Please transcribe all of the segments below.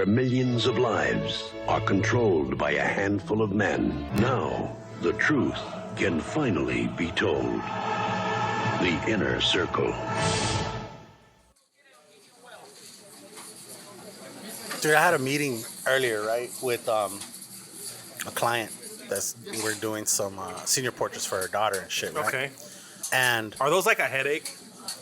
where millions of lives are controlled by a handful of men. Now, the truth can finally be told. The Inner Circle. Dude, I had a meeting earlier, right, with a client we're doing some senior portraits for her daughter and shit, right? Okay. And are those like a headache?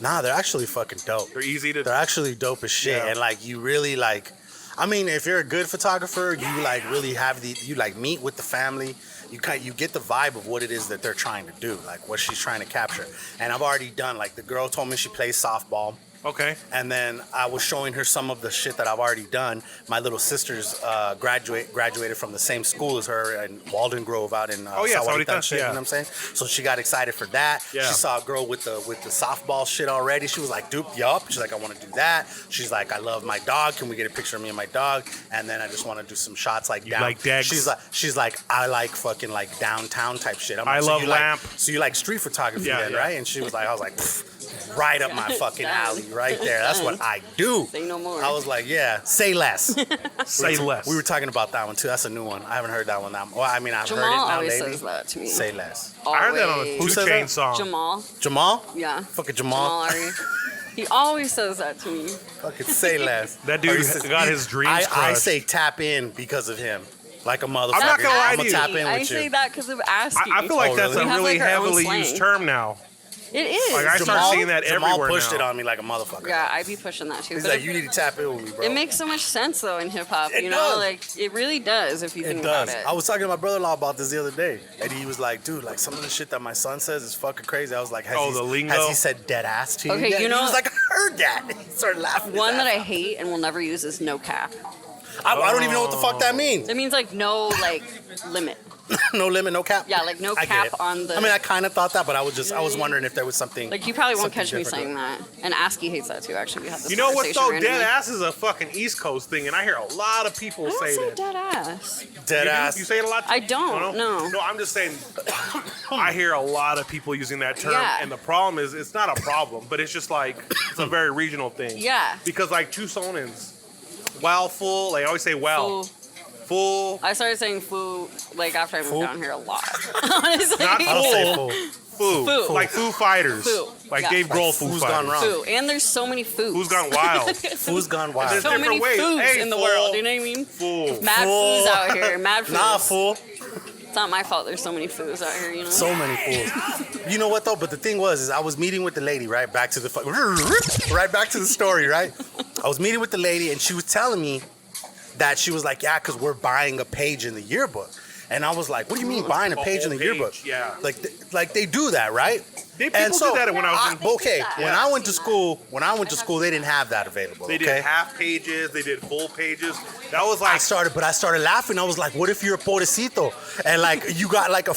Nah, they're actually fucking dope. They're easy to... They're actually dope as shit. Yeah. And, like, you really, like... I mean, if you're a good photographer, you, like, really have you, like, meet with the family. You get the vibe of what it is that they're trying to do, like, what she's trying to capture. And I've already done, like, the girl told me she plays softball. Okay. And then I was showing her some of the shit that I've already done. My little sister's graduated from the same school as her in Walden Grove out in Sahuarita shit, you know what I'm saying? So she got excited for that. Yeah. She saw a girl with the softball shit already. She was like, dude, yup. She's like, I want to do that. She's like, I love my dog. Can we get a picture of me and my dog? And then I just want to do some shots like down. Like Dex? She's like, I like fucking like downtown type shit. I'm like, I love lamp. So you like street photography then, right? And she was like, I was like, right up my fucking alley, right there. That's what I do. Say no more. I was like, yeah, say less. Say less. We were talking about that one too. That's a new one. I haven't heard that one. Well, I mean, I've heard it now. Jamal always lately. says that to me. Say less. Always. I heard that on a 2 Chainz song. Jamal? Yeah. Fucking Jamal. Ari. He always says that to me. Fucking say less. That dude got his dreams crushed. I say tap in because of him. Like a motherfucker. I'm not gonna lie to you. Tap in with I say that because of asking. I feel like that's a really heavily used used term now. It is. Like I start seeing that everywhere Jamal pushed now. it on me like a motherfucker. Yeah, I be pushing that too. He's like, you need to tap in with me, bro. It makes so much sense though in hip hop. You know, does. like it really does if you think about it. I was talking to my brother-in-law about this the other day, and he was like, dude, like some of the shit that my son says is fucking crazy. I was like, the lingo? Has he said dead ass to you? Okay, yet? you know, he was like, I heard that. He started laughing. One that I hate and will never use is no cap. I don't even know what the fuck that means. It means like no like limit. No limit, no cap? Yeah, like no cap on the... I mean, I kind of thought that, but I was wondering if there was something... Like, you probably won't catch me saying that. And ASCII hates that, too, actually. We had this You know what, though? randomly. Dead ass is a fucking East Coast thing, and I hear a lot of people say that. dead ass. Dead ass. You say it a lot? I don't, no. No, I'm just saying, I hear a lot of people using that term, and the problem is, it's not a problem, but it's just like, it's a very regional thing. Yeah. Because, like, Tucsonans, well, full, they always say well. Full. I started saying foo like after I moved down here a lot. Honestly. Not full. Foo. Like Foo Fighters. Foo. Like Dave Grohl Foo Fighters. Gone wrong. Foo. And there's so many foos. Who's gone wild? Foo's gone wild. There's so many ways. foos in the world, you know what I mean? Fool. Mad foos out here. Mad foos. Nah, fool. It's not my fault there's so many foos out here, you know? So many fools. You know what, though? But the thing was, is I was meeting with the lady, right? Back to the story, right? I was meeting with the lady, and she was telling me that she was like, yeah, because we're buying a page in the yearbook. And I was like, what do you mean buying a page in the yearbook? Yeah. Like they do that, right? People did that when I was in... Okay, when I went to school, they didn't have that available, They did half pages, they did full pages. That was like... I started laughing. I was like, what if you're a pobrecito? And like, you got like a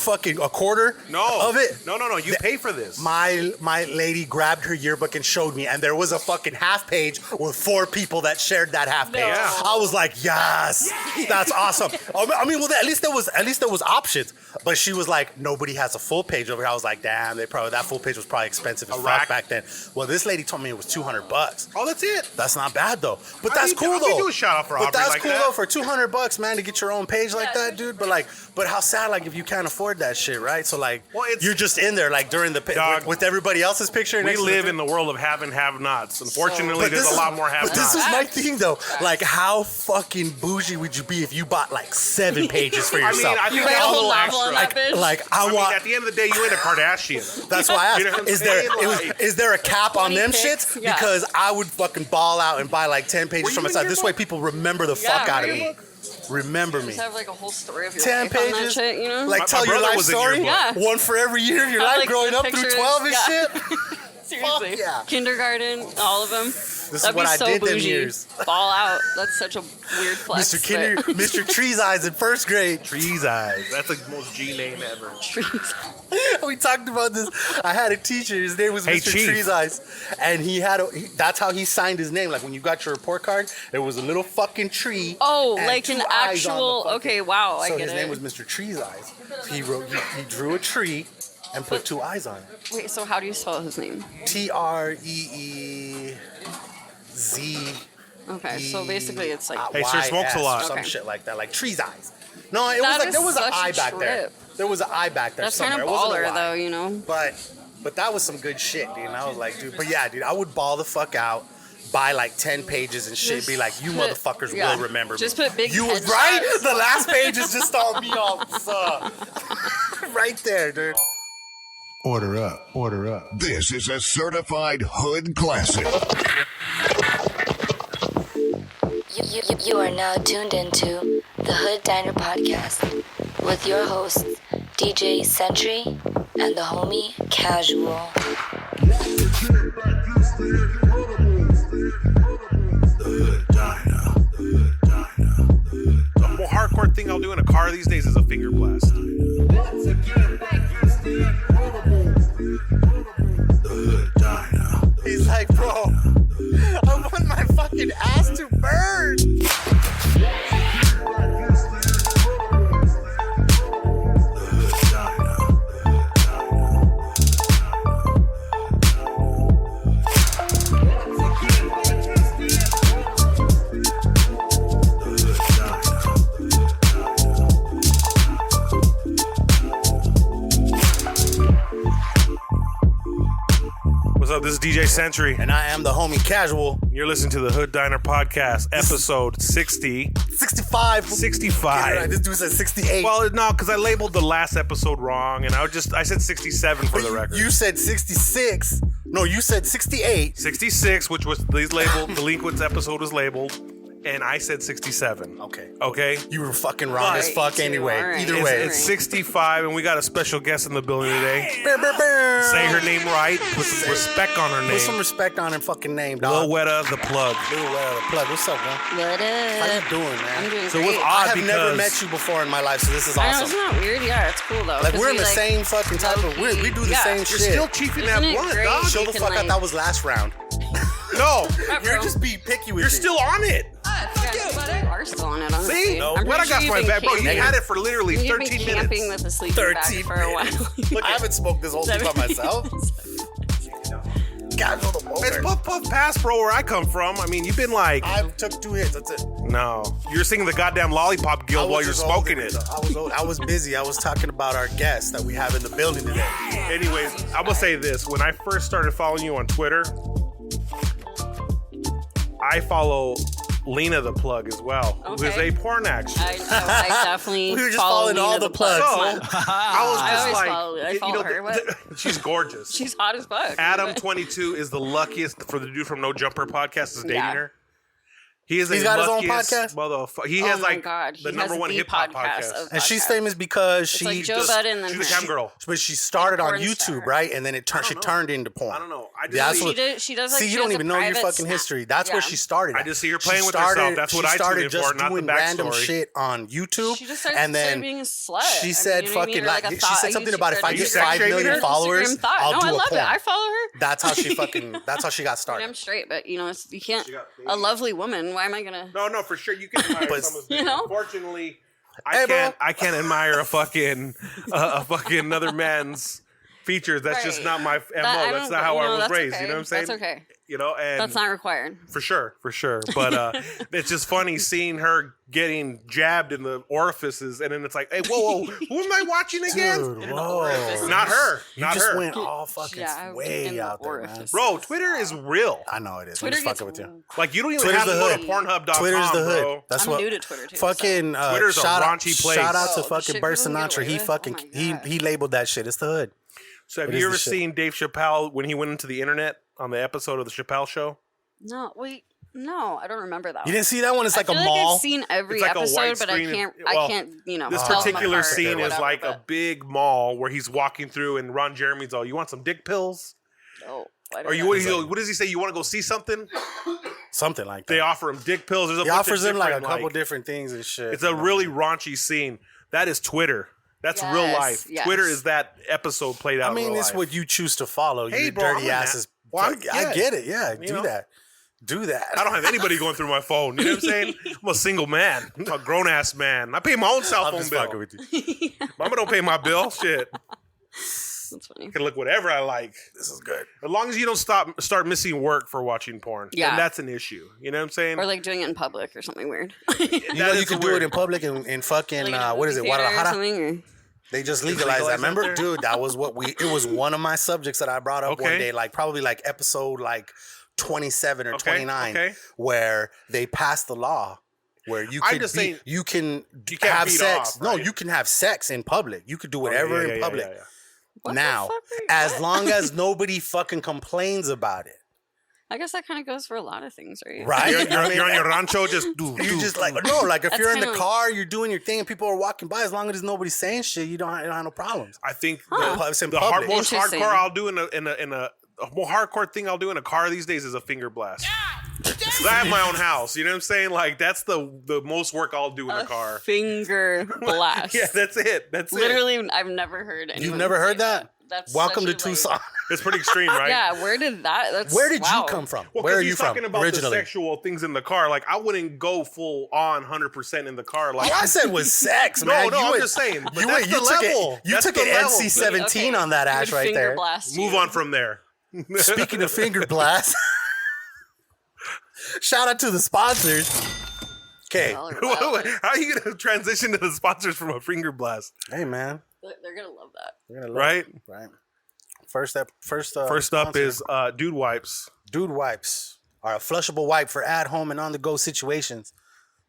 quarter of it? No. You pay for this. My lady grabbed her yearbook and showed me, and there was a fucking half page with 4 people that shared that half page. Yeah. I was like, yes, that's awesome. I mean, well, at least there was options. But she was like, nobody has a full page over here. I was like, damn, that full page was probably expensive as fuck back then. Well, this lady told me it was $200. Oh, that's it. That's not bad though. But that's cool though. We do a shout out for But that's like cool that. though for $200, man, to get your own page like that, dude. But how sad, like, if you can't afford that shit, right? So like, you're just in there like during the with everybody else's picture. We live in the world of have and have-nots. Unfortunately, there's a lot more have-nots. But this is my thing though. Like, how fucking bougie would you be if you bought like 7 pages for yourself? I think that's a little extra. Like, I mean, at the end of the day, you ain't a Kardashian. That's why I asked. Is there a cap on them shits? Yeah. Because I would fucking ball out and buy like 10 pages from myself. This way people remember the fuck out of me. Remember me. Just have like a whole story of your 10 life pages, on that shit, you know? Like tell your life story. Yeah. One for every year of your life, like, growing up through 12 and shit. Seriously. Fuck yeah. Kindergarten, all of them. This That'd is what be I so did bougie. them years. Ball out. That's such a weird flex. Mr. Trees Eyes in first grade. Trees Eyes. That's the most G name ever. Trees. We talked about this. I had a teacher. His name was Mr. Trees Eyes, and that's how he signed his name. Like when you got your report card, there was a little fucking tree. Oh, like an actual. Okay, wow. I so get it. his name was Mr. Trees Eyes. He drew a tree and put 2 eyes on it. Wait, so how do you spell his name? TREEZ Okay, so basically it's like... Hey, sure smokes a lot. Some Okay. shit like that, like tree's eyes. No, it That was like is there was an such a eye back there. trip. There was an eye back there That's somewhere. kind of It wasn't a baller, Y. though, you know? But that was some good shit, dude. And I was like, dude. But yeah, dude, I would ball the fuck out, buy like 10 pages and shit, be like, you motherfuckers will remember Just me. put big You was headshots. right. The last page is just all me all right there, dude. Order up, order up. This is a certified hood classic. You are now tuned into the Hood Diner Podcast with your hosts, DJ Sentry and the homie Casual. The more hardcore thing I'll do in a car these days is a finger blast. He's like, bro, I want my fucking ass to burn. What's up? This is DJ Sentry. And I am the homie Casual. You're listening to the Hood Diner Podcast, episode 65. 65. Yeah, right. This dude said 68. Well, no, because I labeled the last episode wrong, and I said 67 for the record. You said 66. No, you said 68. 66, which was these labeled. Delinquents episode was labeled, and I said 67. Okay. You were fucking wrong as fuck anyway. Right. Either way. It's 65, and we got a special guest in the building today. Say her name right. Put some respect on her name. Put some respect on her fucking name, Lil dog. Guera The Plug. Lil Guera The Plug. What's up, man? What How you up? doing, man? I'm doing So great. what's I odd have never because- met you before in my life, so this is I know, awesome. isn't that weird? Yeah, it's cool, though. Like, 'cause we're in we, the same fucking type of... low-key- We do the yeah. same You're shit. still chiefing that Isn't it blunt, great? dog. Show You the can, fuck out like- that was last round. No, You're just being picky with you're me. still on it. Yeah, you are still on it, honestly. See? I'm What I pretty got sure for my you've bag, been bro? You camping. had it for literally You've 13 been camping minutes. with a sleeping bag 13 for a while. I haven't smoked this whole thing by myself. God, no, the It's motor. puff puff pass, bro. Where I come from, I mean, you've been like, I took 2 hits. That's it. no, you're singing the goddamn lollipop guild while you're just smoking old, it. I was busy. I was talking about our guests that we have in the building today. Anyways, I'm gonna say this: when I first started following you on Twitter, I follow Lena the Plug as well, who is Okay. a porn actress. I definitely We were just follow following Nina all the plugs. So Come on. I was I just always like, follow her. What? she's gorgeous. She's hot as fuck. Adam 22 is the luckiest for the dude from No Jumper podcast is dating Yeah. her. He is He's a got his own luckiest podcast? motherfucker. He Oh has my like God. the He number has one the hip hop podcast podcast. of- And she's podcast. famous because It's she like Joe just, Budden and She's her. a cam girl. but she started on Porn YouTube, star. right? And then she know. turned into porn. I don't know. I just That's see, what- She does like See, she you don't does a even know your private fucking snap. history. That's where Yeah. she started. I at. just see her playing She with started- herself. That's what she I started tuned in just for, not the doing random backstory. shit on YouTube. She just started and then being a slut. she said you know what I mean? fucking Or like, a she thought- said a something YouTube about if I critic. get you sex 5 shaming million her? followers, Instagram thought. I'll No, do I a love porn. it. I follow her. That's how she fucking. That's how she got I mean, started. I'm straight, but you know, you can't. got A lovely woman. Why am I gonna? No, for sure you can admire But- someone's You know? Unfortunately, Hey, bro. I can't admire a fucking another man's features. That's just Right. not my MO. I That's don't- not how I was that's raised. okay. You know what I'm saying? That's okay. You know, and That's not required. for sure. But it's just funny seeing her getting jabbed in the orifices, and then it's like, hey, whoa, who am I watching again? Dude, whoa. Not her. You Not just her. went all fucking Yeah, I was in way the out there, man. orifice. Bro, Twitter is real. I know it is. Twitter I'm just gets fucking with you. Like, you don't even Twitter's have to the go hood. to Pornhub.com, Twitter's the hood. bro. That's I'm what. new to Twitter, too, Fucking Twitter's a shout out, raunchy place. shout out to Oh, fucking shit Bert people can get Sinatra. away He with. fucking Oh my he God. he labeled that shit. It's the hood. So have It is you the ever shit. seen Dave Chappelle when he went into the internet on the episode of the Chappelle Show? No, wait. No, I don't remember that. You didn't see that one? It's like I a feel mall. like I've seen every It's like a episode, white but I screen. can't. Well, I can't. You know, This tell them particular apart or scene is whatever, like a but- big mall where he's walking through, and Ron Jeremy's all, "You want some dick pills?" Oh, I don't Or you know. what does he say? You want to go see something? Something like that. They offer him dick pills. There's a He bunch offers of him like a different, couple different things and shit. It's a really raunchy scene. That is Twitter. That's real Yes, life. yes. Twitter is that episode played out. I mean, in real it's life. what you choose to follow. Hey, you bro, dirty I'm a asses. Well, I'm- I yeah. get it. Yeah, You do know? that. Do that. I don't have anybody going through my phone. You know what I'm saying? I'm a single man. I'm a grown ass man. I pay my own cell I'm phone just bill. fucking with you. Mama don't pay my bill. Shit. That's funny. I can look whatever I like. This is good. As long as you don't start missing work for watching porn. Yeah. And that's an issue. You know what I'm saying? Or like doing it in public or something weird. You can do it in public in fucking, like what is it, Guadalajara? Or... They just legalized that. Remember? Dude, that was it was one of my subjects that I brought up one day, probably episode 27 or 29, where they passed the law where you can have sex. No, you can have sex in public. You could do whatever in public. Now, as long as nobody fucking complains about it. I guess that kind of goes for a lot of things, right? Right? You're on your rancho, just do. You just if you're in the car, you're doing your thing, and people are walking by. As long as nobody's saying shit, you don't have no problems. I think the most hardcore I'll do in a more hardcore thing I'll do in a car these days is a finger blast. Because I have my own house. You know what I'm saying? That's the most work I'll do in a car. Finger blast. Yeah, that's it. That's literally, I've never heard anyone. You've never heard that? That's Welcome to Tucson. It's pretty extreme, right? Yeah, where did you come from? Well, where are you he's from talking about originally? the sexual things in the car. I wouldn't go full on 100% in the car. All I said was sex, man. I'm just saying. But that's the level. You took an NC-17 on that ass right there. Move on from there. Speaking of finger blast, shout out to the sponsors. Okay. How are you going to transition to the sponsors from a finger blast? Hey, man. They're going to love that. They're gonna love right? It. Right. First up is Dude Wipes. Dude Wipes are a flushable wipe for at-home and on-the-go situations.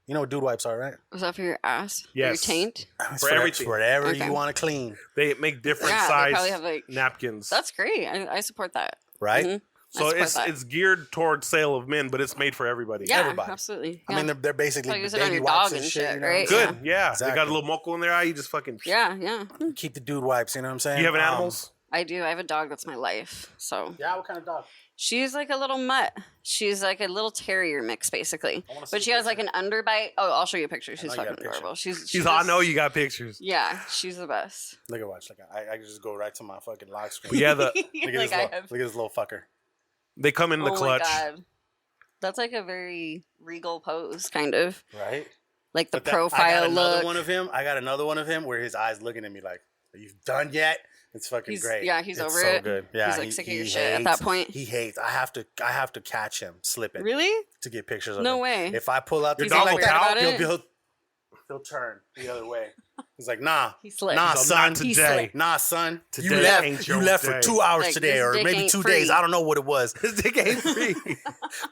You know what Dude Wipes are, right? Is that for your ass? Yes. For your taint? For everything. Whatever you want to clean. They make different size napkins. That's great. I support that. Right? Mm-hmm. So it's geared towards sale of men, but it's made for everybody. Yeah, everybody. Absolutely. Yeah. I mean, they're basically use baby it on your wipes dog and shit. You know? right? Good, yeah. Exactly. They got a little moco in their eye. You just fucking... Yeah. Keep the dude wipes, you know what I'm saying? Do you have an animals? I do. I have a dog that's my life. So yeah, what kind of dog? She's like a little mutt. She's like a little terrier mix, basically. But she has like an underbite. Oh, I'll show you a picture. She's fucking adorable. I know you got pictures. Yeah, she's the best. Look at watch. I can just go right to my fucking lock screen. But yeah, look at this little fucker. They come in the clutch. My God. That's like a very regal pose, kind of. Right? Like the profile look. I got another one of him where his eyes looking at me like, are you done yet? It's fucking great. Yeah, he's over so it. Good. Yeah, he's like sick of your shit at that point. He hates. I have to catch him slipping. Really? To get pictures of him. No way. If I pull out your dog like that, he'll turn the other way. He's like, nah. He slipped. Nah, son. Today. Nah, son. Today you left for 2 hours today, or maybe 2 days. I don't know what it was. His dick ain't free.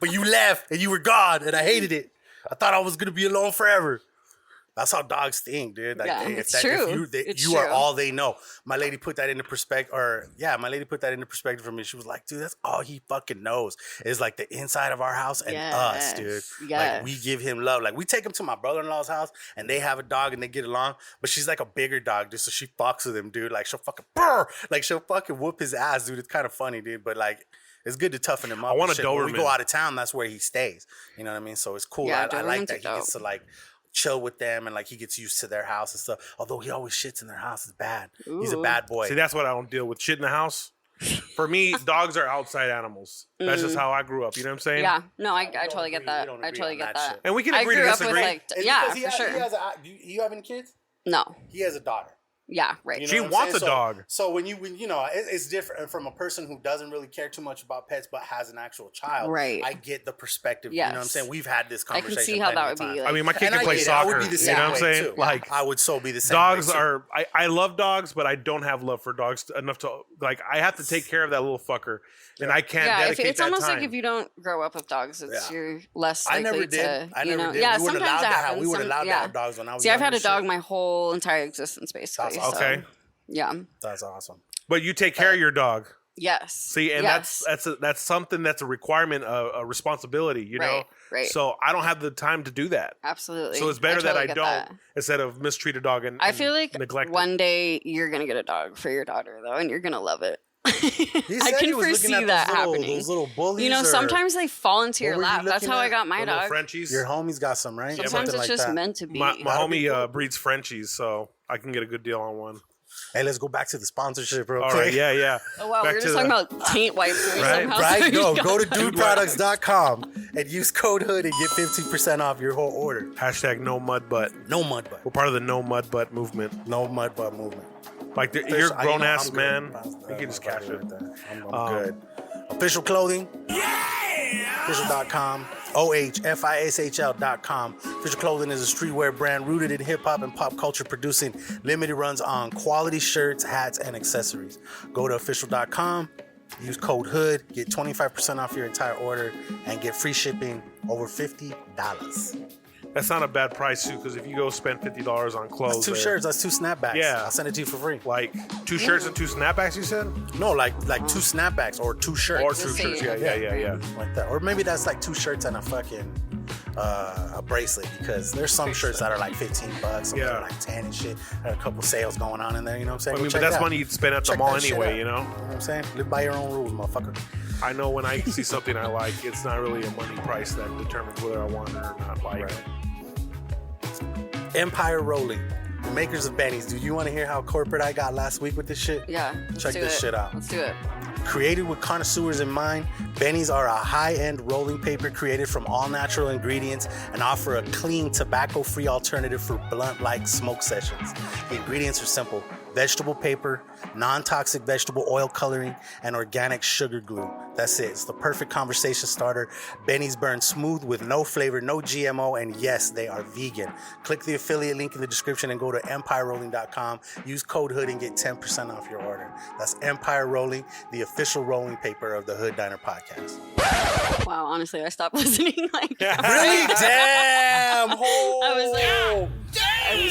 But you left and you were gone, and I hated it. I thought I was gonna be alone forever. That's how dogs think, dude. Like, yeah, it's true. You are all they know. My lady put that into perspective, for me. She was like, dude, that's all he fucking knows is like the inside of our house and us, dude. Yes. Like, we give him love. Like, we take him to my brother-in-law's house and they have a dog and they get along, but she's like a bigger dog, dude. So she fucks with him, dude. Like, she'll fucking whoop his ass, dude. It's kind of funny, dude. But like, it's good to toughen him up. I want a Doberman. When we go out of town, that's where he stays. You know what I mean? So it's cool. Yeah, I like that he gets to like chill with them and like he gets used to their house and stuff. Although he always shits in their house. It's bad. Ooh. He's a bad boy. See, that's what I don't deal with. Shit in the house. For me, dogs are outside animals. That's just how I grew up. You know what I'm saying? Yeah. No, I totally get that. I totally get that. And we can agree to disagree. For sure. Do you have any kids? No. He has a daughter. Yeah, right. You know she wants a dog. So when it's different from a person who doesn't really care too much about pets but has an actual child. Right. I get the perspective. Yes. You know what I'm saying? We've had this conversation. I can see how that would be. I mean, my kid can play soccer. I would be the same you know what I'm saying? Too. Like, I would so be the same. Dogs are. I love dogs, but I don't have love for dogs enough to like. I have to take care of that little fucker, and I can't dedicate it's that almost time. like if you don't grow up with dogs, you're less likely I never did. Yeah, we sometimes that happens. We weren't allowed to have dogs when I was. See, I've had a dog my whole entire existence, basically. Okay. Yeah. That's awesome. But you take care of your dog. Yes. See, and that's something that's a requirement, a responsibility, you know? Right. So I don't have the time to do that. Absolutely. So it's better that I don't instead of mistreat a dog and I feel like neglect one day you're going to get a dog for your daughter, though, and you're going to love it. I can foresee that happening. Those little bullies. You know, sometimes they fall into your lap. That's how I got my dog. Frenchies. Your homie's got some, right? Sometimes it's just meant to be. My homie breeds Frenchies, so I can get a good deal on one. Hey, let's go back to the sponsorship real quick. All right, yeah. Oh, wow, we're just talking about taint wipes. Right? No, go to dudeproducts.com and use code HOOD and get 15% off your whole order. # no mud butt. No mud butt. We're part of the no mud butt movement. No mud butt movement. Like you're a grown ass man. You can just cash it. I'm good. Official clothing. Yeah. Official.com. OHFISHL.com. Official Clothing is a streetwear brand rooted in hip hop and pop culture, producing limited runs on quality shirts, hats, and accessories. Go to official.com. Use code HOOD, get 25% off your entire order, and get free shipping over $50. That's not a bad price, too, because if you go spend $50 on clothes... That's two shirts, that's 2 snapbacks. Yeah. I'll send it to you for free. Like 2 shirts and 2 snapbacks, you said? No, like 2 snapbacks or 2 shirts. Or 2 shirts, yeah. Like that. Or maybe that's like 2 shirts and a fucking a bracelet, because there's some shirts that are like $15, some that are like 10 and shit. There are a couple sales going on in there, you know what I'm saying? I mean, but that's money you'd spend at the mall anyway, you know? You know what I'm saying? Live by your own rules, motherfucker. I know when I see something I like, it's not really a money price that determines whether I want it or not. Like, Empire Rolling, the makers of Benny's. Do you want to hear how corporate I got last week with this shit? Yeah. Check this shit out. Let's do it. Created with connoisseurs in mind, Benny's are a high-end rolling paper created from all-natural ingredients and offer a clean, tobacco-free alternative for blunt-like smoke sessions. The ingredients are simple: vegetable paper, non-toxic vegetable oil coloring, and organic sugar glue. That's it. It's the perfect conversation starter. Benny's burn smooth with no flavor, no GMO, and yes, they are vegan. Click the affiliate link in the description and go to empirerolling.com. Use code HOOD and get 10% off your order. That's Empire Rolling, the official rolling paper of the Hood Diner Podcast. Wow, honestly, I stopped listening. Really? Damn! I was like,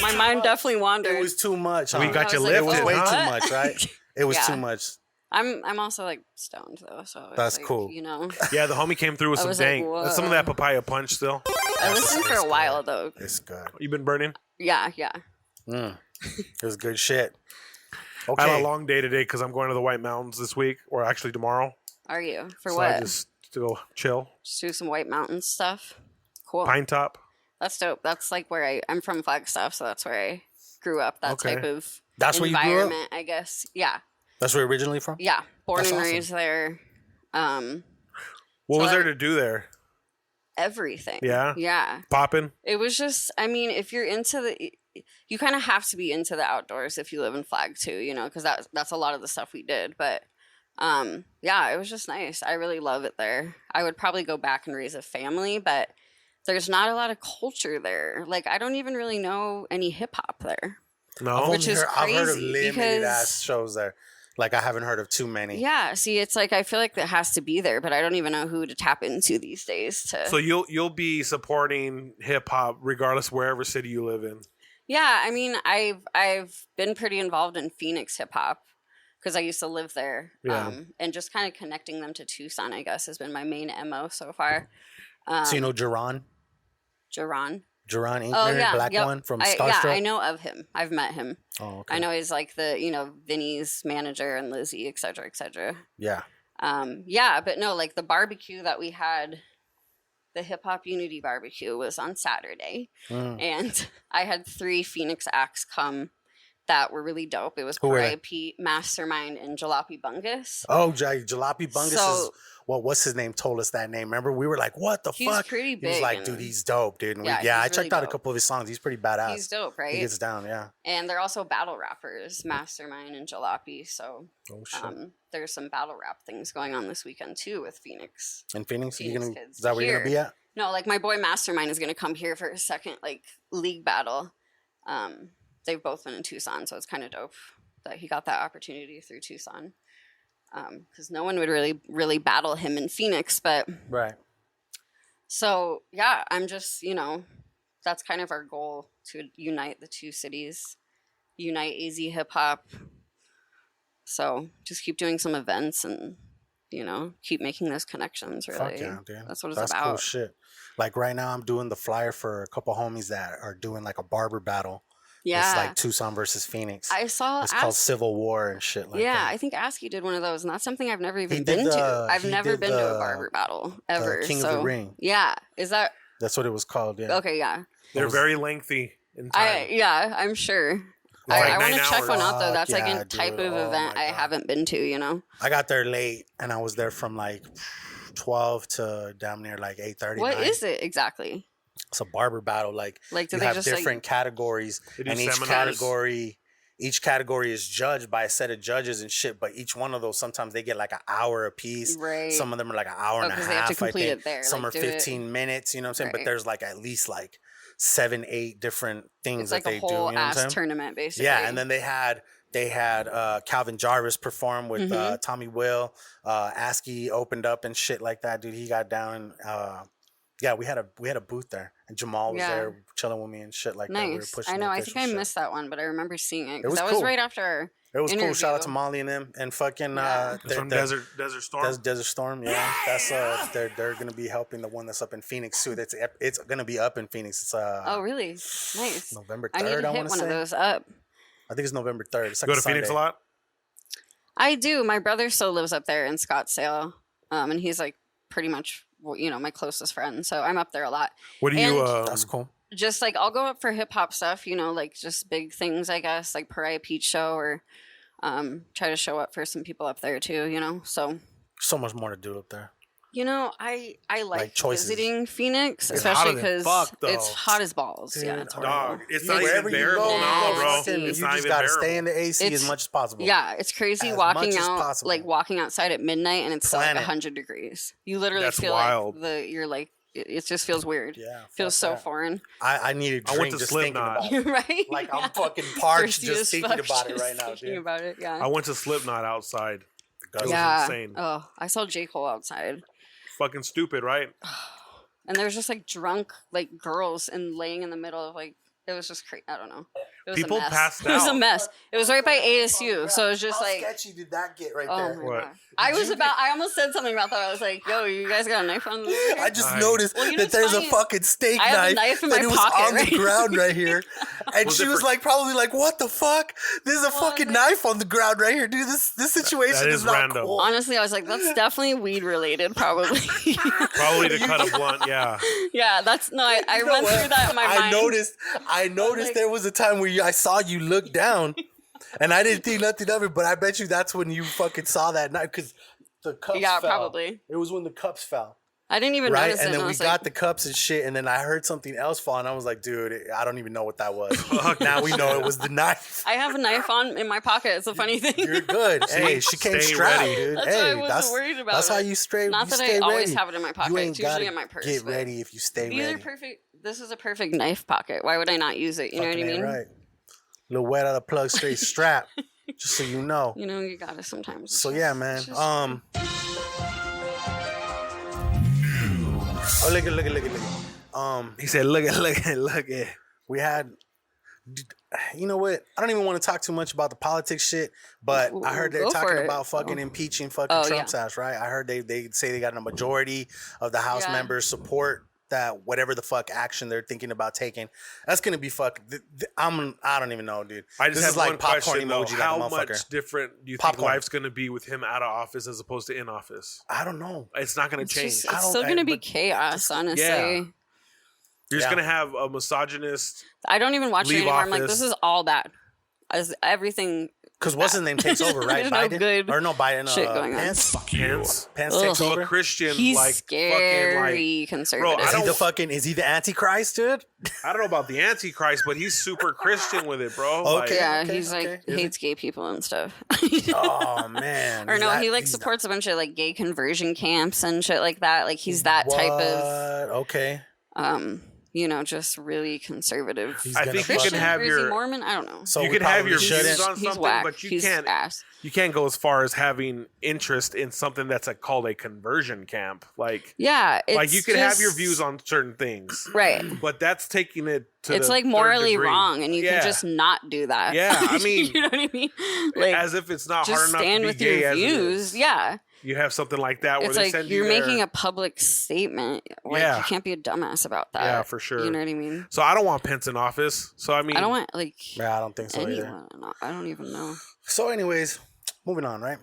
my mind definitely wandered. It was too much. Huh? We got you lifted. It was way too much, right? It was too much. I'm also like stoned though, so that's like, cool. You know. Yeah, the homie came through with some dank. Like, some of that papaya punch still. I listened for a while though. It's good. You been burning? Yeah. It was good shit. Okay. I had a long day today because I'm going to the White Mountains this week, or actually tomorrow. Are you? For so what? I just to go chill. Just do some White Mountains stuff. Cool. Pine Top. That's dope. That's like where I'm from Flagstaff, so that's where I grew up. That type of that's environment, where you grew up? I guess. Yeah. That's where you're originally from? Yeah. Born that's and awesome. raised there. What was there to do there? Everything. Yeah? Yeah. Popping? It was just, I mean, if you're into you kind of have to be into the outdoors if you live in Flag too, you know, because that's a lot of the stuff we did. But yeah, it was just nice. I really love it there. I would probably go back and raise a family, but there's not a lot of culture there. Like, I don't even really know any hip hop there. No, which is crazy. I've heard of limited ass shows there. Like, I haven't heard of too many. Yeah, see, it's like I feel like that has to be there, but I don't even know who to tap into these days. So you'll be supporting hip hop regardless wherever city you live in. Yeah, I mean, I've been pretty involved in Phoenix hip hop because I used to live there. Yeah. And just kind of connecting them to Tucson, I guess, has been my main MO so far. So you know Jaron? Jaron Inkner, black one from Starstruck? Yeah, I know of him. I've met him. Oh, okay. I know he's like the, Vinny's manager and Lizzie, et cetera, et cetera. Yeah. Yeah, but no, like the barbecue that we had, the Hip Hop Unity barbecue was on Saturday. And I had 3 Phoenix acts come that were really dope. It was R.I.P., Mastermind, and Jalopy Bungus. Oh, Jalopy Bungus is... Well, what's his name told us that name. Remember? We were like, what the fuck? He's pretty big. He was like, dude, he's dope, dude. And I checked out a couple of his songs. He's pretty badass. He's dope, right? He gets down, yeah. And they're also battle rappers, Mastermind and Jalopy. So there's some battle rap things going on this weekend, too, with Phoenix. In Phoenix? Is that where you're going to be at? No, like my boy Mastermind is going to come here for a second, like, league battle. They've both been in Tucson, so it's kind of dope that he got that opportunity through Tucson. Because no one would really battle him in Phoenix, but right. So yeah, I'm just that's kind of our goal, to unite the 2 cities, unite AZ hip hop. So just keep doing some events and keep making those connections. Really, fuck yeah, dude. That's what it's about. That's cool shit. Like right now, I'm doing the flyer for a couple homies that are doing like a barber battle. Yeah. It's like Tucson versus Phoenix. I saw it's called Civil War and shit like that. Yeah, I think ASCII did one of those, and that's something I've never even been to. I've never been to a barber battle ever. King of the Ring. Yeah. Is that? That's what it was called, yeah. Okay, yeah. They're very lengthy in time. I'm sure. I want to check one out, though. That's like a type of event I haven't been to, I got there late, and I was there from like 12 to damn near like 8:30. What is it exactly? It's a barber battle. Like do you they have just different categories, and each category each category is judged by a set of judges and shit, but each one of those, sometimes they get like an hour a piece. Right. Some of them are like an hour and a half. They have to complete it there. Some like, are 15 minutes, you know what I'm saying? Right. But there's like at least like 7-8 different things it's that like they a whole do. You know ass tournament, basically. Yeah, and then they had Calvin Jarvis perform with Tommy Will. ASCII opened up and shit like that, dude. He got down. Yeah, we had a booth there, and Jamal was there chilling with me and shit like that. We were pushing. I know. I think I missed that one, but I remember seeing it. It was that cool. was right after. It was interview. cool. Shout out to Molly and them, and fucking from Desert Storm. Desert Storm, yeah. That's they're gonna be helping the one that's up in Phoenix too. It's gonna be up in Phoenix. It's oh really? Nice. November 3rd. I need to hit one of those up. I think it's November 3rd. It's like go to Phoenix a lot. I do. My brother still lives up there in Scottsdale, and he's like pretty much my closest friend. So I'm up there a lot. What do you? That's cool. Just like I'll go up for hip hop stuff, like just big things, I guess, like Pariah Peach show, or try to show up for some people up there too, So much more to do up there. I like choices. visiting Phoenix, It's especially because fuck, it's hot as balls. Dude, yeah, it's horrible. Dog, it's not even bearable now, bro. You It's just not even gotta bearable. stay in the AC as much as possible. Yeah, it's crazy As walking much as out, possible. like walking outside at midnight, and it's still like Planet. 100 degrees. You literally That's feel wild. like you're like it just feels weird. Yeah, feels fuck so that. foreign. I need a drink I went to just thinking Slipknot. about it. Right? Like I'm Yeah. fucking parched Thirsty just as thinking fuck, about it just right now, thinking dude. about it, yeah. I went to Slipknot outside. It was insane. Oh, I saw J. Cole outside. Fucking stupid, right? And there was just like drunk like girls and laying in the middle of like it was just crazy. I don't know. It was People a mess. passed It was a out. mess. It was right by ASU, so it was just How like sketchy did that get right oh there? my What? god. I almost said something about that. I was like, yo, you guys got a knife on the I just Nice. noticed Well, that there's a fucking steak I have a knife, knife in that my it was pocket, on right? the ground right here, and Was she it was for- like, probably like, "What the fuck? There's a fucking knife on the ground right here, dude. This situation That is is not random. cool." Honestly, I was like, that's definitely weed related, probably. Probably to cut a blunt. Yeah. Yeah, that's no. I You know went what? through that in my I mind. noticed like- there was a time where I saw you look down, and I didn't think nothing of it. But I bet you that's when you fucking saw that knife because the cups Yeah, fell. probably. It was when the cups fell. I didn't even Right, notice it. and then I we was got like, the cups and shit, and then I heard something else fall, and I was like, "Dude, I don't even know what that was." Now we know it was the knife. I have a knife in my pocket. It's a funny thing. You're good. Hey, she came Stay strapped, ready. dude. That's hey, why I wasn't worried about that's it. how you stay. Not you that stay I always ready. have it in my pocket. You ain't It's usually gotta in my purse. Get but ready if you stay These ready. are perfect. This is a perfect knife pocket. Why would I not use it? You know what I Fucking mean? ain't right. Lil Guera The Plug straight strap. Just so you know. You know, you gotta sometimes. It's So just- yeah, man. it's just- Oh, look at. He said, "Look at." We had. You know what? I don't even want to talk too much about the politics shit, but I heard they're Go for talking it. about fucking impeaching fucking Oh, Trump's ass, right? I heard they say they got a majority of the House Yeah. members support that whatever the fuck action they're thinking about taking. That's gonna be I don't even know, dude. I just This have is like one popcorn question though. emoji, like a How motherfucker. much different do you think Popcorn. life's going to be with him out of office as opposed to in office? I don't know. It's not going to It's, change. just, I it's don't- still gonna be but chaos, honestly. Yeah. You're just Yeah. going to have a misogynist. I don't even watch it Leave anymore. I'm like, office. this is all bad. As everything. Because what's his name takes over, right? There's no Biden good or no Biden? shit going on. Pence. Pence. Pence Ugh. takes So over. a Christian, He's like scary fucking conservative. Bro, I Is he don't- the fucking? Is he the Antichrist, dude? I don't know about the Antichrist, but he's super Christian with it, bro. Okay. yeah, okay, he's like okay. Is hates gay people and stuff. Oh man. Or Is no, that- he like he's supports a bunch of like gay conversion camps and shit like that. Like he's that type of What? Okay. just really conservative. He's I gonna think you fucking- can have Or is he your Mormon? I don't know. So you we can have probably your shouldn't- views on He's something, whack. but you He's can't ass. you can't go as far as having interest in something that's called a conversion camp. Like Yeah, it's you can have your just- views on certain things, right. but that's taking it to It's the like third morally degree. wrong, and you Yeah. can just not do that. Yeah, I mean, you know what I mean? Like, as if it's not hard just enough to stand be with gay your as it is. views. Yeah, You have something like that where it's they like send you're you making there. a public statement. Like Yeah. you can't be a dumbass about that. Yeah, for sure. You know what I mean? So I don't want Pence in office. So I mean, I don't want like Yeah, I don't think so either. anyone. I don't even know. So, anyways, moving on, right?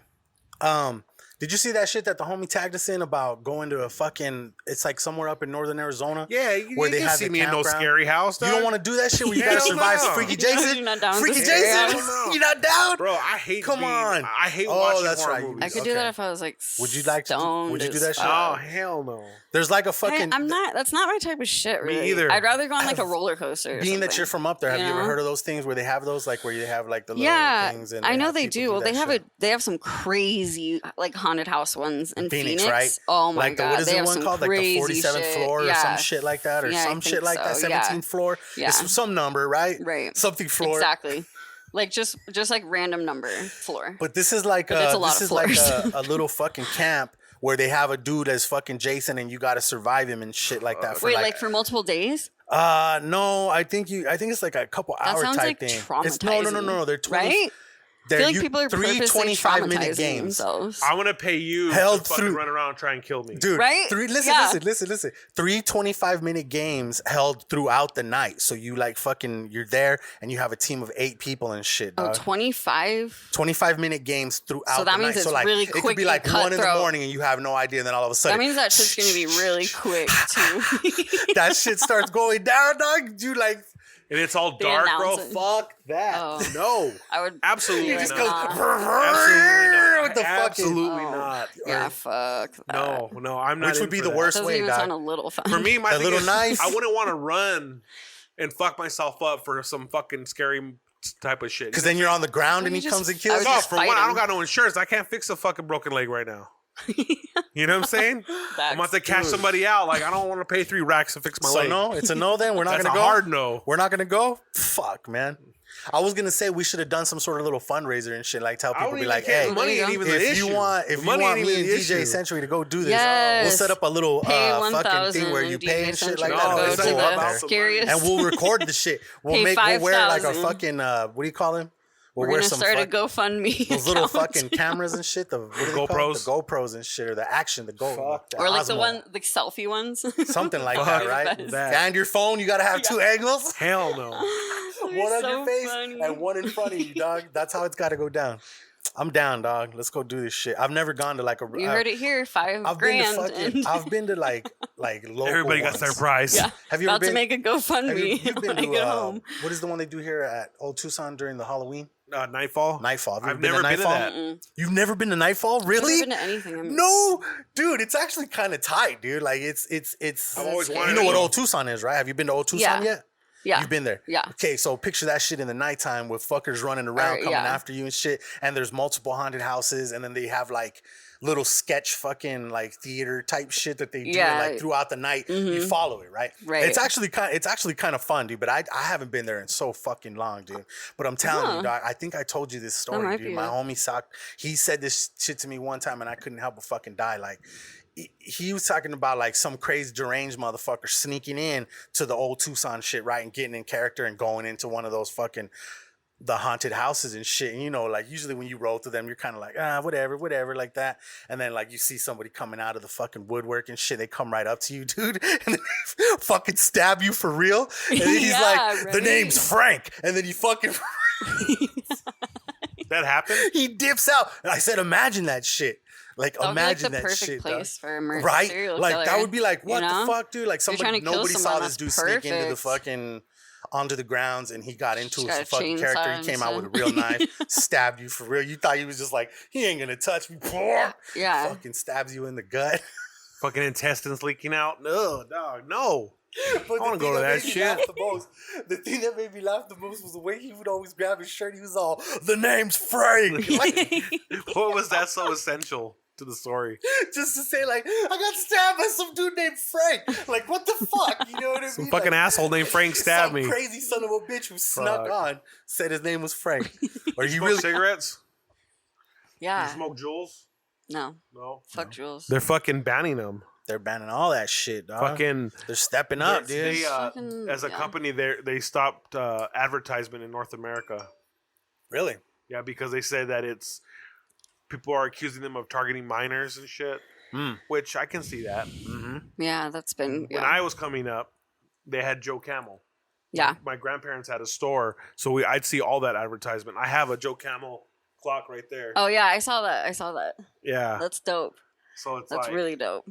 Did you see that shit that the homie tagged us in about going to a fucking? It's like somewhere up in northern Arizona. Yeah, where they have see me in no scary house. Dog. You don't want to do that shit where you gotta survive Freaky Jason. You're not down. Freaky Jason. You're not down, bro. I hate. Come on. I hate watching that's horror right. movies. I could do that if I was like. Would you like to? Would you do that shit? Oh hell no. There's like a fucking. I'm not. That's not my type of shit. Really. Me either. I'd rather go on like a roller coaster. Being that you're from up there, have you ever heard of those things where they have those like where you have like the little things? And I know they do. Well, they have some crazy like haunted house ones in Phoenix. Right? Oh my god! God, What is they the one called? Like the 47th floor or some shit like that, or some shit like that. 17th floor. Yeah. It's some number, right? Right. Something floor. Exactly. Like just like random number floor. But this is like a little fucking camp where they have a dude as fucking Jason and you got to survive him and shit like that. Wait, like for multiple days? No, I think it's like a couple hour type like thing. Traumatizing. No. They're 20, right. I feel like people are purposely 25-minute games. Themselves. I'm gonna pay you held to fucking run around and try and kill me, dude. Right? Listen. 3 25-minute games held throughout the night. So you like fucking, you're there and you have a team of 8 people and shit. Dog. 25? 25-minute games throughout the night. So that means it's really quick. It could be like 1 in the morning and you have no idea, and then all of a sudden that means that shit's gonna be really quick too. That shit starts going down, dog. You like. And it's all dark, bro. Fuck that. Oh. No. I would absolutely just not. goes absolutely with the absolutely not. Yeah, fuck that. No, I'm not. Which would be the that. worst Doesn't way, even dog. sound a little fun. For me, my little knife. I wouldn't want to run and fuck myself up for some fucking scary type of shit. Because then you're on the ground and he comes and kills you. No, for one, I don't got no insurance. I can't fix a fucking broken leg right now. You know what I'm saying? I'm about to cash somebody out. Like, I don't want to pay 3 racks to fix my leg. So no, it's a no then? We're not going to go? That's a hard no. We're not going to go? Fuck, man. I was going to say we should have done some sort of little fundraiser and shit. Like, tell people, be like, hey, money ain't even the if issue. you want me and DJ Century to go do this, we'll set up a little fucking thing where you pay and shit like that. Go to the scariest. And we'll record the shit. We'll wear like a fucking, what do you call him? We're gonna start a GoFundMe. Those little fucking cameras and shit. The GoPros, the GoPros and shit, or the action, the or like the selfie ones. Something like that, right? And your phone, you gotta have 2 angles. Hell no. One on your face and one in front of you, dog. That's how it's gotta go down. I'm down, dog. Let's go do this shit. I've never gone to like a. You heard it here. $5 grand. I've been to like local. Everybody got their prize. Yeah. Have you ever been to make a GoFundMe? You've been when I get home. What is the one they do here at Old Tucson during the Halloween? Nightfall. I've never been to that. You've never been to Nightfall, really? I've never been to anything. No, dude, it's actually kind of tight, dude. Like it's. I've always wanted. You know what Old Tucson is, right? Have you been to Old Tucson yet? Yeah. You've been there? Yeah. Okay, so picture that shit in the nighttime with fuckers running around coming after you and shit. And there's multiple haunted houses, and then they have like little sketch fucking like theater type shit that they do like throughout the night. You follow it, right? Right. It's actually kind of fun, dude. But I haven't been there in so fucking long, dude. But I'm telling you, dog, I think I told you this story, dude. My homie he said this shit to me one time, and I couldn't help but fucking die. Like, he was talking about like some crazy deranged motherfucker sneaking in to the Old Tucson shit, right, and getting in character and going into one of those fucking the haunted houses and shit. And, you know, like usually when you roll through them, you're kind of like, whatever, like that. And then like you see somebody coming out of the fucking woodwork and shit, they come right up to you, dude, and they fucking stab you for real. And then he's like, the name's Frank, and then you fucking that happened. He dips out. And I said, imagine that shit. Like, imagine that shit, place for a murder, right? Serial like killer, that would be like, what the fuck, dude? Like nobody saw this dude sneak into the fucking onto the grounds, and he got into his fucking character. He came out with a real knife, stabbed you for real. You thought he was just like, he ain't gonna touch me. Yeah. Fucking stabs you in the gut. Fucking intestines leaking out. No, dog, no. But I want to go to that shit. The thing that made me laugh the most was the way he would always grab his shirt. He was all, the name's Frank. Like, what was that so essential to the story? Just to say, like, I got stabbed by some dude named Frank. Like, what the fuck? You know what I mean? Some fucking asshole named Frank stabbed me. Some crazy son of a bitch who snuck on said his name was Frank. Or you smoke cigarettes? Yeah. You smoke Juuls? No. Fuck Juuls. They're fucking banning them. They're banning all that shit, dog. Fucking, they're stepping up, dude. They, as a company, they stopped advertisement in North America. Really? Yeah, because they said that people are accusing them of targeting minors and shit, which I can see that. Mm-hmm. Yeah, that's been... When I was coming up, they had Joe Camel. Yeah. My grandparents had a store, so I'd see all that advertisement. I have a Joe Camel clock right there. Oh yeah, I saw that. Yeah, that's dope. So that's like really dope.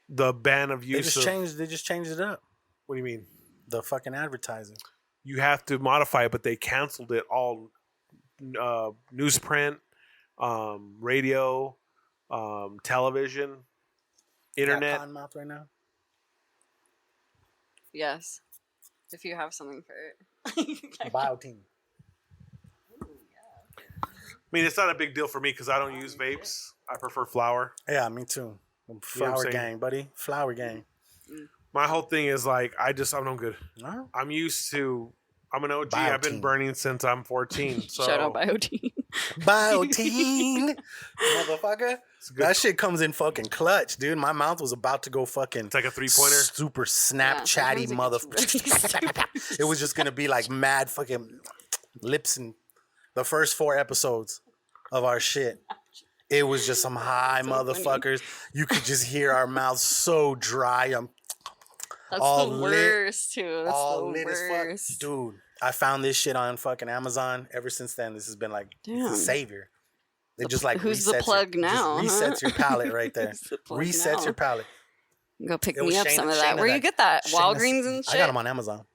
The ban of use. They just changed it up. What do you mean? The fucking advertising. You have to modify it, but they canceled it all. Newsprint, radio, television, internet. Got mouth right now. Yes, if you have something for it. Biotin. I mean, it's not a big deal for me because I don't use vapes. I prefer flower. Yeah, me too. Flower gang, buddy. Flower gang. My whole thing is like, I'm no good. No? I'm used to, I'm an OG. Biotin. I've been burning since I'm 14. So. Shout out Biotin. Biotin. Motherfucker. That shit comes in fucking clutch, dude. My mouth was about to go fucking. It's like a 3-pointer. Super Snapchatty motherfucker. It was just going to be like mad fucking lips and the first 4 episodes of our shit. It was just some high motherfuckers. Funny. You could just hear our mouths so dry. That's all the worst, too. That's all the lit worst. As fuck. Dude, I found this shit on fucking Amazon. Ever since then, this has been like the savior. It just like who's the plug now? Resets your palate right there. Resets your palate. Go pick me up some of that. Where you get that? Walgreens and shit? I got them on Amazon.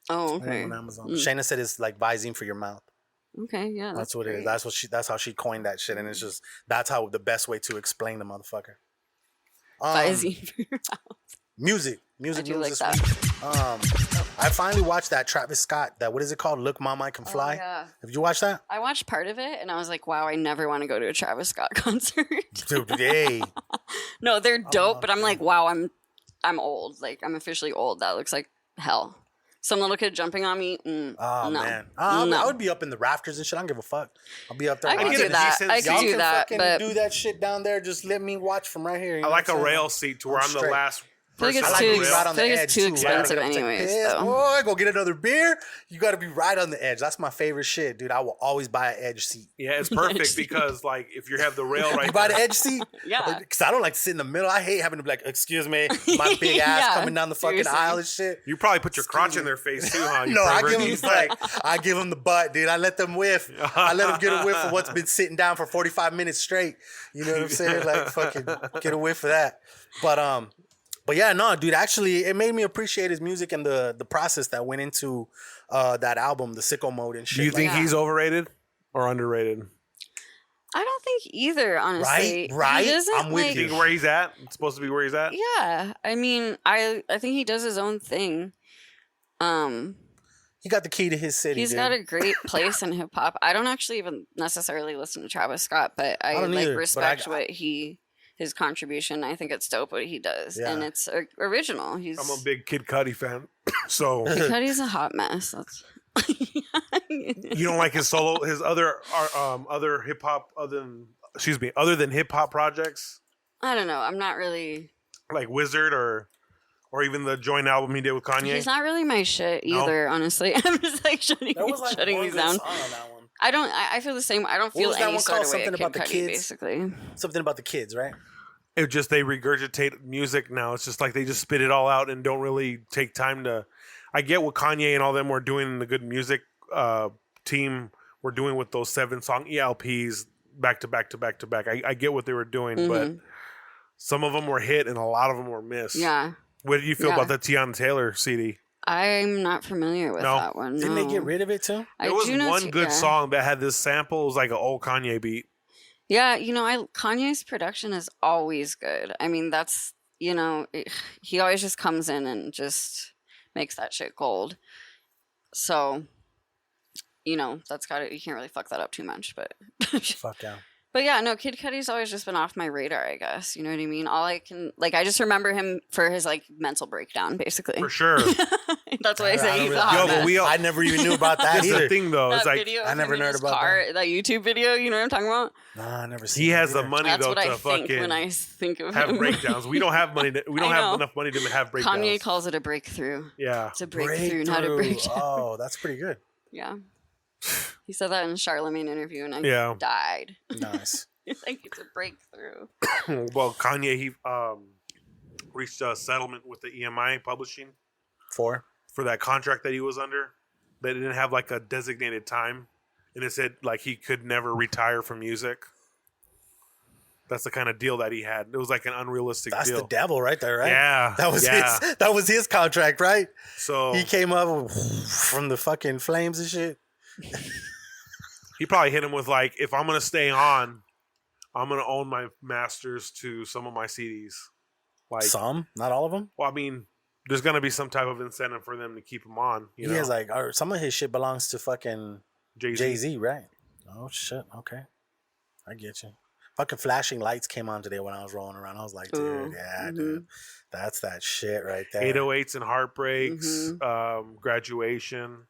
Oh, okay. On Amazon. Shayna said it's like Visine for your mouth. Okay, yeah. That's what it is. That's how she coined that shit. And it's just, that's how the best way to explain the motherfucker. Visine for your mouth. Music I do like that. I finally watched that Travis Scott, what is it called? Look Mama, I Can Fly. Yeah. Have you watched that? I watched part of it and I was like, wow, I never want to go to a Travis Scott concert. Dude, hey. No, they're dope, but I'm like, wow, I'm old. Like, I'm officially old. That looks like hell. Some little kid jumping on me. Oh, no. man. I would be up in the rafters and shit. I don't give a fuck. I'll be up there. I could do that. But do that shit down there. Just let me watch from right here. I like a rail seat to where I'm the last. I feel like it's too expensive anyways, though. Boy, go get another beer. You got to be right on the edge. That's my favorite shit, dude. I will always buy an edge seat. Yeah, it's perfect because, like, if you have the rail right you buy the edge seat? Yeah. Because I don't like to sit in the middle. I hate having to be like, excuse me, my big ass coming down the fucking aisle and shit. You probably put your crotch in their face, too, huh? No, I give them the butt, dude. I let them whiff. I let them get a whiff of what's been sitting down for 45 minutes straight. You know what I'm saying? Like, fucking get a whiff of that. But yeah, no, dude, actually, it made me appreciate his music and the process that went into that album, the Sicko Mode and shit. Do you think he's overrated or underrated? I don't think either, honestly. Right? I'm with you. Think where he's at? It's supposed to be where he's at? Yeah. I mean, I think he does his own thing. He got the key to his city, He's got a great place in hip-hop. I don't actually even necessarily listen to Travis Scott, but I respect his contribution. I think it's dope what he does, and it's original. I'm a big Kid Cudi fan, so Kid Cudi's a hot mess. You don't like his other hip hop other than hip hop projects? I don't know. I'm not really like Wizard or even the joint album he did with Kanye. He's not really my shit either. Honestly, I'm just like shutting these down. I feel the same. I don't feel any sort of way at Kid Cudi, basically. Something about the kids, right? It just, they regurgitate music now. It's just like they just spit it all out and don't really take time to. I get what Kanye and all them were doing in the good music team were doing with those 7-song ELPs back to back to back to back. I get what they were doing, but some of them were hit and a lot of them were missed. Yeah. What did you feel about the Tiana Taylor CD? I'm not familiar with that one. No. Didn't they get rid of it too? There was one good song that had this sample. It was like an old Kanye beat. Yeah, Kanye's production is always good. I mean, that's, he always just comes in and just makes that shit gold. So, that's you can't really fuck that up too much, but. Fuck yeah. But yeah, no, Kid Cudi's always just been off my radar, I guess. You know what I mean? All I can, I just remember him for his, mental breakdown, basically. For sure. That's why I say he's a hot mess. I never even knew about that either. That's the thing, though. That it's video I never heard about that. That YouTube video, you know what I'm talking about? No, I never seen it. He has the money, That's though, what to I think fucking when I think of have him. breakdowns. We don't have money. We don't have enough money to have breakdowns. Kanye calls it a breakthrough. Yeah. It's a breakthrough, not a breakdown. Oh, that's pretty good. Yeah. He said that in a Charlemagne interview, and I died. Nice. It's it's a breakthrough. Well, Kanye, he reached a settlement with the EMI publishing for that contract that he was under. They didn't have a designated time and it said like he could never retire from music. That's the kind of deal that he had. It was like an unrealistic deal. That's the devil right there, right? Yeah. That was his contract, right? So he came up from the fucking flames and shit. He probably hit him with like, if I'm going to stay on, I'm going to own my masters to some of my CDs. Like some? Not all of them? Well, I mean, there's going to be some type of incentive for them to keep him on. You know? He has like, some of his shit belongs to fucking Jay-Z, right? Oh, shit. Okay. I get you. Fucking flashing lights came on today when I was rolling around. I was like, dude, dude. That's that shit right there. 808s and Heartbreaks, Graduation.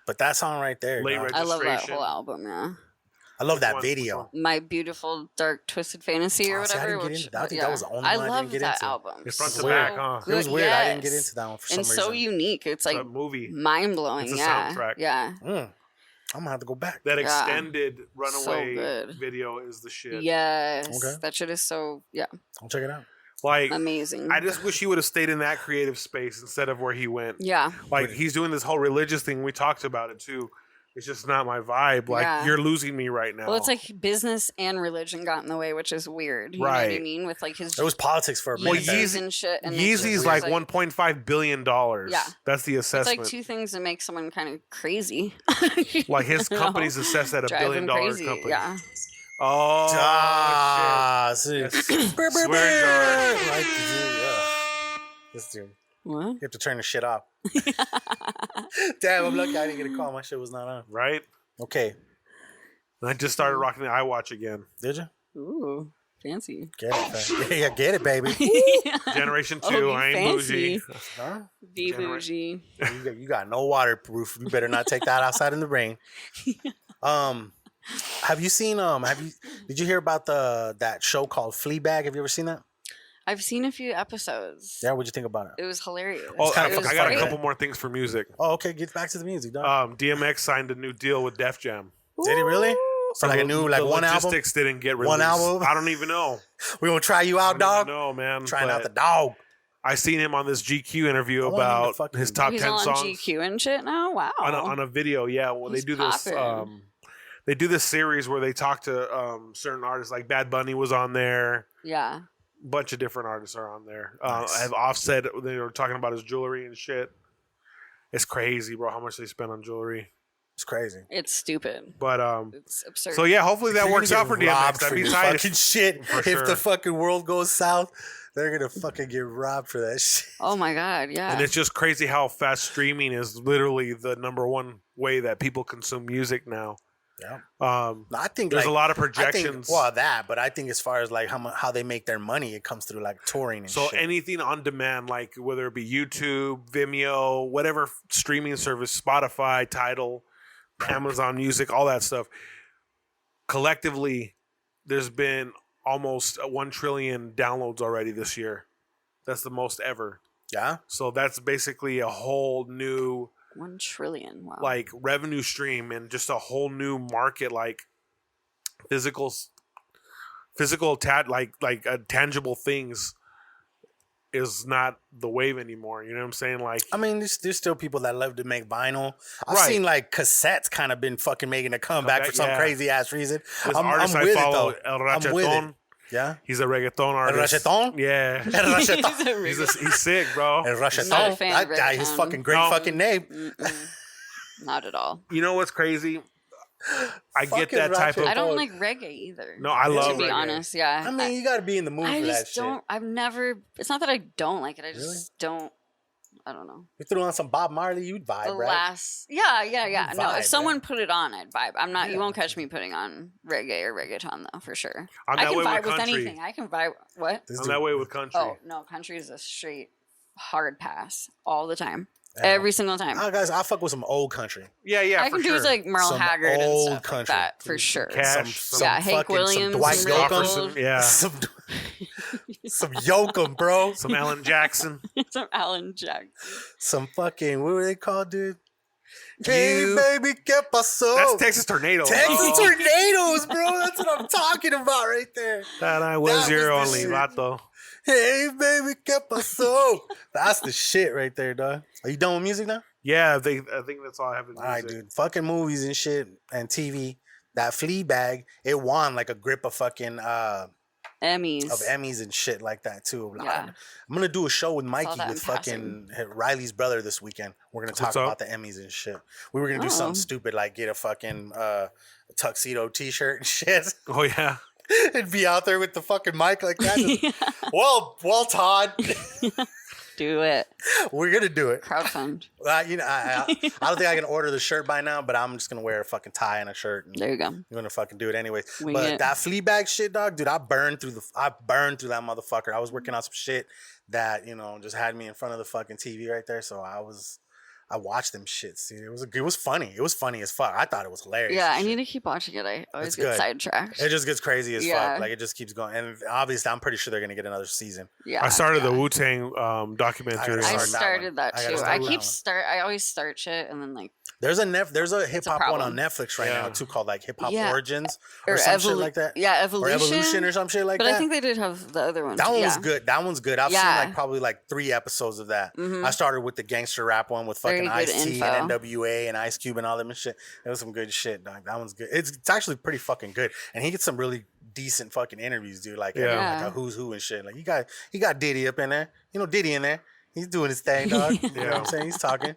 But that song right there. Late Registration. I love that whole album, yeah. I love that video. My Beautiful Dark Twisted Fantasy or whatever. I think that was the only one I didn't get that into. album. It's front to back, huh? It was weird. I didn't get into that one for some reason. And so unique. It's like a movie. Mind blowing. It's a soundtrack. Yeah. I'm gonna have to go back. That extended Runaway so video is the shit. Yes. Okay. That shit is so I'll check it out. Like amazing. I just wish he would have stayed in that creative space instead of where he went. Yeah. Like he's doing this whole religious thing. We talked about it too. It's just not my vibe. Like you're losing me right now. Well, it's like business and religion got in the way, which is weird. You know what I mean? With like his it was politics for a minute. Yeezy and shit. And Yeezy's like $1.5 billion. Yeah, that's the assessment. It's like two things that make someone kind of crazy. Like his company's assessed at $1 billion company. Yeah. Oh, shit. Swear jar. This dude. What? You have to turn the shit off. Damn, I'm lucky I didn't get a call. My shit was not on. Right? Okay. I just started rocking the iWatch again. Did you? Ooh, fancy. Get it, yeah, get it, baby. Generation 2, I ain't bougie. Huh? Be bougie. You got no waterproof. You better not take that outside in the rain. Have you seen did you hear about that show called Fleabag? Have you ever seen that? I've seen a few episodes. Yeah, what'd you think about it? It was hilarious. Oh, I got great. a couple more things for music. Oh, okay. Get back to the music, dog. DMX signed a new deal with Def Jam. Did he really? So like a new, like one album? Logistics didn't get released. One album? I don't even know. We gonna try you out, dog? No, man. Trying out the dog. I seen him on this GQ interview about his top 10 songs. He's on GQ and shit now? Wow. On a video, yeah. Well, they do this. They do this series where they talk to certain artists. Like Bad Bunny was on there. Yeah. Bunch of different artists are on there. Nice. I have Offset. They were talking about his jewelry and shit. It's crazy, bro. How much they spend on jewelry? It's crazy. It's stupid. But it's absurd. So yeah, hopefully that works out for DMX. That'd be tight. Fucking shit. If the fucking world goes south, they're gonna fucking get robbed for that shit. Oh my god, yeah. And it's just crazy how fast streaming is literally the number one way that people consume music now. Yeah. I think there's a lot of projections. But I think as far as like how they make their money, it comes through like touring and shit. So anything on demand, like whether it be YouTube, Vimeo, whatever streaming service, Spotify, Tidal, Amazon Music, all that stuff. Collectively, there's been almost 1 trillion downloads already this year. That's the most ever. Yeah. So that's basically a whole new 1 trillion. Wow. Like revenue stream and just a whole new market, like tangible things is not the wave anymore. You know what I'm saying? Like, I mean, there's still people that love to make vinyl. I've seen like cassettes kind of been fucking making a comeback for some crazy ass reason. I'm with it though. I'm with it. Yeah, he's a reggaeton artist. Reggaeton? Yeah, he's sick, bro. El Reggaeton. That guy, his fucking great fucking name. Not at all. You know what's crazy? I get that type of. I don't like reggae either. No, I love. To be honest, yeah. I mean, you got to be in the mood for that shit. I've never. It's not that I don't like it. I just don't. I don't know. You threw on some Bob Marley, you'd vibe, right? Yeah. No, if someone put it on, I'd vibe. I'm not. You won't catch me putting on reggae or reggaeton though, for sure. I can vibe with anything. I can vibe. What? I'm that way with country. Oh no, country is a straight hard pass all the time. Every single time. Guys, I fuck with some old country. Yeah. I can do like Merle some Haggard old and stuff country. like that for sure. Cash, Hank Williams, some Dwight Yoakam, yeah, some Yoakam, bro, some Alan Jackson, some Alan Jackson, some fucking what were they called, dude? Hey, baby, ¿qué pasó? That's Texas Tornadoes. Tornadoes, bro. That's what I'm talking about right there. That I was your only vato. Hey, baby, kept my soul. That's the shit right there, dog. Are you done with music now? Yeah, I think that's all I have in music. All right, dude. Fucking movies and shit and TV. That Fleabag, it won like a grip of fucking Emmys and shit like that too. Yeah. I'm gonna do a show with Mikey that with in fucking Riley's brother this weekend. We're gonna talk about the Emmys and shit. We were gonna do something stupid like get a fucking tuxedo T-shirt and shit. Oh yeah. And be out there with the fucking mic like that. Just, well, Todd. Do it. We're gonna do it. Crowdfund. I don't think I can order the shirt by now, but I'm just gonna wear a fucking tie and a shirt. And there you go. I'm gonna fucking do it anyways. Wing but it. that Fleabag shit, dog, dude, I burned through that motherfucker. I was working on some shit that just had me in front of the fucking TV right there. So I watched them shits, dude. It was funny. It was funny as fuck. I thought it was hilarious. Yeah, I need to keep watching it. I always get sidetracked. It just gets crazy as fuck. Like it just keeps going. And obviously, I'm pretty sure they're gonna get another season. Yeah, I started the Wu-Tang documentary. I started that too. I always start shit and then like. There's a hip hop one on Netflix right now too called like Hip Hop Origins or some shit like that. Yeah, Evolution or some shit like that. But I think they did have the other one. That one was good. That one's good. I've seen probably 3 episodes of that. I started with the gangster rap one with fucking Ice-T and NWA and Ice Cube and all them and shit. It was some good shit, dog. That one's good. It's actually pretty fucking good. And he gets some really decent fucking interviews, dude. Like a who's who and shit. Like he got Diddy up in there. Diddy in there. He's doing his thing, dog. You know what I'm saying? He's talking.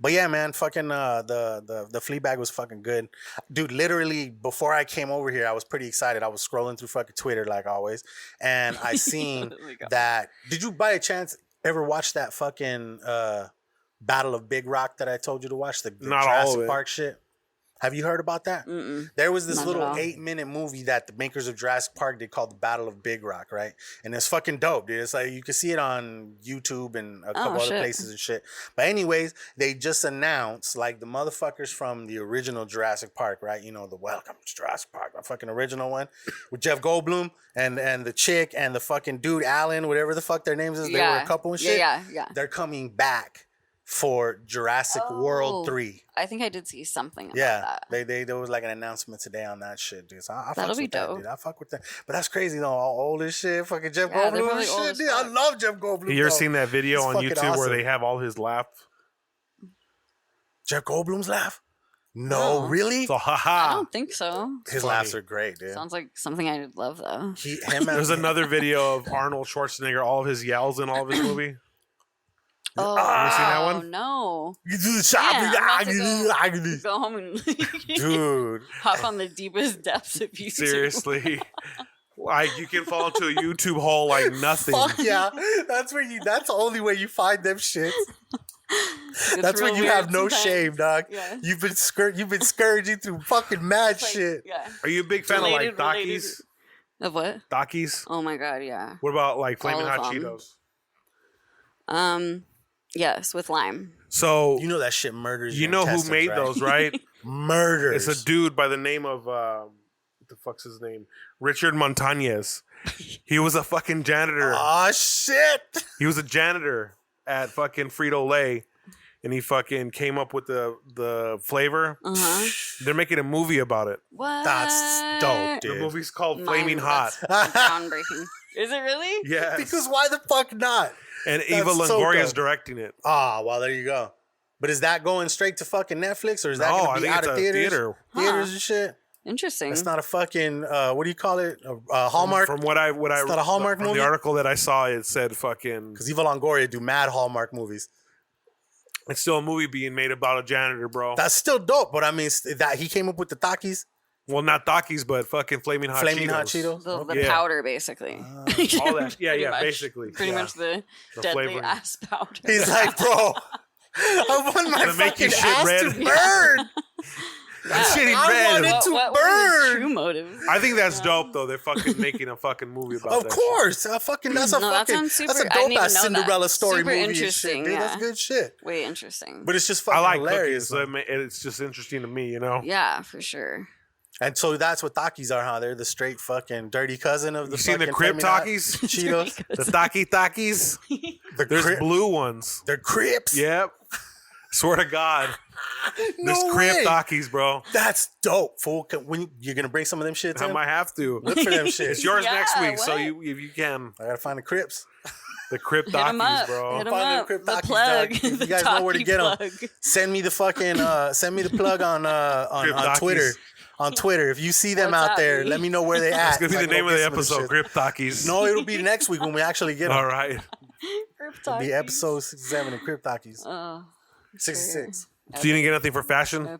But yeah, man, fucking the Fleabag was fucking good. Dude, literally before I came over here, I was pretty excited. I was scrolling through fucking Twitter like always. And I seen that. Did you by a chance ever watch that fucking Battle of Big Rock that I told you to watch? The Jurassic Park shit? Have you heard about that? Mm-mm. There was this little 8-minute movie that the makers of Jurassic Park did called The Battle of Big Rock, right? And it's fucking dope, dude. It's like you can see it on YouTube and a couple other places and shit. But anyways, they just announced like the motherfuckers from the original Jurassic Park, right? The Welcome to Jurassic Park, the fucking original one with Jeff Goldblum and the chick and the fucking dude Alan, whatever the fuck their names is. They were a couple and shit. Yeah. They're coming back for Jurassic World 3. I think I did see something about that. There was like an announcement today on that shit, dude. So I That'll be with dope. that, dude. I fuck with that. But that's crazy though. All old as shit. Fucking Jeff Goldblum and shit, dude. I love Jeff Goldblum. You ever seen that video on YouTube where they have all his laugh? Jeff Goldblum's laugh? No, really? So I don't think so. His laughs are great, dude. Sounds like something I'd love though. There's another video of Arnold Schwarzenegger, all of his yells in all of his movie. Oh, have you seen that one? No. You do the shopping. Go home and dude, hop on the deepest depths of YouTube. Seriously. Like you can fall into a YouTube hole like nothing. Fuck yeah. That's the only way you find them shits. That's when you have no shame, dog. Yeah. You've been scourging through fucking mad shit. Yeah. Are you a big fan of like Takis? Of what? Takis? Oh my god, yeah. What about like Flaming Hot Cheetos? Yes, with lime. So that shit murders. You know who made those, right? Murders. It's a dude by the name of what the fuck's his name? Richard Montanez. He was a fucking janitor. Oh shit. He was a janitor at fucking Frito-Lay. And he fucking came up with the flavor. They're making a movie about it. What? That's dope, dude. The movie's called Flaming Hot. Groundbreaking. Is it really? Yeah. Because why the fuck not? And Eva Longoria is directing it. Ah, well, there you go. But is that going straight to fucking Netflix, or is that going to be out of theaters? Theaters and shit. Interesting. It's not a fucking what do you call it? Hallmark. From what I it's not a Hallmark movie. The article that I saw, it said fucking. Because Eva Longoria do mad Hallmark movies. It's still a movie being made about a janitor, bro. That's still dope, but I mean that he came up with the Takis. Well, not Takis, but fucking Flaming Hot Cheetos. The powder, basically. All that. Yeah, basically. Pretty much the deadly flavoring. Ass powder. He's like, bro, I want my fucking ass red. To burn. I want it to burn. What was the true motive? I think that's dope, though. They're fucking making a fucking movie about that. Of course. That's a dope ass Cinderella story super movie. Interesting, shit, dude. That's good shit. Way interesting. But it's just fucking hilarious. Cookies, so it's just interesting to me, Yeah, for sure. And so that's what Takis are, huh? They're the straight fucking dirty cousin of the fucking... You seen the Crip Takis? Cheetos? The Takis? There's blue ones. They're Crips? Yep. Swear to God. There's crib Takis, bro. That's dope, fool. When you're gonna bring some of them shits I in? might have to. Look for them shit. It's yours next week, so what? if you can. I gotta find the Crips. The crib Hit 'em Takis, up. bro. Hit 'em Find them up. Crip The Takis, plug. dog. You The guys know where to Taki get them. plug. Send me the fucking send me the plug on Takis. Twitter. On Twitter, if you see them What's out there, happening? let me know where they That's at. gonna be so I the can name go of the get some episode. shit. Crib Takis. No, it'll be next week when we actually get them. All right. It'll be episode 67 of Crip Takis. 66. So you didn't get nothing for fashion?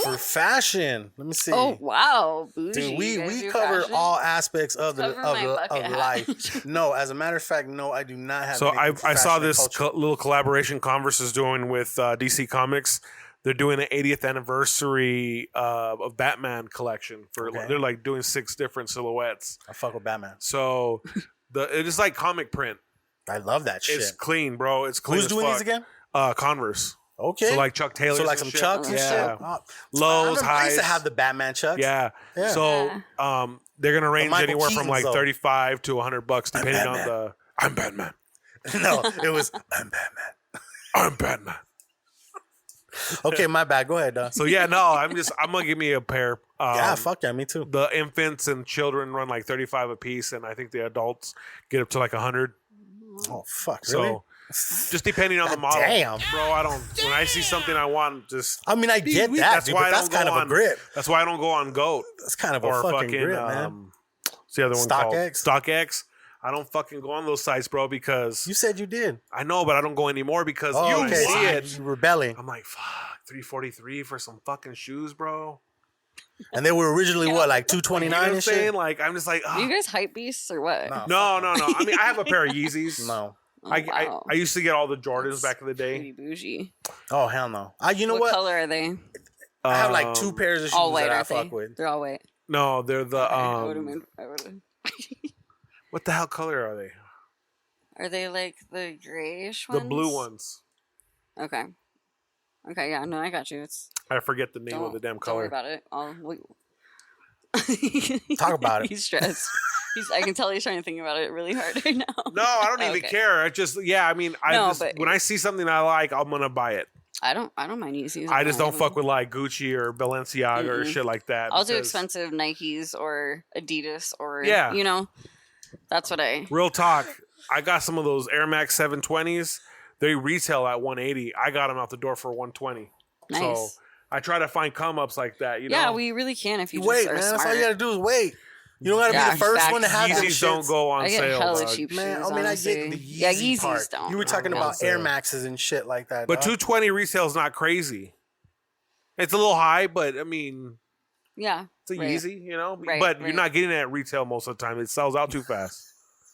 For fashion, let me see. Oh wow, bougie. Dude, we You guys do cover fashion? all aspects of the Cover my bucket hat. life. No, as a matter of fact, no, I do not have. So anything for I saw fashion and this culture. little collaboration Converse is doing with DC Comics. They're doing an 80th anniversary of Batman collection. Okay. They're like doing 6 different silhouettes. I fuck with Batman. So it is like comic print. I love that shit. It's clean, bro. It's clean. Who's as doing fuck. these again? Converse. Okay. So like Chuck Taylor. So like some Chucks and Yeah. shit. Oh, Lows, I used to highs. have the Batman Chucks. Yeah. Yeah. So they're gonna range Michael anywhere from Keaton's, like though. $35 to $100 depending on Batman. the. I'm Batman. No, it was I'm Batman. I'm Batman. Okay, my bad. Go ahead, dog. So yeah, no, I'm gonna give me a pair. Yeah, fuck yeah, me too. The infants and children run like 35 a piece, and I think the adults get up to like 100. Oh fuck, really? So just depending on the God model, damn. bro. I don't. When I see something I want, just I mean, I get that, That's dude, why but I that's don't kind go of on- a grip. That's why I don't go on Goat That's kind of a or fucking grip, man. what's the other one called? StockX? StockX. I don't fucking go on those sites, bro, because You said you did. I know, but I don't go anymore because Oh, you okay. see So it. you rebelling, I'm like, fuck, $343 for some fucking shoes, bro. and they were originally what, like You know $229 what I'm and saying? shit. Like, I'm just like, Are you guys hype beasts or what? No. no. I mean, I have a pair of Yeezys. No. Oh, I wow. used to get all the Jordans That's back in the day. Pretty bougie. Oh hell no. You know What what? color are they? I have like 2 pairs of shoes All white, that I aren't they? fuck with. They're all white. No, they're the I would've. what the hell color are they? Are they like the grayish The ones? blue ones. Okay. Okay, yeah, no, I got you. I forget the name of the damn Don't worry color. about it. Talk about it. He's stressed. I can tell he's trying to think about it really hard right now. No, I don't even Okay. care. I just I mean, but- when I see something I like, I'm gonna buy it. I don't mind Yeezys. I just don't fuck with like Gucci or Balenciaga or shit like that. I'll do because- expensive Nikes or Adidas or Yeah. you know. That's what I Real talk. I got some of those Air Max 720s. They retail at 180. I got them out the door for 120. nice. So I try to find come ups like that. You yeah, know, we really can if you Wait, just are man. smart. That's all you gotta do is wait. You don't gotta Yeah, be the first facts. one to have them Yeezys don't shits. go on I get sale. hella dog. cheap Man, shoes. I mean, I honestly. get the Yeezy yeah, Yeezys part. don't. You were talking on about sale. Air Maxes and shit like that. But dog. 220 resale is not crazy. It's a little high, but I mean, Yeah, it's a right. Yeezy, you know. Right, but right. you're not getting it at retail most of the time. It sells out too fast.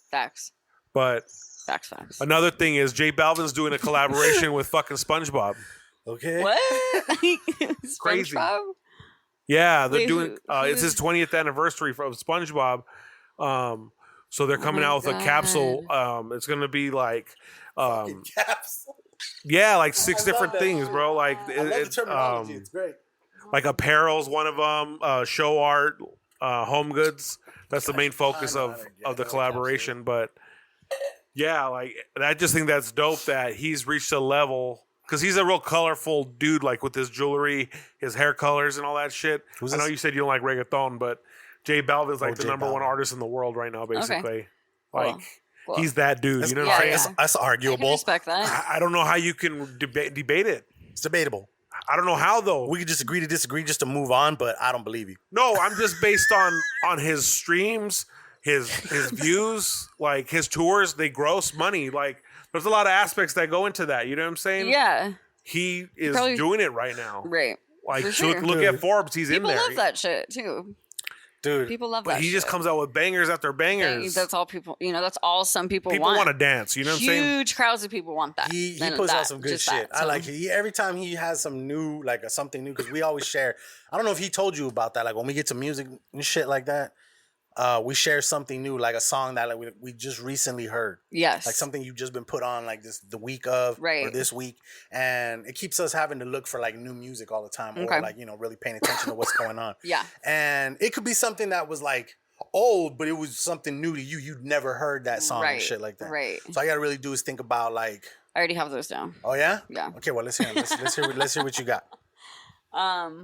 Facts. But Facts. another thing is J Balvin's doing a collaboration with fucking SpongeBob. Okay. What? Crazy. SpongeBob? Yeah, they're Wait, doing. who It's his 20th anniversary of SpongeBob. So they're coming my out with a God. capsule. It's gonna be like, Caps. yeah, like 6 I love different that things, shit. bro. Like, I love the terminology. It's great. like apparel's one of them. Show art, home goods. That's the main focus I know, of I the know, collaboration. But yeah, like I just think that's dope that he's reached a level because he's a real colorful dude, like with his jewelry, his hair colors, and all that shit. Who's I know this? you said you don't like reggaeton, but J Balvin's like the J number one Balvin. artist in the world right now, basically. Like Cool. he's that dude. That's, You know what I'm saying? yeah. That's I can arguable. respect that. I don't know how you can debate it. It's debatable. I don't know how though. We could just agree to disagree just to move on, but I don't believe you. No, I'm just based on his streams, his views, like his tours. They gross money. Like there's a lot of aspects that go into that. You know what I'm saying? Yeah, He is Probably- doing it right now. right. Like For sure. look at Forbes. He's People in there. love that shit too. Dude. People love But that. he just shit. comes out with bangers after bangers. That's all people. You know, that's all some people People want. want to dance. You know what I'm saying? Huge crowds of people want that. He And puts that, out some good just shit. that, I so. like it. Every time he has some new, like something new, because we always share. I don't know if he told you about that. Like when we get to music and shit like that, we share something new, like a song that like we just recently heard. Yes. Like something you've just been put on like this the week of or Right. this week. And it keeps us having to look for like new music all the time Okay. or like, really paying attention to what's going on. Yeah. And it could be something that was like old, but it was something new to you. You'd never heard that song and shit like that. Right. So I gotta really do is think about like. I already have those down. Oh yeah. Yeah. Okay. Well, let's hear. Let's hear what you got. Okay.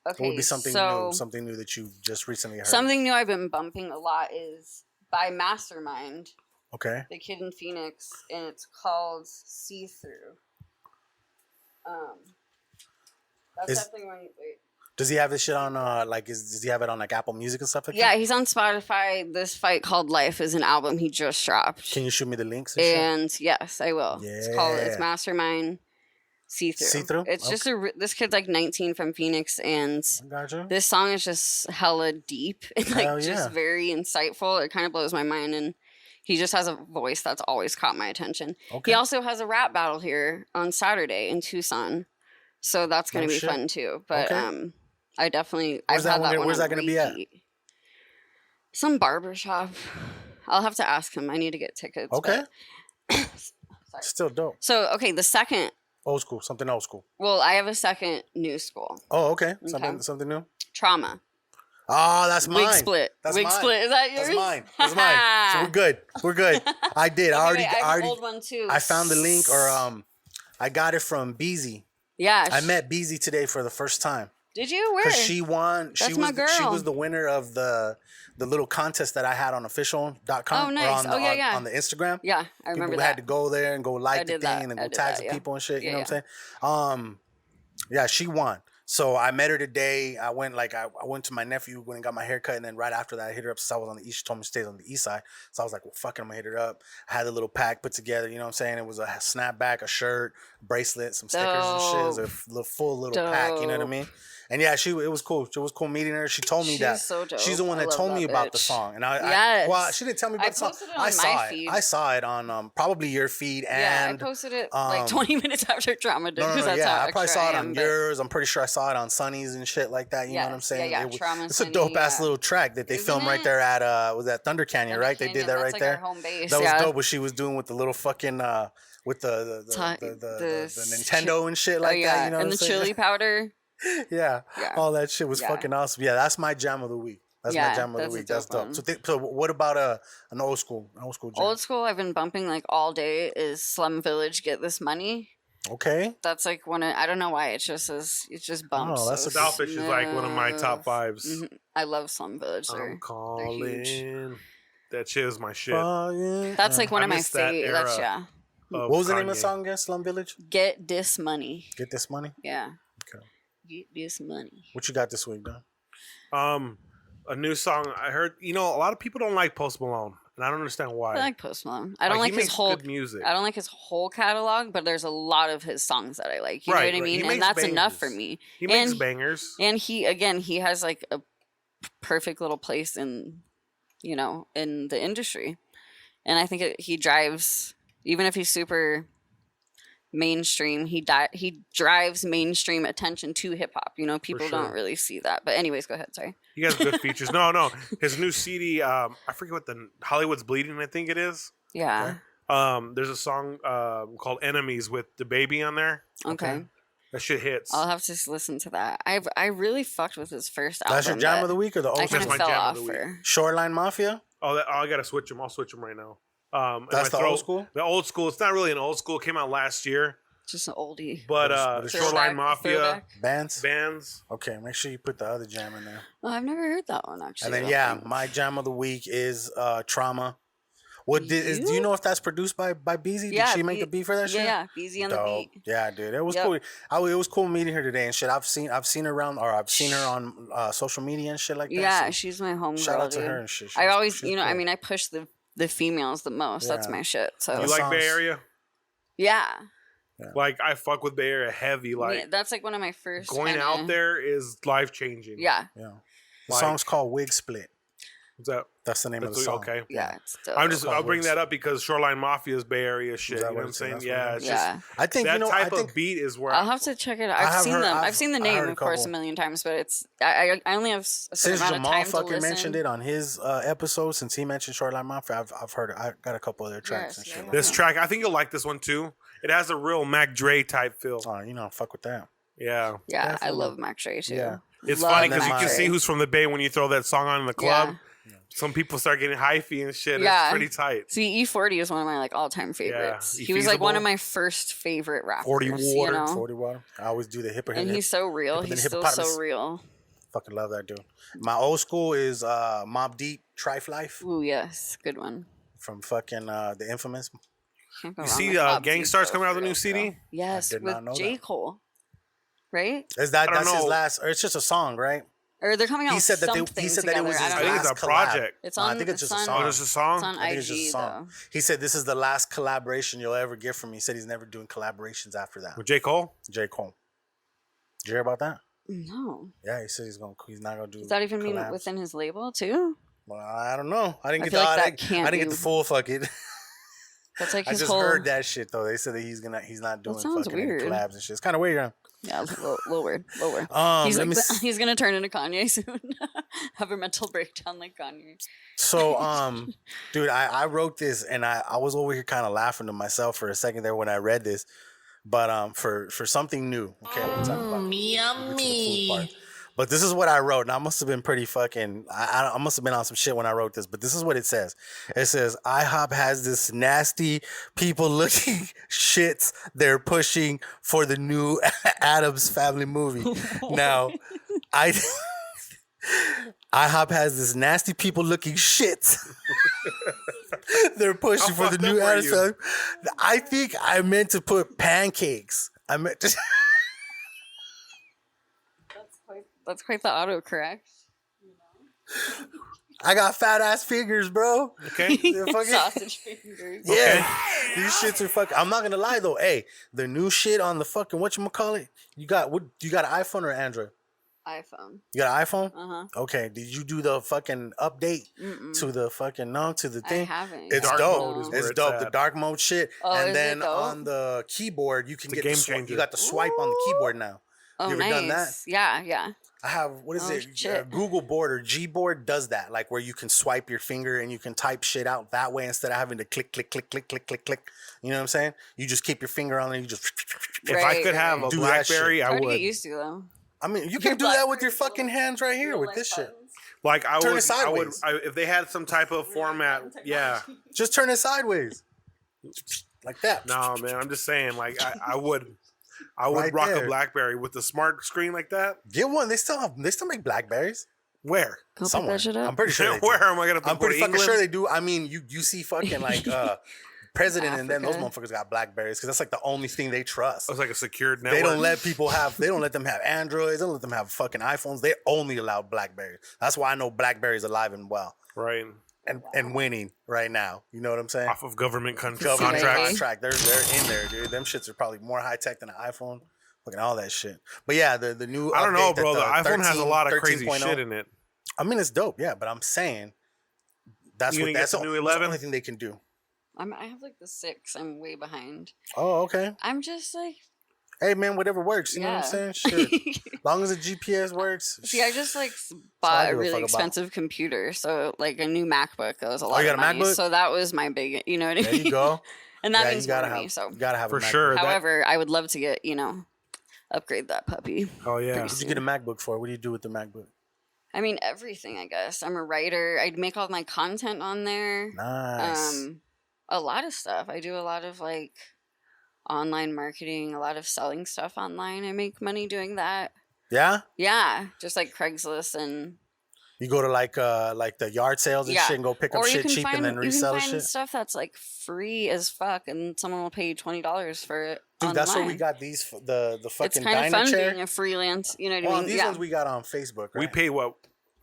What would be something new? Something new that you just recently heard. Something new I've been bumping a lot is by Mastermind. Okay. The Kid in Phoenix, and it's called See Through. That's definitely one. Wait. Does he have this shit on does he have it on like Apple Music and stuff like that? Yeah, he's on Spotify. This Fight Called Life is an album he just dropped. Can you shoot me the links? And yes, I will. Yeah. It's Mastermind See Through. See Through? It's just this kid's like 19 from Phoenix, and this song is just hella deep and like just very insightful. It kind of blows my mind, and he just has a voice that's always caught my attention. Okay. He also has a rap battle here on Saturday in Tucson, so that's going to be fun too. But I definitely Where's that going to be at? Some barbershop. I'll have to ask him. I need to get tickets. Okay. Still dope. So the second old school, something old school. Well, I have a second new school. Oh, okay. Something new. Trauma. Oh, that's mine. Wig Split. Wig Split. Is that yours? That's mine. So we're good. I did. I already. I have an old one too. I found the link, or I got it from Beezy. Yeah. I met Beezy today for the first time. Did you? Where? Because she won. That's my girl. She was the winner of the little contest that I had on official.com. Oh, nice. On the Instagram. Yeah, I remember that. We had to go there and go like the thing and go tag some people and shit. You know what I'm saying? Yeah, she won. So I met her today. I went to my nephew, went and got my hair cut, and then right after that I hit her up since I was on the east. She told me to stay on the east side. So I was like, well, fuck it, I'm gonna hit her up. I had a little pack put together, you know what I'm saying? It was a snapback, a shirt, bracelet, some stickers and shit. It was a full pack, you know what I mean? And yeah, it was cool. It was cool meeting her. She told me that so dope. She's the one that told me about the song. And she didn't tell me about the song. I saw it. I saw it on probably your feed. And I posted it like 20 minutes after Trauma did. I probably saw it on yours. I'm pretty sure I saw it on Sunny's and shit like that. You know what I'm saying? It's a dope ass little track that they filmed right there at was that Thunder Canyon, right? They did that right there. Home base. That was dope. What she was doing with the little fucking with the Nintendo and shit like that. You know, and the chili powder. Yeah, all that shit was fucking awesome. Yeah, that's my jam of the week. That's my jam of the week. That's dope. So what about an old school jam? Old school I've been bumping like all day is Slum Village, Get This Money. Okay. That's like I don't know why it just bumps. Oh, that's so Selfish is like one of my top fives. Mm-hmm. I love Slum Village. I'm calling. That shit is my shit. That's like one of my favorites. Yeah. What was the name of the song again? Slum Village? Get This Money. Get This Money? Yeah. Okay. Get this money. What you got this week, Don? A new song I heard. You know, a lot of people don't like Post Malone, and I don't understand why. I like Post Malone. I don't like his whole music. I don't like his whole catalog, but there's a lot of his songs that I like. You know what I mean? And that's enough for me. He makes bangers. And he has like a perfect little place in the industry, and I think he drives, even if he's super mainstream, he drives mainstream attention to hip hop. You know, people don't really see that. But anyways, go ahead. Sorry. He has good features. No, his new CD. I forget what the Hollywood's Bleeding. I think it is. Yeah. There's a song called Enemies with the baby on there. Okay. That shit hits. I'll have to listen to that. I really fucked with his first album. That's your jam of the week or the old? That's my jam of the week. Shoreline Mafia. I gotta switch them. I'll switch them right now. That's the old school? The old school. It's not really an old school. It came out last year. Just an oldie. But Shoreline Mafia. Bands. Okay, make sure you put the other jam in there. Oh, I've never heard that one, actually. And then, my jam of the week is Trauma. Do you know if that's produced by Beezy? Did she make the beat for that shit? Yeah, Beezy on the beat. Yeah, dude. It was cool. It was cool meeting her today and shit. I've seen her around, or I've seen her on social media and shit like that. Yeah, so she's my homegirl. Shout out to her and shit. I always, cool. I mean, I push the females the most. Yeah. That's my shit. So you like Bay Area? Yeah. Like I fuck with Bay Area heavy. Like that's like one of my first. Going out there is life changing. Yeah. Yeah. The song's called Wig Split. What's that? That's the name of the song. Okay. Yeah. It's I'll bring that up because Shoreline Mafia is Bay Area shit. You know what I'm saying? Yeah. It's just I think that type of beat is where I'll have to check it out. I've seen them. I've seen the name, of course, a million times, but it's I only have a certain amount of time to listen. Mentioned it on his episode since he mentioned Shoreline Mafia. I've heard it. I got a couple of their tracks and shit. This track, I think you'll like this one too. It has a real Mac Dre type feel. Oh, fuck with that. Yeah. Yeah, I love Mac Dre too. Yeah. It's funny because you can see who's from the Bay when you throw that song on in the club. Yeah. some people start getting hyphy and shit. Yeah. It's pretty tight. See, E40 is one of my like all-time favorites. Yeah. He was like one of my first favorite rappers. 40 water, you know? 40 water. I always do the hipper. And he's so real. He's still so real. Fucking love that dude. My old school is Mobb Deep, Trife Life. Ooh, yes. Good one. From fucking the Infamous. Can't go You wrong see with Mobb Deep, Gangstar's though, coming out with for a new real, CD? though. Yes, with J. Cole. Right? Is that I don't that's his know. last, or it's just a song, right? Or they're coming out He said with that something he said that it was his I think it's a last collab. project. It's No, on, I think it's just a on, song. Oh, it's a song? It's on I think it's IG, just a song. though. He said this is the last collaboration you'll ever get from me. He said he's never doing collaborations after that. With J. Cole? J. Cole. Did you hear about that? No. Yeah, he said he's not gonna do. Does that even mean collabs. within his label, too? Well, I don't know. I didn't I get feel the. like I that didn't, can't I didn't get be- the full fucking. That's like I his just whole... heard that shit though. They said that he's not doing sounds fucking any weird. collabs and shit. It's kind of weird. Yeah, little weird. Let me He's gonna turn into Kanye soon. Have a mental breakdown like Kanye. So, dude, I wrote this and I was over here kind of laughing to myself for a second there when I read this, but for something new. Okay, we'll talk about yummy. But this is what I wrote, and I must have been pretty fucking. I must have been on some shit when I wrote this. But this is what it says. It says IHOP has this nasty people-looking shits they're pushing for the new Addams Family movie. Now, IHOP has this nasty people-looking shits they're pushing for the new Addams Family. I think I meant to put pancakes. I meant to. That's quite the autocorrect. I got fat ass fingers, bro. Okay. Sausage fingers. Yeah. These shits are fucking. I'm not gonna lie though. Hey, the new shit on the fucking whatchamacallit? You got an iPhone or Android? iPhone. You got an iPhone? Uh-huh. Okay. Did you do the fucking update to the fucking to the thing? I haven't. It's Dark dope. mode is where It's it's dope. at. The dark mode shit. Oh, and is then it dope? on the keyboard, you can It's a get game the changer. you got the swipe on the keyboard now. Oh, you ever nice. done that? Yeah. I have, what is Oh, it? shit. Google Board or Gboard does that, like where you can swipe your finger and you can type shit out that way instead of having to click. You know what I'm saying? You just keep your finger on it and you just. If I could have a Do that BlackBerry, shit. I Hard to would. get used to though. I mean, you can do that with your fucking hands right here with this shit. Like I Turn would, it sideways. if they had some type of format, yeah. Just turn it sideways. Like that. No, man, I'm just saying, like I would Right rock there. a BlackBerry with the smart screen like that. Get one. They still make Blackberries. Where? Go pick Somewhere. that shit up. I'm pretty sure. They do. Where am I gonna? I'm pretty go to fucking England? sure they do. I mean, you see fucking like president and then those Africa. motherfuckers got Blackberries because that's like the only thing they trust. It's like a secured network. They don't let people have. They don't let them have Androids. They don't let them have fucking iPhones. They only allow Blackberries. That's why I know Blackberry's alive and well right and winning right now. You know what I'm saying? off of government Government contracts. contract. They're in there, dude. Them shits are probably more high tech than an iPhone. Fucking all that shit. But yeah, the new. I don't know, update that bro. The iPhone has a lot of crazy 13.0 shit in it. I mean, it's dope, yeah. But I'm saying that's You what gonna that's get the new the 11? only thing they can do. I have like the 6. I'm way behind. Oh, okay. I'm just like, Hey, man, whatever works. You know what I'm saying? Sure. As long as the GPS works. see, I just like I bought a give a really fuck about. expensive computer, so like a new MacBook. That was a lot you of got a money. MacBook? So that was my big, you know what I mean? There you go. And that Yeah, means you gotta more to me. have. So, You gotta have For a MacBook. sure. however, I would love to get upgrade that puppy. Oh yeah. What did you get a MacBook for? What do you do with the MacBook? I mean, everything. I guess I'm a writer. I'd make all my content on there. Nice. A lot of stuff. I do a lot of like online marketing, a lot of selling stuff online. I make money doing that. Yeah. Yeah, just like Craigslist and You go to like the yard sales and Yeah. shit and go pick up or you shit can cheap find and then resell you can find shit. stuff that's like free as fuck, and someone will pay you $20 for it. Dude, online. that's where we got these the It's fucking kind of diner fun chair. being a freelance. You know what I Well, mean? these Yeah. ones we got on Facebook, right? We pay what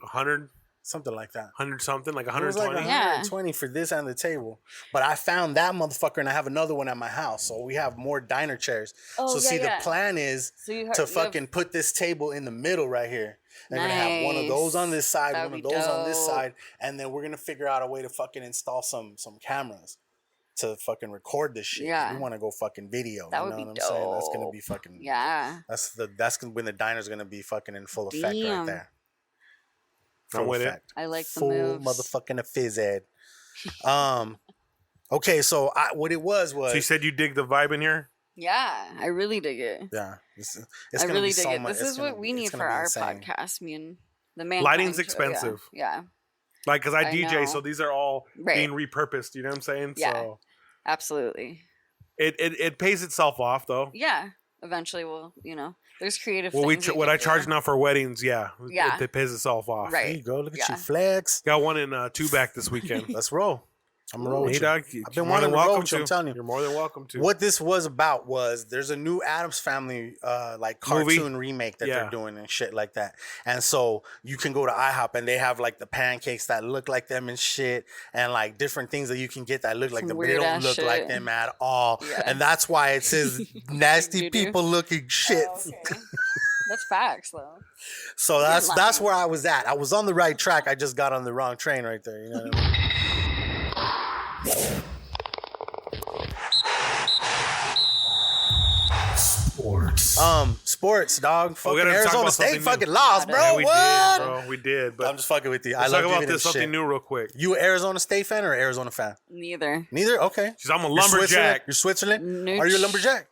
100 something like that. something like It was 120. like Yeah. 120 for this and the table. But I found that motherfucker and I have another one at my house. So we have more diner chairs. Oh, so yeah, see, yeah. the plan is So you to have- fucking put this table in the middle right here. They're gonna have one of those on this side, That'd one of be those on this dope. side, and then we're gonna figure out a way to fucking install some cameras to fucking record this shit. Yeah. We want to go fucking video. That you would know be what I'm saying? That's gonna dope. be fucking. Yeah. That's when the diner's gonna be fucking in full effect right Damn. there. I'm Full with it. effect. I like the Full moves. motherfucking fizz ed. Okay, so what it was So you said you dig the vibe in here? Yeah, I really dig it. yeah, it's I gonna really be dig so it. much. This it's is gonna what be- we it's need gonna for be our insane. podcast. Me and the man. Lighting's expensive. Yeah. Like, because I DJ, know. so these are all being repurposed. You know what I'm saying? Yeah. So Absolutely. it pays itself off, though. Yeah. Eventually, we'll, there's creative Well, things. what I charge now for weddings, it pays itself off. Right. There you go. Look at you, flex. Got one in two-back this weekend. Let's roll. I'm gonna roll with you. Dog, I've been wanting to roll with you. I'm telling you. You're more than welcome to. What this was about was there's a new Addams Family like cartoon remake that they're doing and shit like that. And so you can go to IHOP and they have like the pancakes that look like them and shit, and like different things that you can get that look like them, but they don't look like them at all. Yeah. And that's why it says nasty people looking shit. Oh, okay. That's facts, though. So that's where I was at. I was on the right track. I just got on the wrong train right there. You know what I mean? Sports, dog. Fucking Arizona State fucking lost, bro. Yeah, what? Did, bro. We did. But I'm just fucking with you. Let's talk about this something new real quick. You an Arizona State fan or an Arizona fan? Neither. Okay. I'm a lumberjack. You're Switzerland? Nooch. Are you a lumberjack?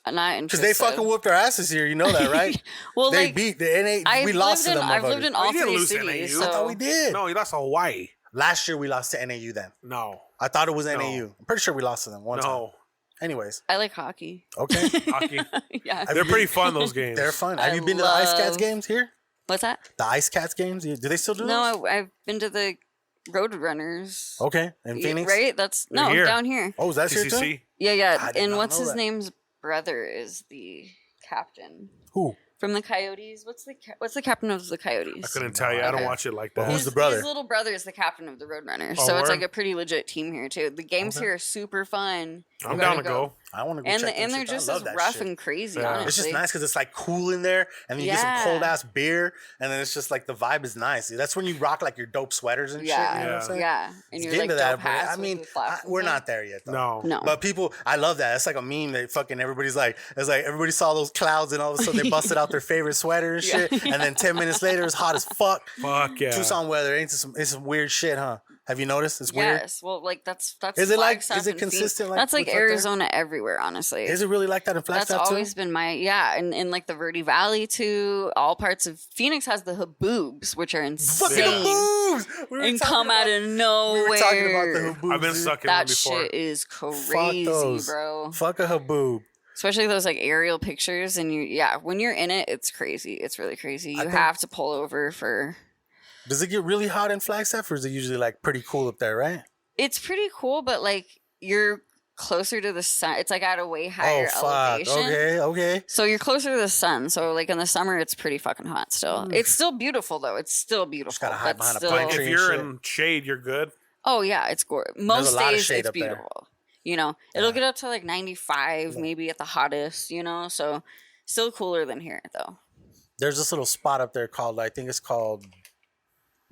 Not because they fucking whooped our asses here. You know that, right? Well, they beat the NA. We lost to them. I've lived in all three cities. I thought we did. No, you lost to Hawaii. Last year we lost to NAU. Then no, I thought it was NAU. I'm pretty sure we lost to them one time. No. Anyways, I like hockey. Okay, hockey. Yeah, they're pretty fun. Those games. They're fun. Have you been to the Ice Cats games here? What's that? The Ice Cats games? Do they still do those? No, I've been to the Roadrunners. Okay, in Phoenix, right? That's down here. Oh, is that here too? Yeah. And what's his name's brother is the captain. Who? From the Coyotes. What's the captain of the Coyotes? I couldn't tell you. I don't watch it like that. But who's the brother? His little brother is the captain of the Roadrunners. Oh, so it's like a pretty legit team here too. The games here are super fun. I'm down to go. I want to go check and they're just as rough and crazy. Honestly, it's just nice because it's like cool in there, and then you get some cold ass beer, and then it's just like the vibe is nice. That's when you rock like your dope sweaters and shit. You know what I'm saying? Yeah, and you're like dope that. I mean, we're not there yet. Though. No. But people, I love that. It's like a meme that fucking everybody's like, it's like everybody saw those clouds, and all of a sudden they busted out their favorite sweater and shit, and then 10 minutes later it's hot as fuck. Fuck yeah. Tucson weather, it's some weird shit, huh? Have you noticed? It's weird. Yes. Well, like that's. Is it like? Is it consistent? That's like Arizona everywhere, honestly. Is it really like that in Flagstaff too? That's always been and in like the Verde Valley too. All parts of Phoenix has the haboobs, which are insane. Fucking haboobs! And come out of nowhere. We were talking about the haboobs. I've been stuck in that one before. Shit is crazy, bro. Fuck a haboob. Especially those like aerial pictures, and when you're in it, it's crazy. It's really crazy. You have to pull over for. Does it get really hot in Flagstaff, or is it usually like pretty cool up there, right? It's pretty cool, but like you're closer to the sun. It's like at a way higher elevation. Okay. So you're closer to the sun. So like in the summer, it's pretty fucking hot still. It's still beautiful though. It's still beautiful. Just gotta hide behind a pine tree. If you're in shade, you're good. Oh yeah, it's gorgeous. Most days it's beautiful. There. You know, it'll get up to like 95, maybe at the hottest. You know, so still cooler than here though. There's this little spot up there called it's called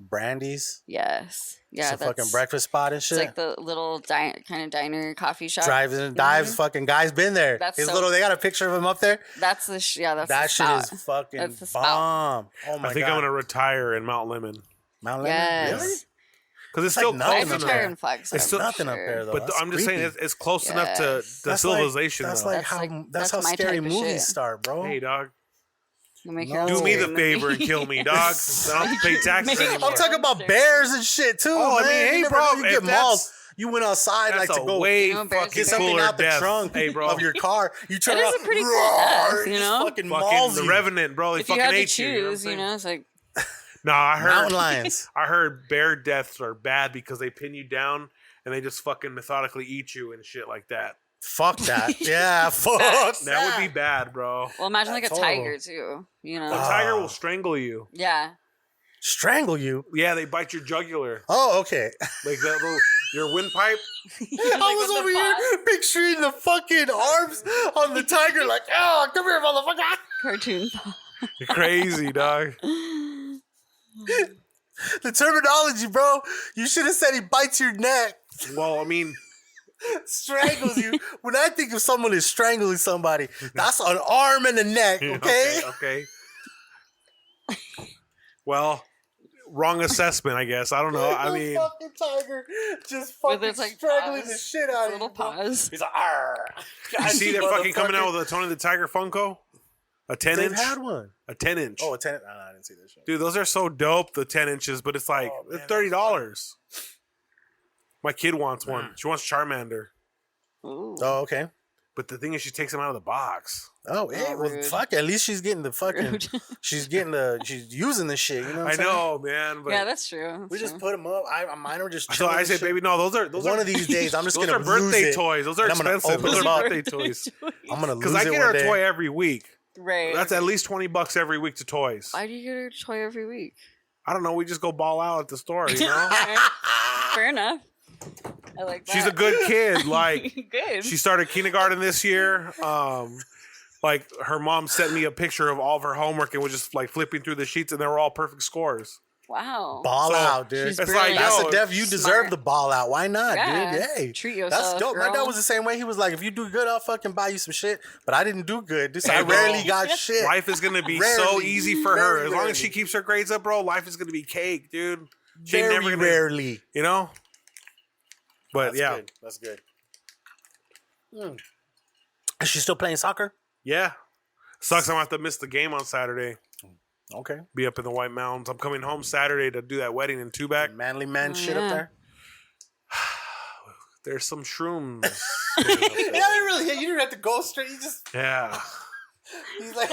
Brandy's. Yes. Yeah. It's a fucking breakfast spot and shit. It's like the little kind of diner coffee shop. Drives and dives. Fucking guy's been there. That's they got a picture of him up there. That's the that's that shit spot. is fucking that's bomb. Oh my god. I think I'm gonna retire in Mount Lemon. Mount Lemon? Yes. Really? Because it's still like close enough. Flagstaff, it's still nothing up there though. But I'm just saying it's close enough to the civilization. That's how scary movies start, bro. Hey dog. Do me the favor and kill me, dog. I don't have to pay taxes anymore. I'm talking about bears and shit too. Oh, man. I mean, hey, bro, you get mauled. You went outside that's like to go get something out the trunk of your car. You turn around, a pretty cool death, you know? Fucking mauls the Revenant, bro. If you had to choose, you know, it's like. No, I heard mountain lions. I heard bear deaths are bad because they pin you down and they just fucking methodically eat you and shit like that. Fuck that. Yeah, fuck that would be bad, bro. Well, imagine like a tiger too. You know, a tiger will strangle you. Yeah. Strangle you? Yeah, they bite your jugular. Oh, okay. Like that little your windpipe. I was over here picturing the fucking arms on the tiger, like, oh, come here, motherfucker. Cartoon. You're crazy, dog. The terminology, bro. You should have said he bites your neck. Well, I mean, strangles you. When I think of someone is strangling somebody, that's an arm and a neck, okay? Okay. Well, wrong assessment, I guess. I don't know. I mean, fucking tiger just fucking strangling the shit out of you. Little paws. He's like, arr. You see they're fucking coming out with a Tony the Tiger Funko? A 10-inch? They've had one. A 10-inch. Oh, a 10. I didn't see this shit. Dude, those are so dope, the 10 inches, but it's like $30. My kid wants one. She wants Charmander. Ooh. Oh, okay. But the thing is, she takes them out of the box. Oh, yeah. Well, fuck. At least she's getting the fucking. She's using the shit. You know what I'm saying? I know, man. But Yeah, that's true. We just put them up. Mine are just. so I say, baby, no, those are one of these days. I'm just those gonna are birthday lose toys. Those are expensive. Those are birthday toys. I'm gonna lose Because I it get one her a day. toy every week. Right. That's at least $20 every week to toys. Why do you get her a toy every week? I don't know. We just go ball out at the store, you know? Fair enough. I like that. She's a good kid. Like, good. she started kindergarten this year. Like, her mom sent me a picture of all of her homework and was just like flipping through the sheets, and they were all perfect scores. Wow. Ball out, dude. She's It's brilliant. like, That's yo, a def. You deserve the ball out. Why not, Yeah. dude? Hey, Treat yourself, That's dope. My girl. dad was the same way. He was like, if you do good, I'll fucking buy you some shit. But I didn't do good. Hey, I bro. rarely got shit. Life is going to be so Rarely. easy for her. Very As long as rarely. she keeps her grades up, bro, life is going to be cake, dude. She ain't Very never gonna, rarely. you know? But That's yeah. good. That's good. Is she still playing soccer? Yeah. Sucks I'm going to have to miss the game on Saturday. Okay. Be up in the White Mountains. I'm coming home Saturday to do that wedding in Tubac. Manly man shit up there. There's some shrooms. Yeah, really. You didn't have to go straight. You just. Yeah. He's like.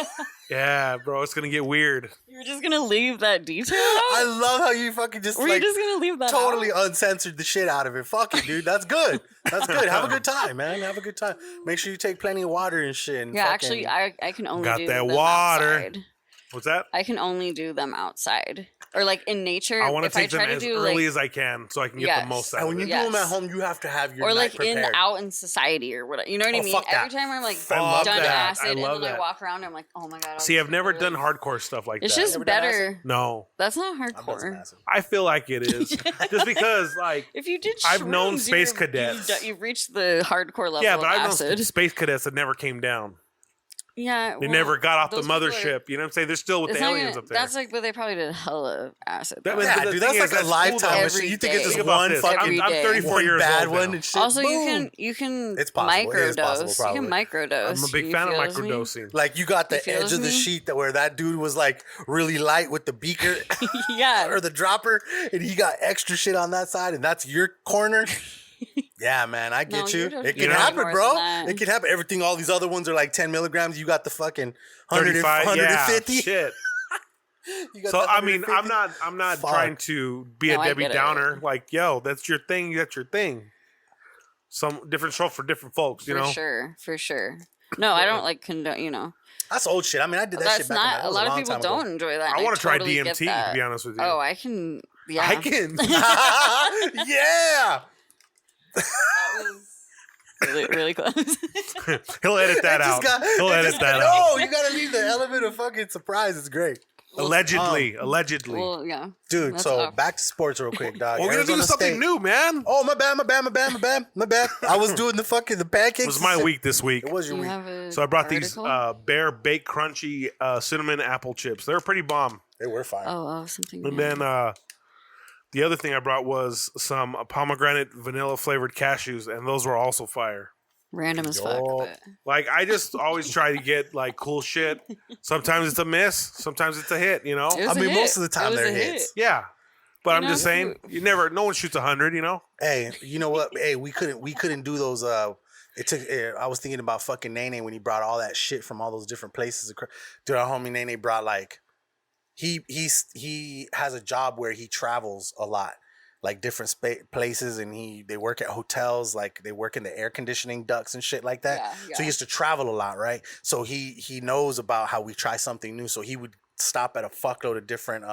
Yeah, bro. It's going to get weird. You're just gonna leave that detail out? I love how you fucking just Were like you just gonna leave that totally out? uncensored the shit out of it. Fuck it, dude. That's good. That's good. Have a good time, man. Have a good time. Make sure you take plenty of water and shit. And Yeah, fucking- actually, I can only Got do that them water. outside. What's that? I can only do them outside or like in nature. I want to if I take them try to as do early like, as I can so I can get Yes. the most out And of when you it. do them at Yes. home, you have to have your or night like in prepared. out in society or whatever. You know what I Oh, mean? fuck that. Every time I'm like I love done that. acid I and love then I that. walk around, I'm like, oh my god. See, I've never done hard. hardcore stuff like It's that. just Never done better. No. That's not I'm buzzing hardcore. acid. I feel like it is. Just because, like, If you did, I've known shrooms, space cadets. You've reached the hardcore level. yeah, of but I've known acid. space cadets that never came down. Yeah, They well, never got off the those people are- mothership. You know what I'm saying? They're still with It's the not aliens even- up there. That's like, but they probably did hella acid. That though. was- Yeah, But the dude, thing that's is, like a that's lifetime. cool, of though. shit. You think it's Think just about one this. fucking Every I'm day. 34 one years bad old one now. and shit. Also, Boom. you can It's possible. It is possible, microdose. probably. You can microdose. I'm a big You fan of feels me? microdosing. Like you got the You feels edge of the me? sheet that where that dude was like really light with the beaker Yeah. or the dropper, and he got extra shit on that side, and that's your corner. Yeah, man, I get No, you. you're It definitely can way happen, more bro. than that. It can happen. Everything, all these other ones are like 10 milligrams. You got the fucking 100, 35, 150. yeah, shit. You got So the I mean, 150. I'm not Fuck. trying to be No, a I Debbie get it. Downer. Like, yo, that's your thing. That's your thing. Some different show for different folks, you for know. sure, for sure. No, I don't like condone. You know, That's old shit. I mean, I did that that's shit back in not. that A was lot of long people time ago. don't enjoy that. I want to try totally get DMT, that. to be honest with you. Oh, I can. Yeah, I can. Yeah. That was really, really close. He'll edit that It out. just got- He'll it edit just that got- out. No, you gotta leave the element of fucking surprise. It's great. Allegedly. well, yeah, Dude, That's so tough. back to sports real quick, dog. We're gonna do Arizona something State. new, man. Oh, my bad. I was doing the pancakes. It was my week this week. It was your You week. have a So I brought these article? Bear Baked Crunchy cinnamon apple chips. They're pretty bomb. They were fine. Oh, something. And new. then the other thing I brought was some pomegranate vanilla flavored cashews, and those were also fire. Random as fuck. Yo. But Like, I just always try to get like cool shit. Sometimes it's a miss, sometimes it's a hit, you know? It was I a mean, hit. most of the It time was they're a hits. hit. Yeah. But I'm You just know? saying, no one shoots 100, you know? Hey, you know what? Hey, we couldn't do those. It took. I was thinking about fucking Nene when he brought all that shit from all those different places. Dude, our homie Nene brought like, he has a job where he travels a lot, like different places, and they work at hotels, like they work in the air conditioning ducts and shit like that. Yeah, So yeah. he used to travel a lot, right? So he knows about how we try something new. So he would stop at a fuckload of different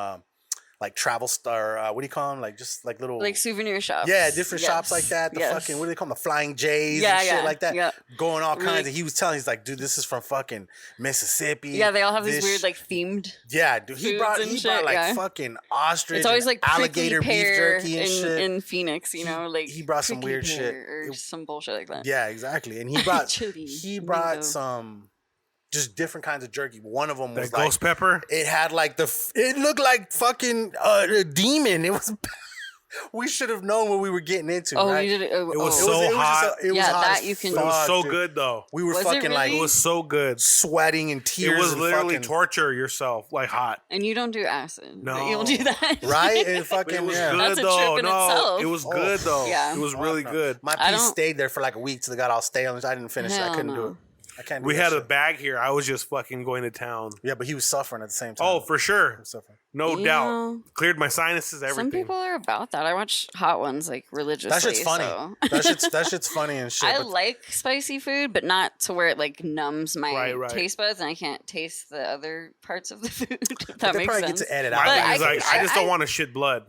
like travel star, what do you call them? Like just like little like souvenir shops. yeah, different shops Yes. like that. The Yes. fucking what do they call them? The Flying J's Yeah, and shit yeah, like that. yeah. Going all Really- kinds of. He was telling, he's like, dude, this is from fucking Mississippi. Yeah, they all have these This- weird like themed. Yeah, dude. He foods brought and like shit, yeah. fucking ostrich. It's always and like alligator prickly beef pear jerky and shit. in Phoenix. You know, like he brought some prickly weird shit. pear or some bullshit like that. Yeah, exactly. And he brought Chili, he brought mango. some just different kinds of jerky. One of them was That like ghost pepper. it had like it looked like fucking a demon. It was We should have known what we were getting into. Oh, right? you did. It was so hot. It was hot that as you can. It was so dude. good though. We were Was it fucking like really? It was so good. sweating and tears. It was and literally fucking, torture yourself, like hot. And you don't do acid. No. You don't do that. right? And But fucking it was yeah. good That's a though. trip in No, itself. it was good though. Yeah. It was really good. My I piece don't- stayed there for like a week till they got all stale. And I didn't finish it. I Hell couldn't do no. it. I can't. Do We that had a shit. bag here. I was just fucking going to town. Yeah, but he was suffering at the same time. Oh, for sure. He was suffering. No You doubt. know, Cleared my sinuses, everything. Some people are about that. I watch hot ones like religiously. That shit's funny. So. that shit's funny and shit. I but like spicy food, but not to where it like numbs my Right. taste buds, and I can't taste the other parts of the food. If but that they makes probably sense. get to edit My out. But thing is I like, can- I just don't I- want to shit blood.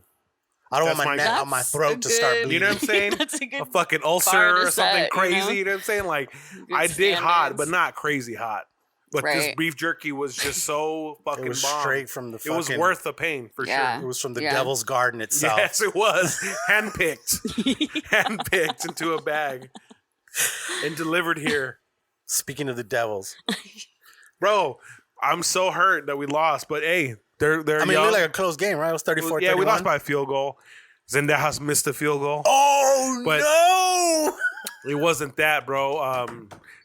I don't want That's my my- neck on my That's throat a to start good- bleeding. You know what I'm saying? That's a good A fucking bar ulcer to or something set, crazy. you know? You know what I'm saying? Like, Good I dig hot, standards. but not crazy hot. But this Right. beef jerky was just so fucking It was bomb. straight from the It was fucking- worth the pain for Yeah. It was from the Yeah. Devil's Garden itself. Yes, it was. Handpicked. Handpicked into a bag and delivered here. Speaking of the Devils, Bro, I'm so hurt that we lost, but hey, they're I mean, it young. looked like a close game, right? It was 34-31. Yeah, we lost by a field goal. Zendejas missed a field goal. Oh, But- no! It wasn't that, bro.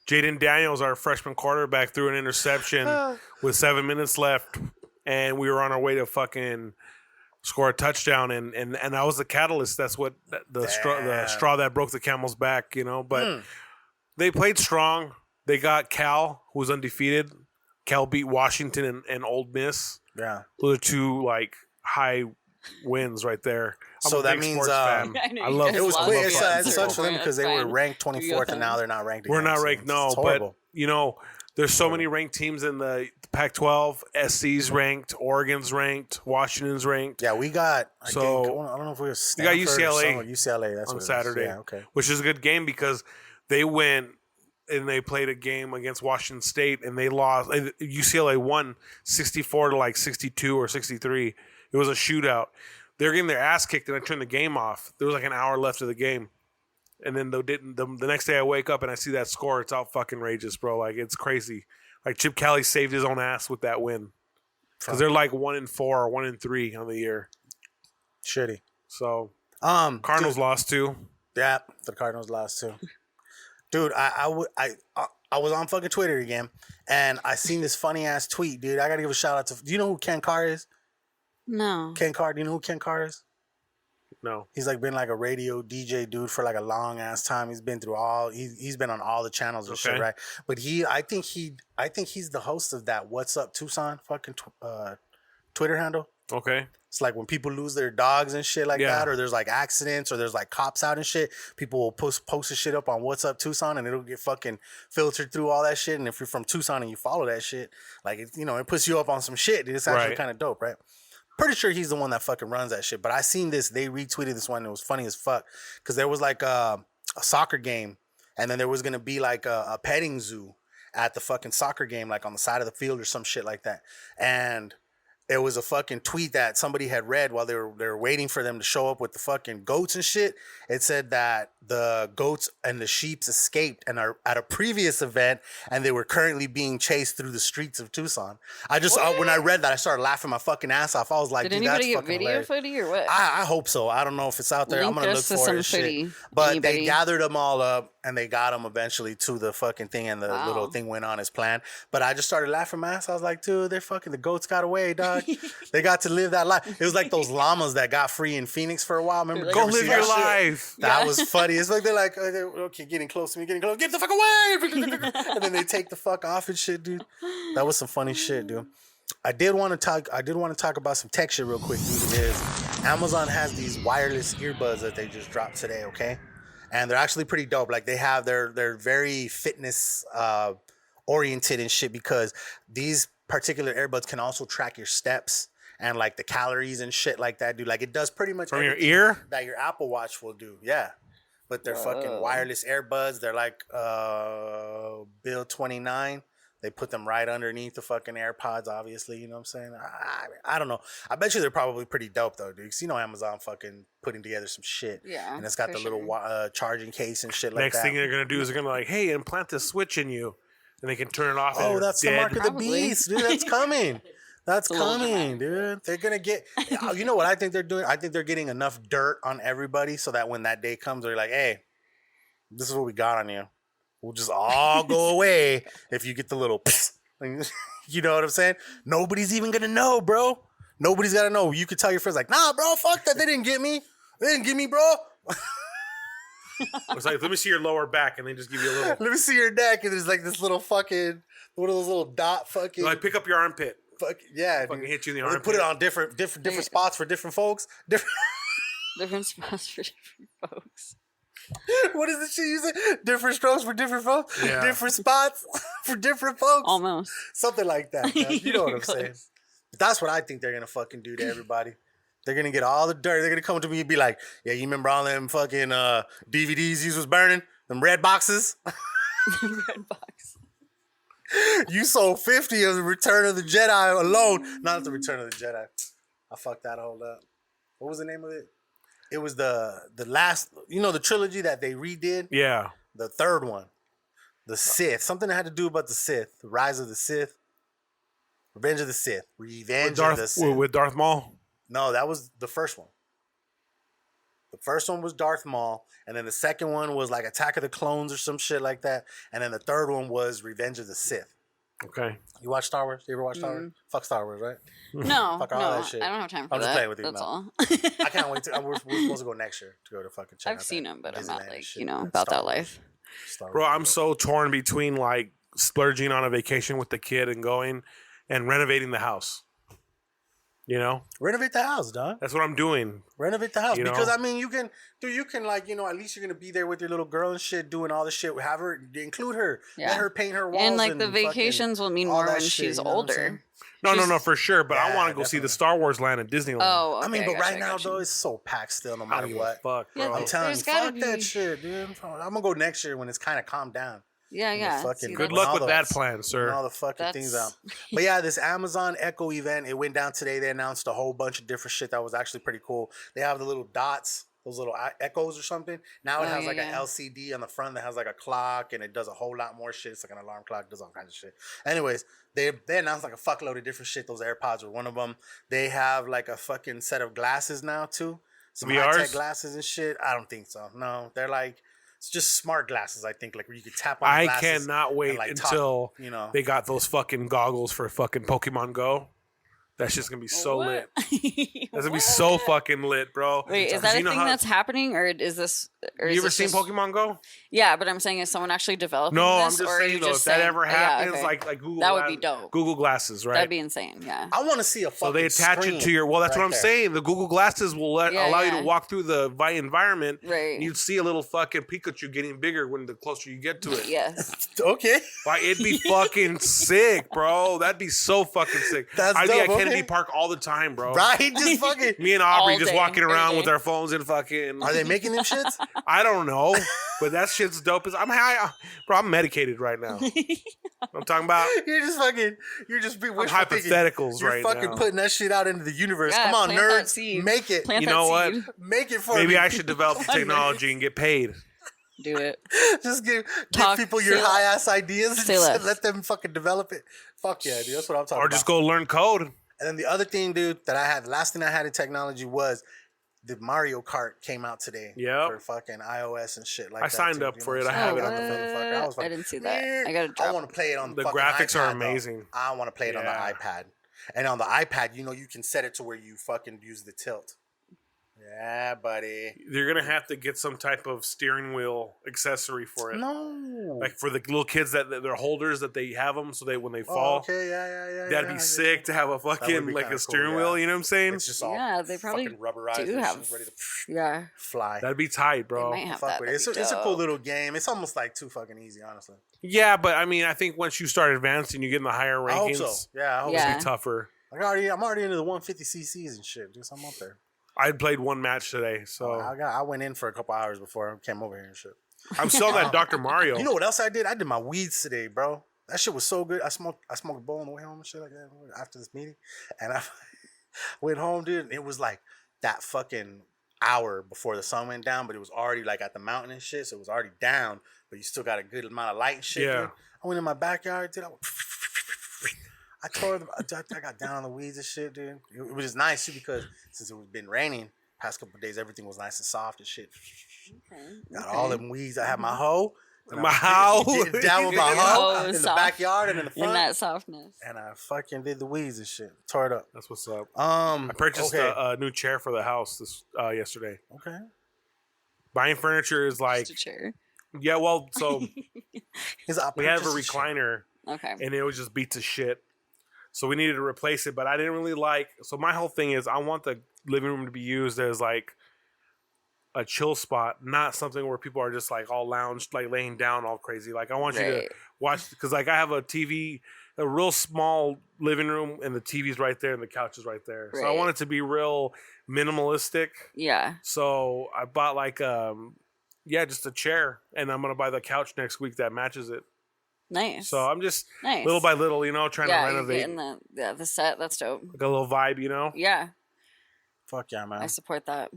Jaden Daniels, our freshman quarterback, threw an interception with 7 minutes left, and we were on our way to fucking score a touchdown, and that was the catalyst. That's what the straw that broke the camel's back, you know. But they played strong. They got Cal, who was undefeated. Cal beat Washington and Ole Miss. Yeah. Those are two like high wins right there. I'm So a that big means, sports fan. I know I you love guys It was lost quick. again. It football. sucks for them because they were Fine. ranked Do 24th, your and now thing. they're not ranked We're again. not So ranked, it's no, but horrible. you know, there's so many ranked teams in the Pac-12. SC's ranked, Oregon's ranked, Washington's ranked Yeah, we got. I So, don't know if we were got Stanford or UCLA someone. UCLA. That's on what it is. Saturday, Yeah, okay. which is a good game because they went and they played a game against Washington State and they lost. UCLA won 64 to like 62 or 63. It was a shootout. They were getting their ass kicked and I turned the game off. There was like an hour left of the game. And then the next day I wake up and I see that score. It's out fucking outrageous, bro. Like, it's crazy. Like, Chip Kelly saved his own ass with that win. Because they're like 1-4 or 1-3 on the year. Shitty. So, dude, Cardinals lost too. Yeah, the Cardinals lost too. Dude, I was on fucking Twitter again, and I seen this funny ass tweet, dude. I gotta give a shout out to. Do you know who Ken Carr is? No. Ken Carr. Do you know who Ken Carr is? No. He's like been like a radio DJ dude for like a long ass time. He's been through all. He's been on all the channels and shit, Okay. right? But I think he's the host of that What's Up Tucson fucking Twitter handle. Okay. It's like when people lose their dogs and shit like Yeah. that, or there's like accidents, or there's like cops out and shit. People will post the shit up on What's Up Tucson, and it'll get fucking filtered through all that shit. And if you're from Tucson and you follow that shit, like it puts you up on some shit. Dude. It's actually Right. kind of dope, right? Pretty sure he's the one that fucking runs that shit. But I seen this. They retweeted this one. And it was funny as fuck because there was like a soccer game, and then there was gonna be like a petting zoo at the fucking soccer game, like on the side of the field or some shit like that, and it was a fucking tweet that somebody had read while they were waiting for them to show up with the fucking goats and shit. It said that the goats and the sheeps escaped and are at a previous event, and they were currently being chased through the streets of Tucson. When I read that, I started laughing my fucking ass off. I was like, Did dude, that's anybody get fucking video hilarious. footage or what? I hope so. I don't know if it's out there. I'm Link gonna look us to for some it. Shit. footy. But Anybody? they gathered them all up and they got them eventually to the fucking thing, and the Wow. little thing went on as planned. But I just started laughing my ass. I was like, dude, the goats got away, dog. They got to live that life. It was like those llamas that got free in Phoenix for a while. Remember? Like, Go You ever live see your that shit? life. That Yeah. was funny. It's like they're like, okay, getting close to me, getting close. Get the fuck away! And then they take the fuck off and shit, dude. That was some funny shit, dude. I did want to talk about some tech shit real quick, dude. Is Amazon has these wireless earbuds that they just dropped today, okay? And they're actually pretty dope. Like they're very fitness oriented and shit, because these particular earbuds can also track your steps and like the calories and shit like that, dude. Like it does pretty much From your everything ear? that your Apple Watch will do. Yeah. But they're fucking wireless earbuds. They're like Bill 29. They put them right underneath the fucking AirPods, obviously. You know what I'm saying? I don't know. I bet you they're probably pretty dope, though, dude. Because you know Amazon fucking putting together some shit. Yeah, And it's got for the little sure. charging case and shit like Next that. thing they're going to do is they're going to like, hey, implant this switch in you. And they can turn it off. and Oh, you're that's the dead. mark of the Probably. beast, dude. That's coming. That's coming, dude. They're gonna get. You know what I think they're doing? I think they're getting enough dirt on everybody so that when that day comes, they're like, "Hey, this is what we got on you. We'll just all go away if you get the little." You know what I'm saying? Nobody's even gonna know, bro. Nobody's gotta know. You could tell your friends like, "Nah, bro, fuck that. They didn't get me. They didn't get me, bro." It's like, let me see your lower back, and they just give you a little. Let me see your neck, and there's like this little fucking one of those little dot fucking. Like pick up your armpit. Fuck yeah, fucking dude. hit you in the They armpit. put it on different spots for different folks. Different spots for different folks. What is the shit you say? Different strokes for different folks. Yeah. Different spots for different folks. Almost. Something like that. Man. You know what I'm saying? That's what I think they're gonna fucking do to everybody. They're gonna get all the dirt. They're gonna come to me and be like, "Yeah, you remember all them fucking DVDs you was burning? Them red boxes? Red box. You sold 50 of the Return of the Jedi alone. Not the Return of the Jedi. I fucked that whole up. What was the name of it? It was the last, the trilogy that they redid? Yeah. The third one. The Sith. Something that had to do about the Sith. The Rise of the Sith. Revenge of the Sith. Revenge of the Sith. With Darth Maul? No, that was the first one. The first one was Darth Maul, and then the second one was like Attack of the Clones or some shit like that, and then the third one was Revenge of the Sith. Okay. You watch Star Wars? You ever watch Star Wars? Fuck Star Wars, right? No, Fuck all no, that shit. I don't have time for I'm that. just playing with you. That's No. all. I can't wait to. We're supposed to go next year to go to fucking China. I've seen them, but I'm not Disneyland and like shit. about Star that Wars. life. Star Bro, Wars. I'm so torn between like splurging on a vacation with the kid and going and renovating the house. You know? Renovate the house, dog. That's what I'm doing. Renovate the house. You know? Because, I mean, you can like, at least you're going to be there with your little girl and shit, doing all the shit. Have her, include her. Yeah. Let her paint her walls. And like the fucking vacations will mean all more that when shit, she's you know what I'm saying? older. No, for sure. But I Yeah, want to go see the definitely. Star Wars land at Disneyland. Oh, okay, I mean, I but gotcha, right I now, gotcha. though, it's so packed still, no I matter don't give a what. fuck, Yeah, bro. I'm telling you, There's gotta fuck that be- shit, dude. I'm going to go next year when it's kind of calmed down. Yeah, yeah. fucking- See, Good When luck all with the- that plan, And sir. all the fucking things out. That's- But yeah, this Amazon Echo event, it went down today. They announced a whole bunch of different shit that was actually pretty cool. They have the little dots, those little echoes or something. Now it Oh, has yeah, like yeah. an LCD on the front that has like a clock, and it does a whole lot more shit. It's like an alarm clock, does all kinds of shit. Anyways, they announced like a fuckload of different shit. Those AirPods were one of them. They have like a fucking set of glasses now too. Some VRs? high-tech glasses and shit. I don't think so. No, they're like, it's just smart glasses, I think, like where you could tap on the I glasses cannot wait and, like, talk, until you they got those fucking goggles for fucking Pokemon Go. That shit's gonna be so lit. That's gonna be so fucking lit, bro. Wait, is that a thing that's happening, or is this? Or You is ever this seen just- Pokemon Go? Yeah, but I'm saying, is someone actually developing No, I'm this, just or are saying you though, if just that saying, ever yeah, happens, okay. like Google, That would be dope. Google Glasses, right? That'd be insane. Yeah. I want to see a fucking So they attach screen it to your. Well, that's right what I'm there. saying. The Google Glasses will Yeah, allow you yeah. to walk through the environment. Right. And you'd see a little fucking Pikachu getting bigger when the closer you get to it. Yes. Okay. Like it'd be fucking sick, bro. That'd be so fucking sick. That's I'd be at dope, Kennedy okay. Park all the time, bro. Right? Just fucking. Me and Aubrey All just day, walking every around day. with our phones and fucking. Are they making them shits? I don't know, but that shit's dope. I'm high, bro. I'm medicated right now. I'm talking about. You're just be I'm wishful thinking. hypotheticals You're right fucking now. putting that shit out into the universe. Yeah, Come on, plant that nerds. seed. Make it. Plant You that know what? seed. Make it for Maybe me. I should develop the technology and get paid. Do it. Just give Talk- people your say high ass ideas and Say just less. let them fucking develop it. Fuck yeah, dude. That's what I'm talking Or about. just go learn code. And then the other thing, dude, that I had, the last thing I had in technology was the Mario Kart came out today. Yep. For fucking iOS and shit like I that. signed too. up You know for what it. I'm I saying? have it I on got the the phone. motherfucker. I was I like, didn't see that. I gotta drop. I want to play it on The fucking graphics are iPad, though. amazing. I want to play it on the Yeah. iPad. And on the iPad, you can set it to where you fucking use the tilt. Yeah, buddy. You're gonna have to get some type of steering wheel accessory for it. No. Like for the little kids that they're holders that they have them so they when they Oh, fall. okay, yeah. That'd I be get sick you. to have a would fucking be like kinda a steering cool, wheel. yeah. You know what I'm saying? It's just all Yeah, they probably fucking rubberized do and have. shit's ready to Yeah. fly. That'd be tight, bro. They might have Fuck that. with it. That'd It's be a cool dope. little game. It's almost like too fucking easy, honestly. Yeah, but I mean, I think once you start advancing, you get in the higher I hope rankings. so. Yeah, I hope Yeah. It'll be tougher. so. I'm already into the 150 cc's and shit. Dude, so I'm up there. I played one match today, so I went in for a couple hours before I came over here and shit. I'm still on that Dr. Mario. You know what else I did? I did my weeds today, bro. That shit was so good. I smoked a bowl on the way home and shit like that after this meeting. And I went home, dude, and it was like that fucking hour before the sun went down, but it was already like at the mountain and shit, so it was already down, but you still got a good amount of light and shit, Yeah. dude. I went in my backyard, dude. I got down on the weeds and shit, dude. It was just nice too because since it was been raining past couple of days, everything was nice and soft and shit. Got all them weeds. I had my hoe. My hoe? Down with my hoe in the backyard and in the front. In that softness. And I fucking did the weeds and shit. Tore it up. That's what's up. I purchased a new chair for the house yesterday. Okay. Buying furniture is like... Just a chair. Yeah, well, so... we have a recliner. Okay. And it was just beat to shit. So we needed to replace it, but I didn't really like... So my whole thing is I want the living room to be used as like a chill spot, not something where people are just like all lounged, like laying down all crazy. Like I want you to watch, because like I have a TV, a real small living room, and the TV's right there and the couch is right there. So I want it to be real minimalistic. Yeah. So I bought like just a chair, and I'm gonna buy the couch next week that matches it. Nice. So I'm just little by little, trying to renovate. The set. That's dope. Like a little vibe, Yeah. Fuck yeah, man. I support that.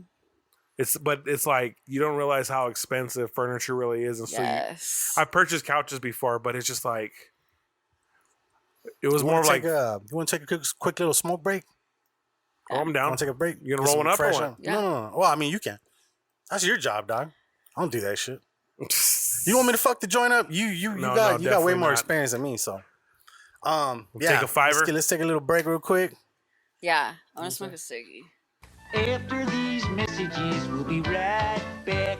But it's like you don't realize how expensive furniture really is, and so I purchased couches before, but it's just like it was more like. You want to take a quick little smoke break? Oh, I'm down. Want to take a break? You gonna roll one up or what? Yeah. No. Well, I mean, you can. That's your job, dog. I don't do that shit. You want me to fuck the joint up? You got way more experience than me, so. Take a fiver. Let's take a little break real quick. Yeah, I want to smoke a ciggy. After these messages, we'll be right back.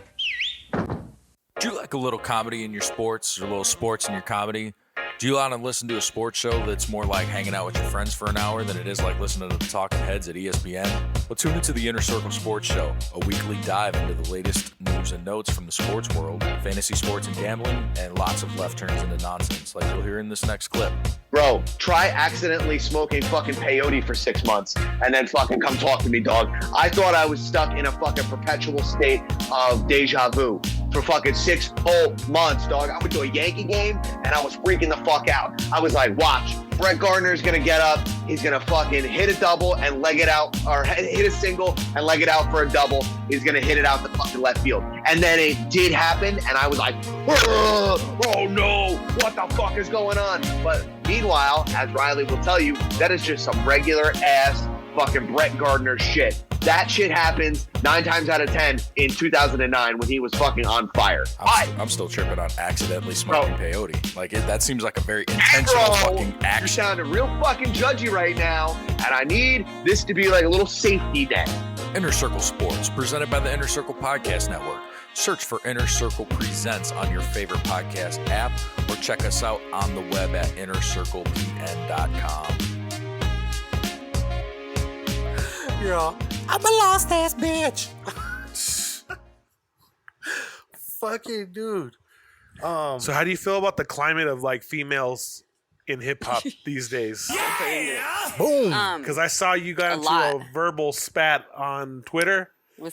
Do you like a little comedy in your sports or a little sports in your comedy? Do you want to listen to a sports show that's more like hanging out with your friends for an hour than it is like listening to the talking heads at ESPN? Well, tune into the Inner Circle Sports Show, a weekly dive into the latest news and notes from the sports world, fantasy sports and gambling, and lots of left turns into nonsense like you'll hear in this next clip. Bro, try accidentally smoking fucking peyote for 6 months and then fucking come talk to me, dog. I thought I was stuck in a fucking perpetual state of deja vu for fucking 6 whole months, dog. I went to a Yankee game and I was freaking the fuck out. I was like, watch, Brett Gardner's gonna get up, he's gonna fucking hit a double and leg it out, or hit a single and leg it out for a double. He's gonna hit it out the fucking left field. And then it did happen, and I was like, oh no, what the fuck is going on? But meanwhile, as Riley will tell you, that is just some regular ass fucking Brett Gardner shit. That shit happens 9 times out of 10 in 2009 when he was fucking on fire. I'm still tripping on accidentally smoking peyote. Like that seems like a very intentional fucking action. You're sounding real fucking judgy right now, and I need this to be like a little safety net. Inner Circle Sports, presented by the Inner Circle Podcast Network. Search for Inner Circle Presents on your favorite podcast app, or check us out on the web at innercirclepn.com. Yo, I'm a lost ass bitch. Fucking dude. So how do you feel about the climate of like females in hip hop these days? Boom. Because I saw you got into a verbal spat on Twitter. He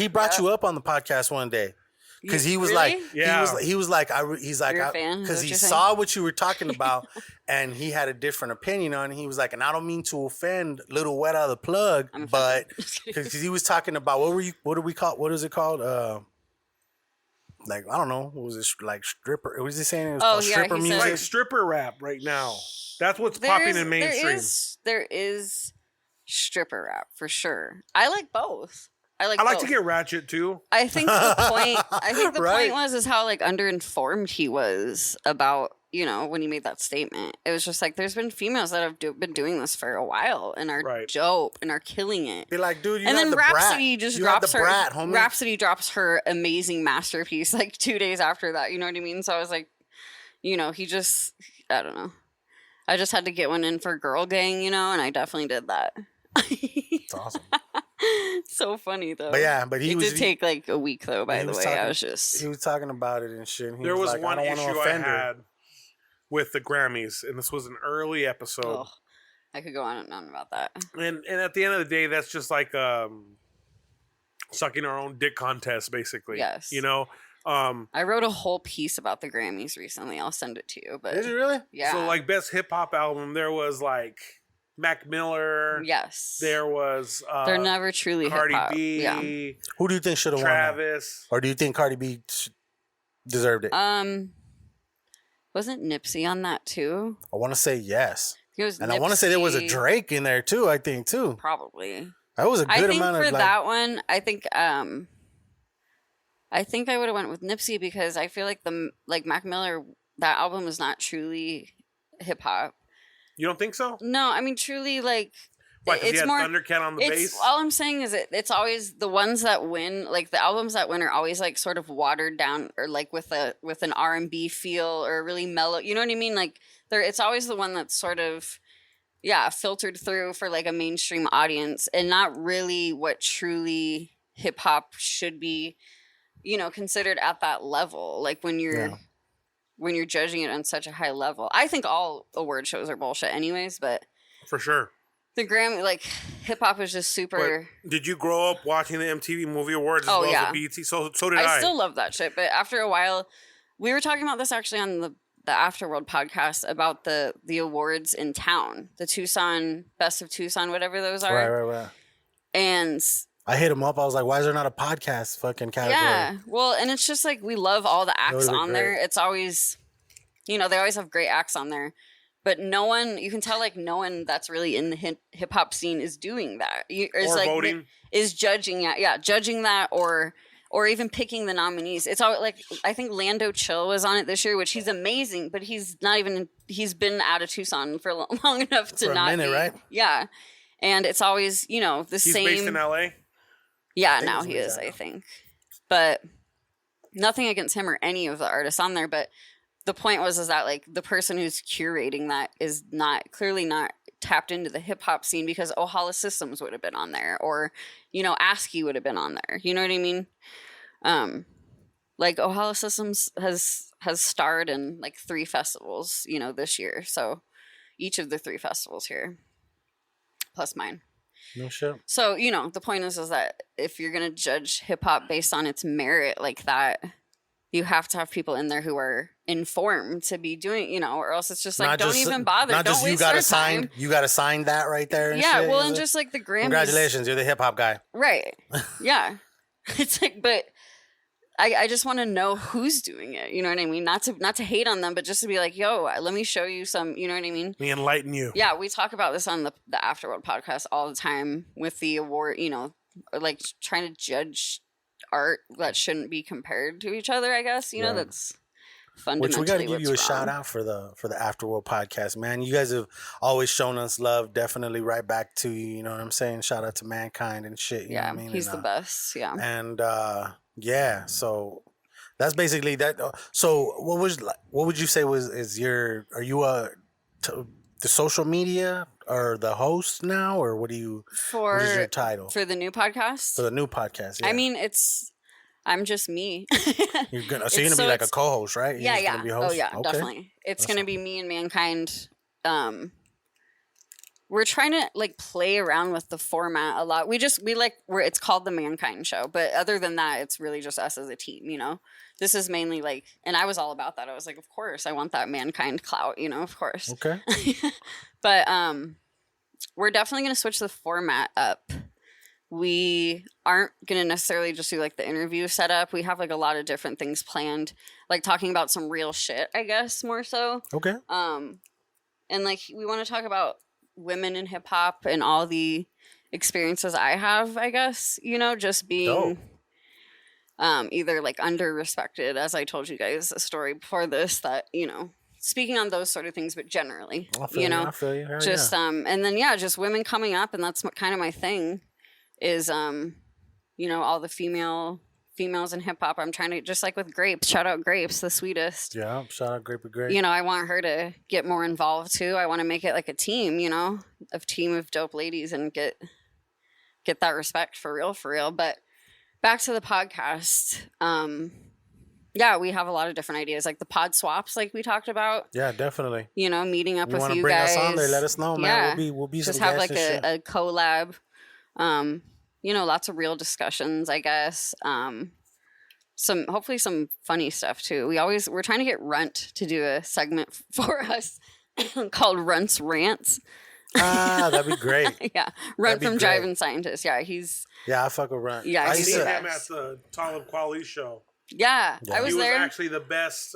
brought you up on the podcast one day. Because he was like, because he saw what you were talking about, and he had a different opinion on it. He was like, and I don't mean to offend Lil Guera The Plug, but because he was talking about what is it called? Like, I don't know, what was this, like stripper? What was he saying? It was called stripper music. Like stripper rap right now. That's what's popping in mainstream. There is stripper rap for sure. I like both. I like to get ratchet too. I think the point. Point was how like underinformed he was about when he made that statement. It was just like there's been females that have been doing this for a while and are dope and are killing it. Be like, dude, and then Rhapsody drops Rhapsody drops her amazing masterpiece like 2 days after that. You know what I mean? So I was like, he just I don't know. I just had to get one in for Girl Gang, and I definitely did that. It's awesome. So funny though. But he did take like a week though. By the way, he was talking about it and shit. There was like, one issue I had with the Grammys, and this was an early episode. Oh, I could go on and on about that. And at the end of the day, that's just like sucking our own dick contest, basically. Yes. I wrote a whole piece about the Grammys recently. I'll send it to you. But did you really? Yeah. So like best hip hop album, there was like Mac Miller. Yes. There was they're never truly Cardi hip-hop. B. Yeah. Who do you think should have won? Travis. Or do you think Cardi B deserved it? Wasn't Nipsey on that too? I want to say yes. And I want to say there was a Drake in there too. I think too. Probably. That was a good amount of. For that one, I think I would have went with Nipsey because I feel like Mac Miller, that album is not truly hip hop. You don't think so? No, I mean truly like. Why? Because he had Thundercat on the bass? All I'm saying is it's always the ones that win, like the albums that win are always like sort of watered down or like with an R&B feel or really mellow. You know what I mean? Like it's always the one that's sort of, filtered through for like a mainstream audience and not really what truly hip hop should be, considered at that level. Like when you're judging it on such a high level. I think all award shows are bullshit anyways, but. For sure. The Grammy, like, hip-hop is just super... But did you grow up watching the MTV Movie Awards as well as the BET? So did I. I still love that shit, but after a while... We were talking about this actually on the Afterworld podcast about the awards in town. The Tucson, Best of Tucson, whatever those are. Right. And... I hit him up. I was like, why is there not a podcast fucking category? Yeah, well, and it's just like, we love all the acts on there. It's always... they always have great acts on there. But no one, you can tell, like, no one that's really in the hip hop scene is doing that. Voting. Is judging, judging that or even picking the nominees. It's all like, I think Lando Chill was on it this year, which he's amazing, but he's been out of Tucson for long enough to not be. Right? Yeah. And it's always, the same. He's based in LA? Yeah, now he is, I think. But nothing against him or any of the artists on there, but. The point is that like the person who's curating that is clearly not tapped into the hip hop scene because Ohala Systems would have been on there or, ASCII would have been on there. You know what I mean? Like Ohala Systems has starred in like 3 festivals, this year. So each of the 3 festivals here, plus mine. No shit. So, the point is that if you're going to judge hip hop based on its merit like that, you have to have people in there who are informed to be doing, or else it's just like, don't even bother. Not just you got to sign. You got to sign that right there. And yeah, shit, well, and just like the Grammys. Congratulations, you're the hip hop guy. Right. Yeah. It's like, but I just want to know who's doing it. You know what I mean? Not to hate on them, but just to be like, yo, let me show you some. You know what I mean? Let me enlighten you. Yeah, we talk about this on the Afterworld podcast all the time with the award. Like trying to judge art that shouldn't be compared to each other, I guess. Right. That's fundamentally. Which we got to give you a shout out for the Afterworld podcast, man. You guys have always shown us love. Definitely right back to you. You know what I'm saying? Shout out to Mankind and shit. You know what I mean? He's the best. Yeah. And so that's basically that. So what would you say are you the social media or the host now, or what is your title for the new podcast? For the new podcast, yeah. I mean, I'm just me. You're gonna be like a co-host, right? You're gonna be a host? Oh yeah, okay. Definitely. It's gonna be me and Mankind. We're trying to like play around with the format a lot. It's called the Mankind Show, but other than that, it's really just us as a team. This is mainly like, and I was all about that. I was like, of course, I want that Mankind clout. Of course. Okay. But we're definitely gonna switch the format up. We aren't going to necessarily just do like the interview setup. We have like a lot of different things planned, like talking about some real shit, I guess, more so. Okay. And like we want to talk about women in hip hop and all the experiences I have, I guess, just being either like under-respected, as I told you guys a story before this that, speaking on those sort of things, but generally, I feel you. Just, and then, just women coming up. And that's kind of my thing. Is all the females in hip hop. I'm trying to, just like with Grapes, shout out Grapes, the sweetest. Yeah, shout out Grape. I want her to get more involved too. I want to make it like a team, a team of dope ladies and get that respect for real. But back to the podcast. We have a lot of different ideas, like the pod swaps, like we talked about. Yeah, definitely. Meeting up with you guys. You want to bring us on there? Let us know, man. Yeah. We'll be just have like a collab. Lots of real discussions, I guess. Hopefully some funny stuff too. We're trying to get Runt to do a segment for us called Runt's Rants. That'd be great. Yeah. Runt from Driving Scientist. Yeah, I fuck with Runt. Yeah, I seen him at the Talib Kweli show. Yeah, I was there. He was actually the best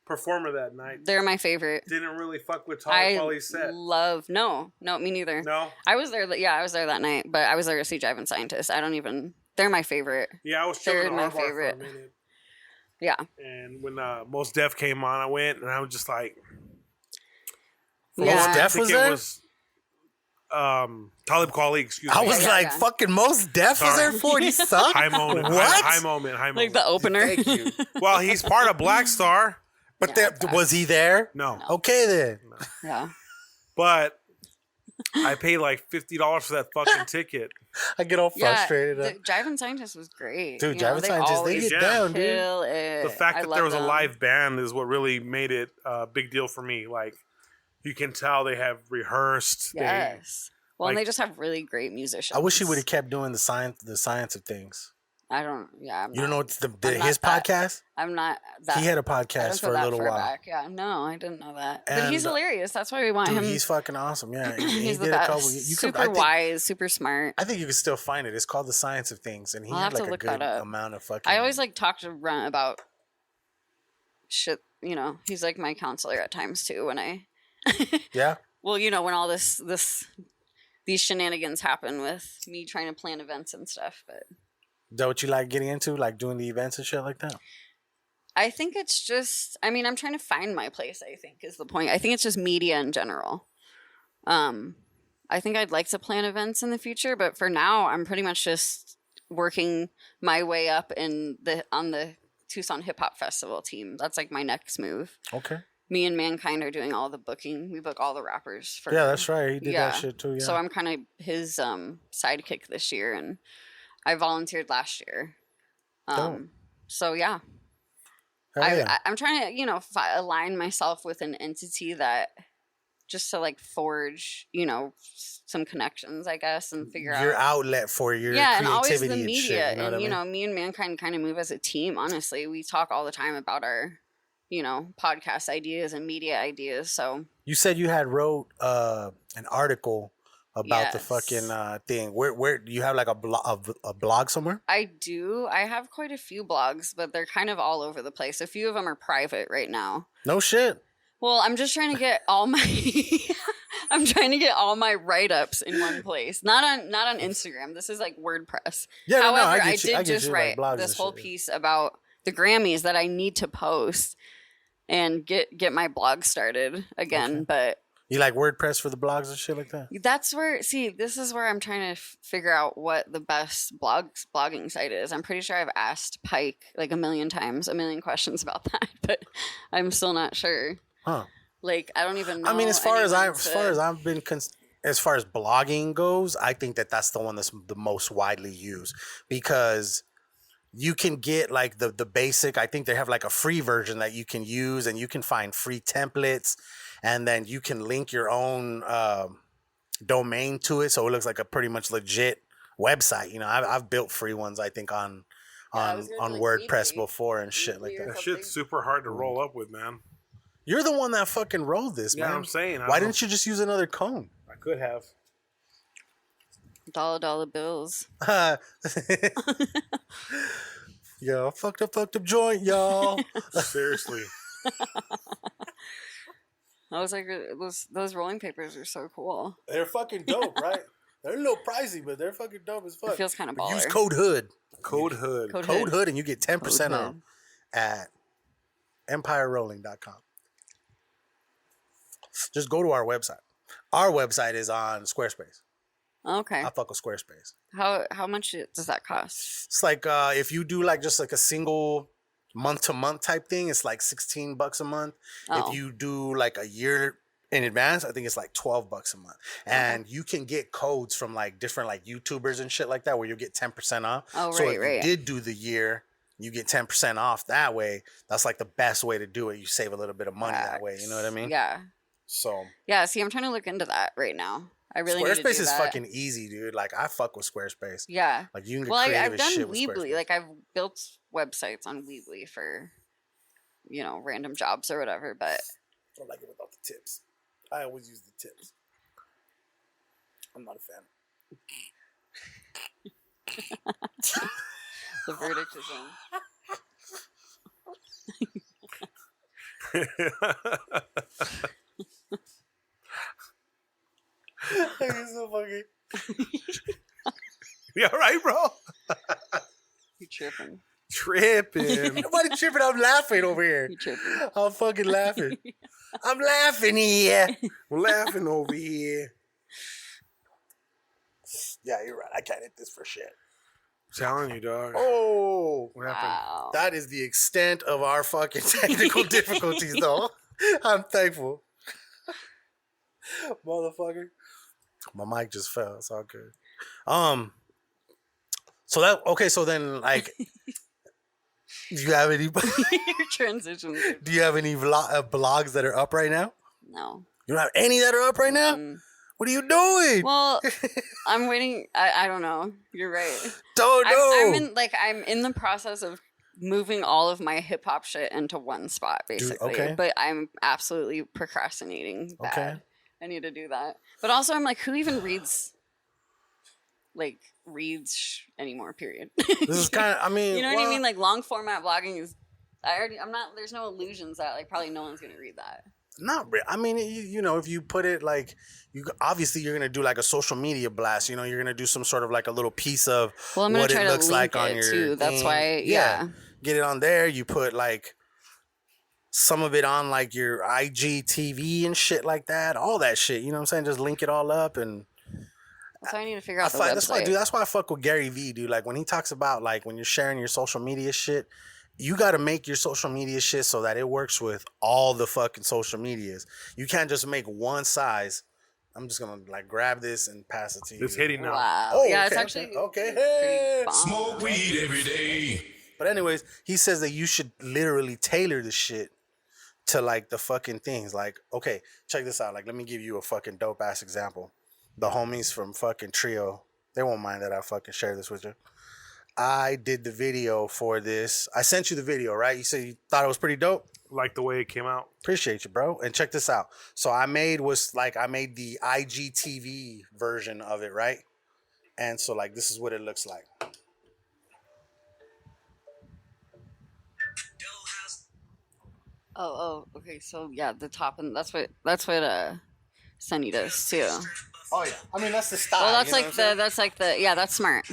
performer that night. They're my favorite. Didn't really fuck with Talib Kweli's set. No, me neither. No? I was there that night, but I was there to see Jive and Scientist. They're my favorite. Yeah, I was chilling They're my favorite. For a minute. Yeah. And when Mos Def came on, I went and I was just like, Mos Def was there? Talib Kweli, excuse me. I was fucking Mos Def was there for? He sucked? High moment. What? High moment. Like the opener. Thank you. Well, he's part of Black Star. But was he there? No. Okay then. No. Yeah. But I paid like $50 for that fucking ticket. I get all frustrated. The Jive and Scientist was great. Dude, Jive and Scientist, they get down, dude. The fact that there was a live band is what really made it a big deal for me. Like, you can tell they have rehearsed. Yes. And they just have really great musicians. I wish he would have kept doing the science of things. I don't. Yeah. You don't know what's his podcast? I'm not that. He had a podcast for a little while. Back. Yeah. No, I didn't know that. But he's hilarious. That's why we want him. He's fucking awesome. Yeah. He's the best. Super wise, super smart. I think you can still find it. It's called The Science of Things, and he had like a good amount of fucking. I always talk to Runt about shit. He's like my counselor at times too. When I. Yeah. Well, when all these shenanigans happen with me trying to plan events and stuff, but. Is that what you like getting into? Like doing the events and shit like that? I think it's just, I'm trying to find my place, I think, is the point. I think it's just media in general. I think I'd like to plan events in the future, but for now, I'm pretty much just working my way up on the Tucson Hip Hop Festival team. That's like my next move. Okay. Me and Mankind are doing all the booking. We book all the rappers. Yeah, that's right. He did that shit too, yeah. So I'm kind of his sidekick this year, and I volunteered last year. So yeah. I'm trying to, align myself with an entity that just to forge, some connections, I guess, and figure out your outlet for your creativity and always the media. Shit, and me and Mankind kind of move as a team. Honestly, we talk all the time about our, podcast ideas and media ideas. So you said you had wrote an article about the fucking thing. Where do you have like a blog somewhere? I do. I have quite a few blogs, but they're kind of all over the place. A few of them are private right now. No shit. Well, I'm just trying to get all my write-ups in one place. Not on Instagram. This is like WordPress. Yeah, however, I did just write this whole piece about the Grammys that I need to post and get my blog started again, okay. But you like WordPress for the blogs and shit like that? That's where, this is where I'm trying to figure out what the best blogging site is. I'm pretty sure I've asked Pike like a million times, a million questions about that, but I'm still not sure. Huh. Like, I don't even know. I mean, as far as blogging goes, I think that's the one that's the most widely used because you can get like the basic, I think they have like a free version that you can use and you can find free templates. And then you can link your own domain to it, so it looks like a pretty much legit website. I've built free ones, I think, on WordPress before and shit like that. That shit's super hard to roll up with, man. You're the one that fucking rolled this, man. Yeah, I'm saying. Why didn't you just use another cone? I could have. $dollar bills. Yo, fucked up joint, y'all. Seriously. I was like, those rolling papers are so cool. They're fucking dope, right? They're a little pricey, but they're fucking dope as fuck. It feels kind of baller. Use code HOOD. Code HOOD. Code HOOD, and you get 10% off at EmpireRolling.com. Just go to our website. Our website is on Squarespace. Okay. I fuck with Squarespace. How much does that cost? It's like if you do like just like a single month-to-month type thing, it's like $16 a month. Oh. If you do like a year in advance, I think it's like $12 a month. And you can get codes from like different like YouTubers and shit like that where you get 10% off. Oh, so if right. you did do the year, you get 10% off that way. That's like the best way to do it. You save a little bit of money that way. You know what I mean? Yeah. So. Yeah, see, I'm trying to look into that right now. I really need to do Squarespace is that. Fucking easy, dude. Like I fuck with Squarespace. Yeah. Like you can get creative I've done shit with Weebly. Squarespace. Like I've built websites on Weebly for, random jobs or whatever. But I don't like it without the tips. I always use the tips. I'm not a fan. The verdict is in. It's so funny. You all right, bro? You tripping. Tripping. Nobody tripping. I'm laughing over here. You tripping. I'm fucking laughing. I'm laughing here. We're laughing over here. Yeah, you're right. I can't hit this for shit. Telling you, dog. Oh, What happened? Wow. that is the extent of our fucking technical difficulties, though. I'm thankful. Motherfucker. My mic just fell. It's all good. So that okay. So then, like, do you have any? Your transition. Do you have any blogs that are up right now? No. You don't have any that are up right now? What are you doing? Well, I'm waiting. I don't know. You're right. Don't know. I'm in the process of moving all of my hip hop shit into one spot, basically. Okay. But I'm absolutely procrastinating. Bad. Okay. I need to do that. But also, I'm like, who even reads anymore? Period. This is kind of. I mean, you know what I mean? Like long format blogging is. I'm not. There's no illusions that like probably no one's gonna read that. Not really. I mean, you know, if you put it like, obviously you're gonna do like a social media blast. You know, you're gonna do some sort of like a little piece of I'm gonna what try it to looks link like on it your too. That's thing. why, yeah. Get it on there. You put like some of it on like your IGTV and shit like that. All that shit. You know what I'm saying? Just link it all up and. That's why I need to figure out the website. That's why I fuck with Gary Vee, dude. Like when he talks about like when you're sharing your social media shit. You got to make your social media shit so that it works with all the fucking social medias. You can't just make one size. I'm just going to like grab this and pass it to you. It's hitting now. Wow. Oh, yeah, okay, it's actually okay. Hey. Smoke weed every day. But anyways, he says that you should literally tailor the shit to like the fucking things. Like, okay, check this out. Like, let me give you a fucking dope ass example. The homies from fucking Trio, they won't mind that I fucking share this with you. I did the video for this. I sent you the video, right? You said you thought it was pretty dope? Like the way it came out. Appreciate you, bro. And check this out. So I made the IGTV version of it, right? And so like this is what it looks like. Oh, okay. So yeah, the top and that's what Sunny does too. Oh yeah. I mean that's the style. Well, that's smart.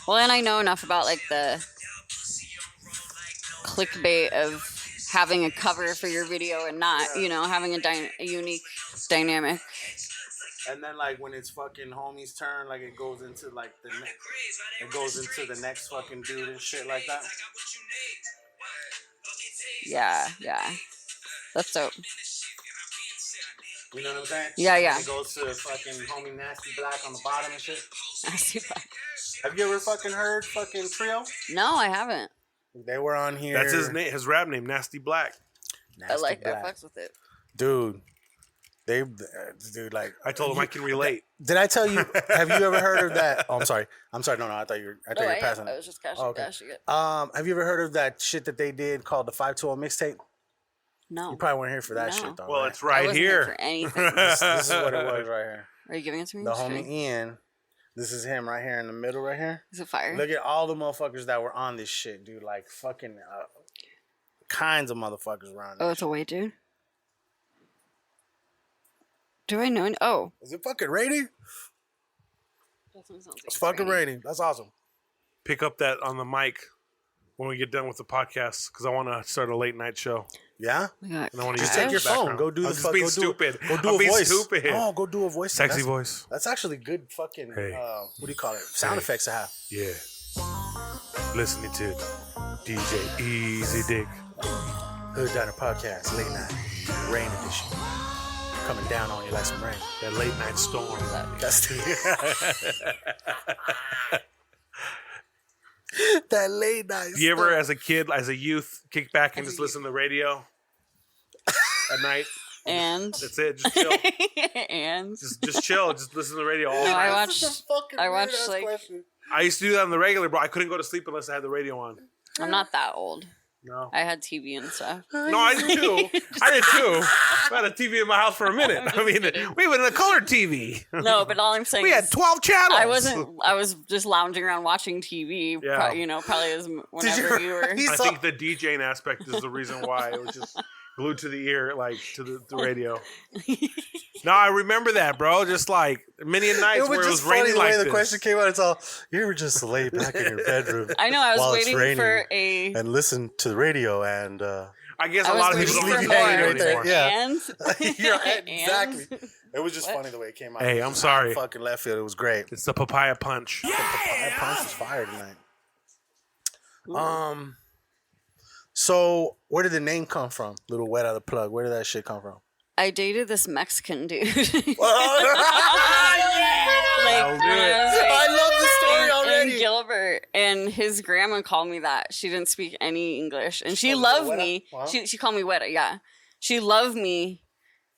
Well, and I know enough about like the clickbait of having a cover for your video and not, having a unique dynamic. And then like when it's fucking homie's turn, like it goes into like the next fucking dude and shit like that. Yeah. That's dope. You know what I'm saying? Yeah. It goes to fucking homie Nasty Black on the bottom and shit. Nasty Black. Have you ever fucking heard fucking Trio? No, I haven't. They were on here. That's his name, his rap name, Nasty Black. I fucks with it. Dude. I told him I can relate. Did I tell you? Have you ever heard of that? Oh, I'm sorry. No. I thought you were passing. I was just cashing it. Have you ever heard of that shit that they did called the 520 mixtape? No. You probably weren't here for that shit, though. Well, right? it's right here. For anything. This is what it was right here. Are you giving it to me? The homie Ian. This is him right here in the middle right here. Is it fire? Look at all the motherfuckers that were on this shit, dude. Like fucking kinds of motherfuckers around. Oh, it's a white dude? Do I know? Oh. Is it fucking raining? It's fucking raining. That's awesome. Pick up that on the mic when we get done with the podcast because I want to start a late night show. Yeah? And I want to just take your phone. Go do the fuck. Being stupid. Go do a voice. Stupid. Oh, go do a voice. Sexy voice. That's actually good fucking, Hey. What do you call it? Sound effects to have. Yeah. Listening to DJ Easy Dick. Hood Diner Podcast, late night, rain edition. Coming down on you like some rain. That late night storm. That's that late night. Do you ever, as a kid, as a youth, kick back and just listen to the radio at night? And that's it. Just chill. And just chill. Just listen to the radio all night. I watched like. I used to do that on the regular, bro. I couldn't go to sleep unless I had the radio on. I'm not that old. No. I had TV and stuff. No, I did too. had a TV in my house for a minute. I mean, we were in a color TV. No, but all I'm saying we had 12 channels. I was just lounging around watching TV. Yeah. Probably as whenever you were. I think the DJing aspect is the reason why it was just glued to the ear, like to the radio. No, I remember that, bro. Just like many a nights where it was raining like this. The way the question came out, it's all, you ever just lay back in your bedroom. I know, I was waiting for and listen to the radio and... I guess a lot of people don't listen to the radio anymore. Yeah. And? Exactly. It was just funny the way it came out. Hey, I'm sorry. Fucking left field. It was great. It's the papaya punch. The papaya punch is fire tonight. Ooh. So where did the name come from? Lil Guera The Plug. Where did that shit come from? I dated this Mexican dude. I love the story already. And Gilbert, and his grandma called me that. She didn't speak any English, and she loved me. Wow. She called me Weta. Yeah, she loved me.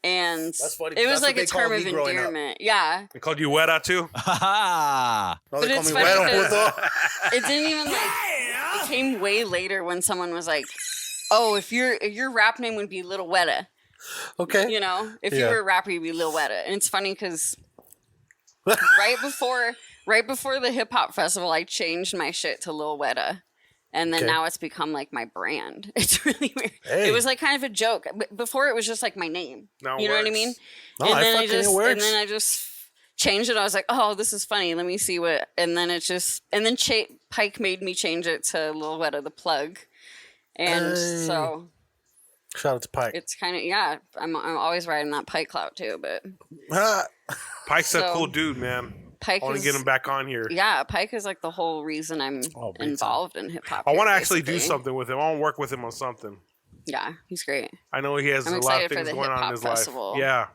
And that's funny, it was like a term of endearment. Yeah. They called you Weta too? No, but they it's call me Weta. It didn't even it came way later when someone was like, oh, if your rap name would be Little Weta. Okay. You know, if you were a rapper, you'd be Lil Weta. And it's funny because right before the hip hop festival, I changed my shit to Lil Weta. And then now it's become like my brand. It's really weird. Hey. It was like kind of a joke. Before it was just like my name. No, you know what I mean? No, and then I just changed it. I was like, oh, this is funny. Let me see what. And then Pike made me change it to Lil Guera The Plug. And so. Shout out to Pike. It's kind of, I'm always riding that Pike clout too, but. Pike's a cool dude, man. I want to get him back on here. Yeah, Pike is like the whole reason I'm involved in hip hop. I want to actually do something with him. I want to work with him on something. Yeah, he's great. I know he has a lot of things going on in his life. Yeah.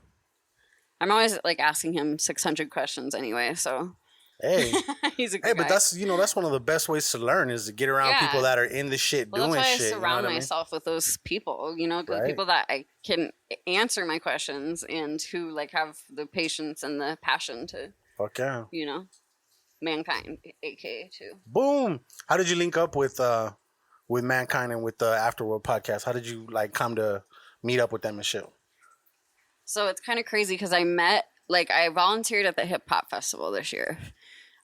I'm always like asking him 600 questions anyway, so. Hey, he's a good guy. But that's one of the best ways to learn is to get around people that are in the shit doing that's why shit. I surround myself with those people, the people that I can answer my questions and who like have the patience and the passion to. Fuck yeah. Mankind, aka too. Boom. How did you link up with Mankind and with the Afterworld Podcast? How did you like come to meet up with them and shit? So it's kind of crazy because I volunteered at the hip hop festival this year.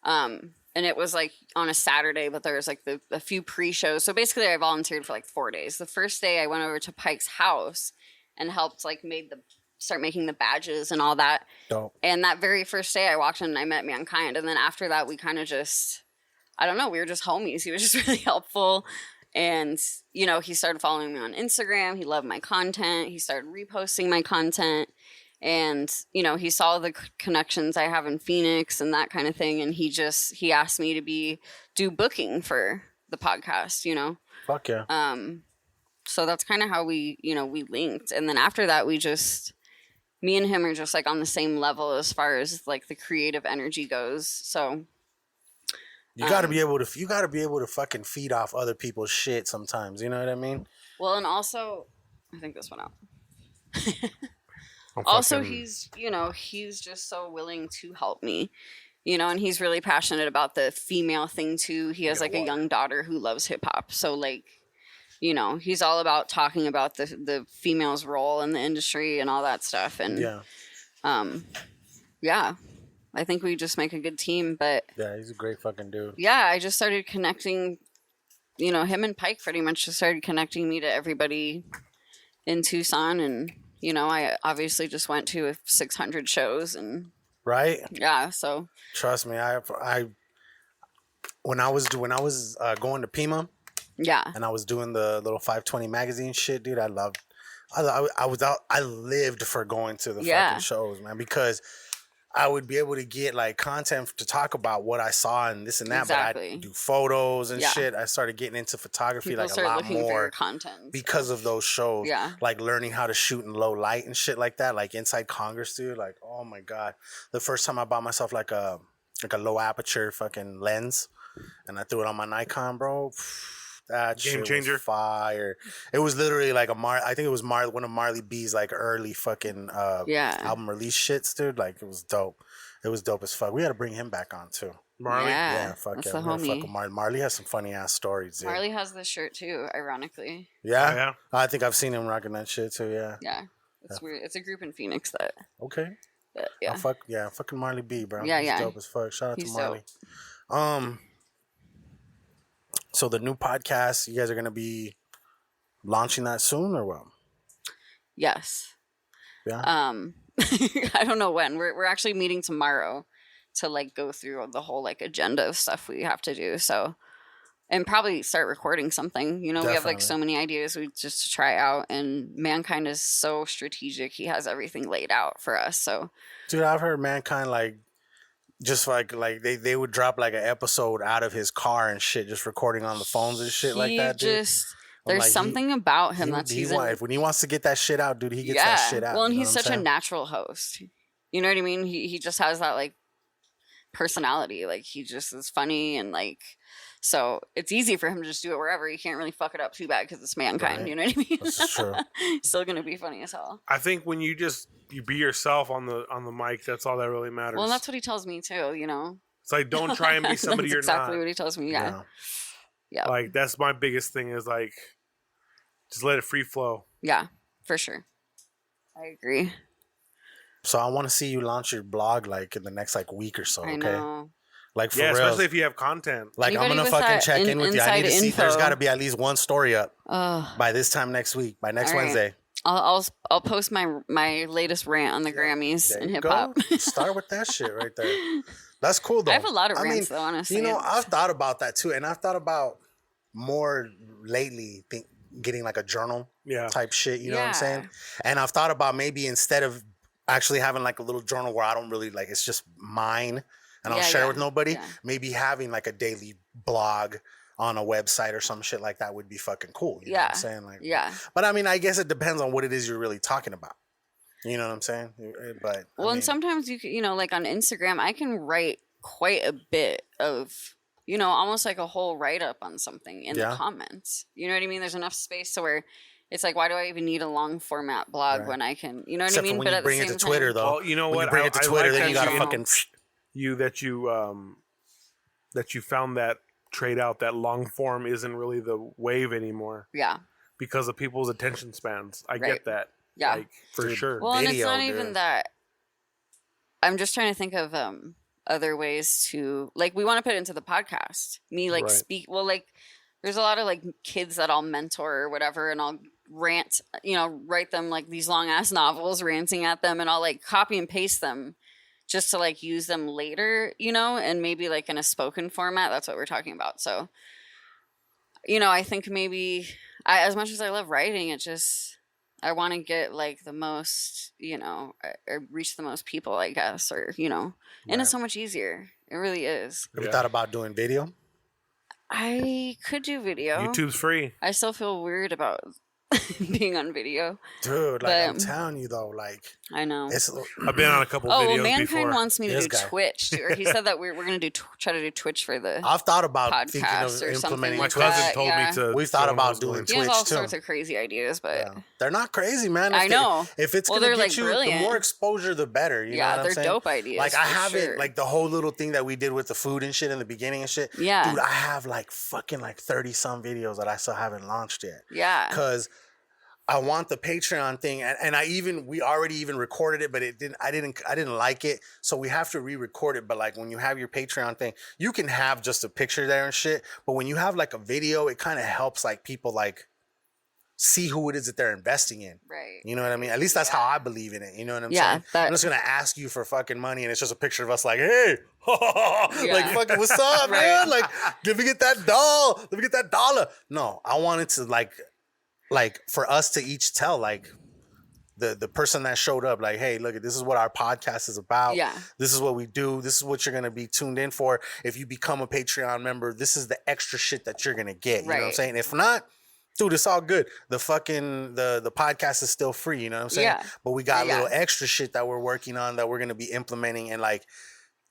And it was like on a Saturday, but there was like a few pre-shows. So basically I volunteered for like 4 days. The first day I went over to Pike's house and helped like start making the badges and all that. Dope. And that very first day I walked in and I met Mankind. And then after that, we kind of just, I don't know, we were just homies. He was just really helpful. And, he started following me on Instagram. He loved my content. He started reposting my content. And, he saw the connections I have in Phoenix and that kind of thing. And he asked me to do booking for the podcast, Fuck yeah. So that's kind of how we linked. And then after that, me and him are just like on the same level as far as like the creative energy goes. So you got to be able to fucking feed off other people's shit sometimes. You know what I mean? Well, and also, I think this went out. Also, he's just so willing to help me, and he's really passionate about the female thing too. He has like a young daughter who loves hip hop. So like, he's all about talking about the female's role in the industry and all that stuff. And I think we just make a good team. But yeah, he's a great fucking dude. Yeah, I just started connecting. Him and Pike pretty much just started connecting me to everybody in Tucson, and I obviously just went to 600 shows and. Right. Yeah. So. Trust me, when I was going to Pima. Yeah. And I was doing the little 520 magazine shit, dude. I lived for going to the fucking shows, man, because I would be able to get like content to talk about what I saw and this and that. Exactly. But I do photos and shit. I started getting into photography a lot more content because of those shows. Yeah. Like learning how to shoot in low light and shit like that. Like inside Congress, dude. Like, oh my God. The first time I bought myself like a low aperture fucking lens and I threw it on my Nikon, bro. That game shit changer. Was fire. It was literally like I think it was one of Marley B's like early fucking album release shits, dude. Like it was dope. It was dope as fuck. We got to bring him back on too. Marley? Yeah, fuck yeah. We're gonna fuck with Marley. Marley has some funny ass stories, dude. Marley has this shirt too, ironically. Yeah? I think I've seen him rocking that shit too, yeah. Yeah. It's weird. It's a group in Phoenix that. Okay. Yeah. Fucking Marley B, bro. Yeah, He's yeah. dope as fuck. Shout out He's to Marley. So the new podcast, you guys are gonna be launching that soon or what? Yes. Yeah. I don't know when. We're actually meeting tomorrow to like go through the whole like agenda of stuff we have to do. So, and probably start recording something. You know, we have like so many ideas we just to try out, and Mankind is so strategic. He has everything laid out for us. So, dude, I've heard Mankind like just like they would drop like an episode out of his car and shit, just recording on the phones and shit like that, dude. There's like, something about him that's when he wants to get that shit out, dude, he gets that shit out. Well, and he's such a natural host. You know what I mean? He just has that like personality. Like he just is funny and like, so it's easy for him to just do it wherever. He can't really fuck it up too bad because it's Mankind. Right. You know what I mean? That's true. Still gonna be funny as hell. I think when you be yourself on the mic, that's all that really matters. Well, that's what he tells me too. You know, it's like don't try and be somebody you're exactly not. What he tells me. Yeah. Like that's my biggest thing is like just let it free flow. Yeah, for sure. I agree. So I want to see you launch your blog like in the next like week or so. Okay. I know. Like for real. Especially if you have content. Like anybody I'm gonna fucking check in with you. I need to see. There's got to be at least one story up by this time next week. By next Wednesday. I'll post my latest rant on the Grammys and hip hop. Start with that shit right there. That's cool though. I have a lot of rants though, honestly. You know, I've thought about that too, and I've thought about more lately. Getting like a journal type shit. You know what I'm saying? And I've thought about maybe instead of actually having like a little journal where I don't really like it's just mine and I'll share it with nobody. Maybe having like a daily blog on a website or some shit like that would be fucking cool. You know what I'm saying? Like, but I mean, I guess it depends on what it is you're really talking about. You know what I'm saying? But and sometimes you know, like on Instagram, I can write quite a bit of, you know, almost like a whole write up on something in the comments. You know what I mean? There's enough space to where it's like, why do I even need a long format blog when I can, you know what I mean? But at the same time, bring it to Twitter, though. Well, you know what? You bring it to Twitter, then you got to fucking that you found that trade out that long form isn't really the wave anymore. Yeah. Because of people's attention spans. I get that. Yeah. Like, for sure. Well, and it's not even that. I'm just trying to think of other ways to, like, we want to put it into the podcast. Me, like, speak. Well, like, there's a lot of, like, kids that I'll mentor or whatever, and I'll rant, you know, write them, like, these long-ass novels, ranting at them, and I'll, like, copy and paste them just to, like, use them later, you know, and maybe, like, in a spoken format. That's what we're talking about. So, you know, I think maybe, as much as I love writing, it just, I want to get, like, the most, you know, or reach the most people, I guess, or, you know, and it's so much easier. It really is. Have you thought about doing video? I could do video. YouTube's free. I still feel weird about being on video. Dude, like, I'm telling you, though, like... I know. I've been on a couple videos well, Mankind before. wants me to do Twitch, too. Or he said that we're going to try to do Twitch for the I've thought about podcast thinking of or implementing like My cousin told me to... We've thought about doing Twitch, too. He has all sorts of crazy ideas, but... They're not crazy, man. I know. If it's going to get like, you, brilliant. The more exposure, the better. You know what I'm saying? They're dope ideas. Like, I have it, like, the whole little thing that we did with the food and shit in the beginning and shit. Yeah. Dude, I have, like, fucking, like, 30-some videos that I still haven't launched yet. Yeah. Because... I want the Patreon thing, and we already even recorded it, but I didn't like it, so we have to re-record it. But like when you have your Patreon thing, you can have just a picture there and shit. But when you have like a video, it kind of helps like people like see who it is that they're investing in. Right. You know what I mean? At least that's how I believe in it. You know what I'm saying? I'm just gonna ask you for fucking money, and it's just a picture of us like, hey, like fucking what's up, man? Like, let me get that doll. Let me get that dollar. No, I wanted to like for us to each tell like the person that showed up, like, hey, look, this is what our podcast is about. Yeah. This is what we do. This is what you're gonna be tuned in for. If you become a Patreon member, this is the extra shit that you're gonna get. You know what I'm saying? If not, dude, it's all good. The fucking the podcast is still free, you know what I'm saying? Yeah. But we got little extra shit that we're working on that we're gonna be implementing, and like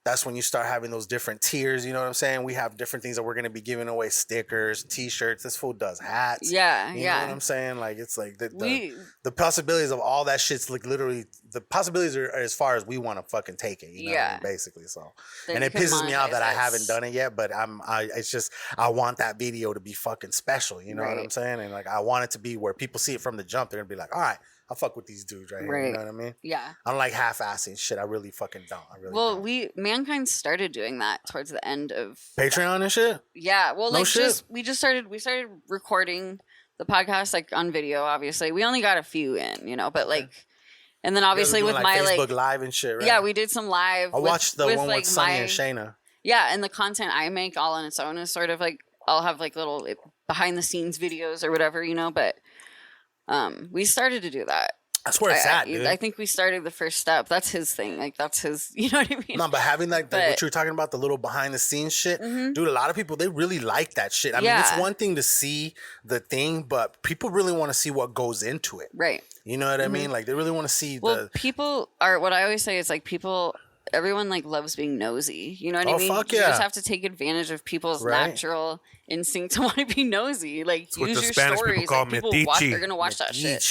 that's when you start having those different tiers, you know what I'm saying? We have different things that we're going to be giving away, stickers, t-shirts. This fool does hats. Yeah, you know what I'm saying? Like, it's like the possibilities of all that shit's like literally, the possibilities are as far as we want to fucking take it, you know what I mean? Basically, so. Then and it pisses me off that I haven't done it yet, but it's just, I want that video to be fucking special, you know what I'm saying? And like, I want it to be where people see it from the jump. They're going to be like, all right, I fuck with these dudes right here. You know what I mean? Yeah. I don't like half-assing shit. I really fucking don't. Mankind started doing that towards the end of Patreon and shit. Yeah. Well, we started recording the podcast like on video. Obviously, we only got a few in, but like, and then obviously with my Facebook Live and shit. Right? Yeah, we did some live. I watched the one with Sunny and Shayna. Yeah, and the content I make all on its own is sort of like I'll have like little behind the scenes videos or whatever, but we started to do that. That's where it's at, dude. I think we started the first step. That's his thing. Like that's his, you know what I mean? No, but having like what you were talking about, the little behind the scenes shit, dude, a lot of people, they really like that shit. I mean, it's one thing to see the thing, but people really want to see what goes into it. Right. You know what I mean? Like they really want to see people are, what I always say is like everyone like loves being nosy. You know what I mean? Fuck you yeah. just have to take advantage of people's natural instinct to want to be nosy. Like it's use what the your Spanish stories. People call like, people they're gonna watch that shit.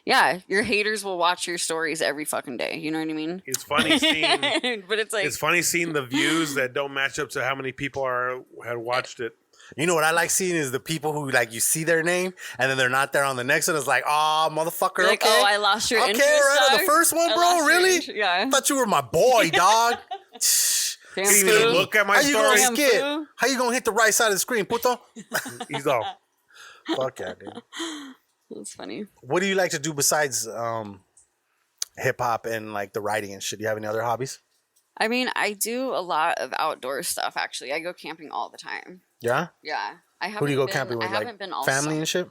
Yeah, your haters will watch your stories every fucking day. You know what I mean? It's funny seeing, but it's funny seeing the views that don't match up to how many people had watched it. You know what I like seeing is the people who like you see their name and then they're not there on the next one. It's like, oh, motherfucker. Like, okay. Oh, I lost your interest. Okay, right on the first one, bro. Really? Yeah. I thought you were my boy, dog. Damn, you even look at my story. How you gonna hit the right side of the screen, puto? He's all. Fuck yeah, dude. That's funny. What do you like to do besides hip hop and like the writing and shit? Do you have any other hobbies? I mean, I do a lot of outdoor stuff. Actually, I go camping all the time. Yeah. Yeah. Who do you go camping with? Like family and shit.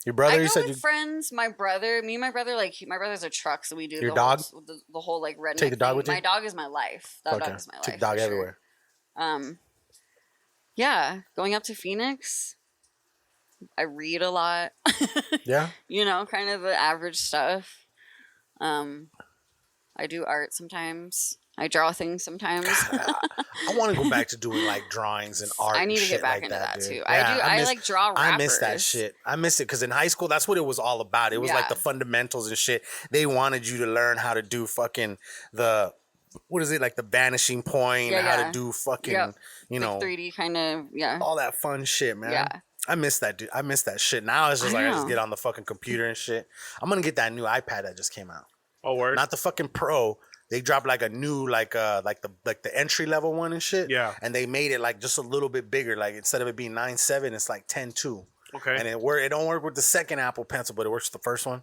Your brother? I go with friends. My brother. Me and my brother. Like my brother's a truck, so we do your dog. The whole like redneck. Take the dog with you. My dog is my life. That dog is my life. Take the dog everywhere. Yeah, going up to Phoenix. I read a lot. Yeah. Kind of the average stuff. I do art sometimes. I draw things sometimes. I want to go back to doing like drawings and art. I need to get back into that too. Yeah, I like draw rappers. I miss that shit. I miss it because in high school, that's what it was all about. It was like the fundamentals and shit. They wanted you to learn how to do fucking what is it, like the vanishing point and how to do fucking, like 3D kind of, all that fun shit, man. Yeah. I miss that, dude. I miss that shit. Now it's just I just get on the fucking computer and shit. I'm gonna get that new iPad that just came out. Oh, word? Not the fucking Pro. They dropped like a new like the entry level one and shit. Yeah. And they made it like just a little bit bigger. Like instead of it being 9.7, it's like 10.2. Okay. And it don't work with the second Apple Pencil, but it works with the first one.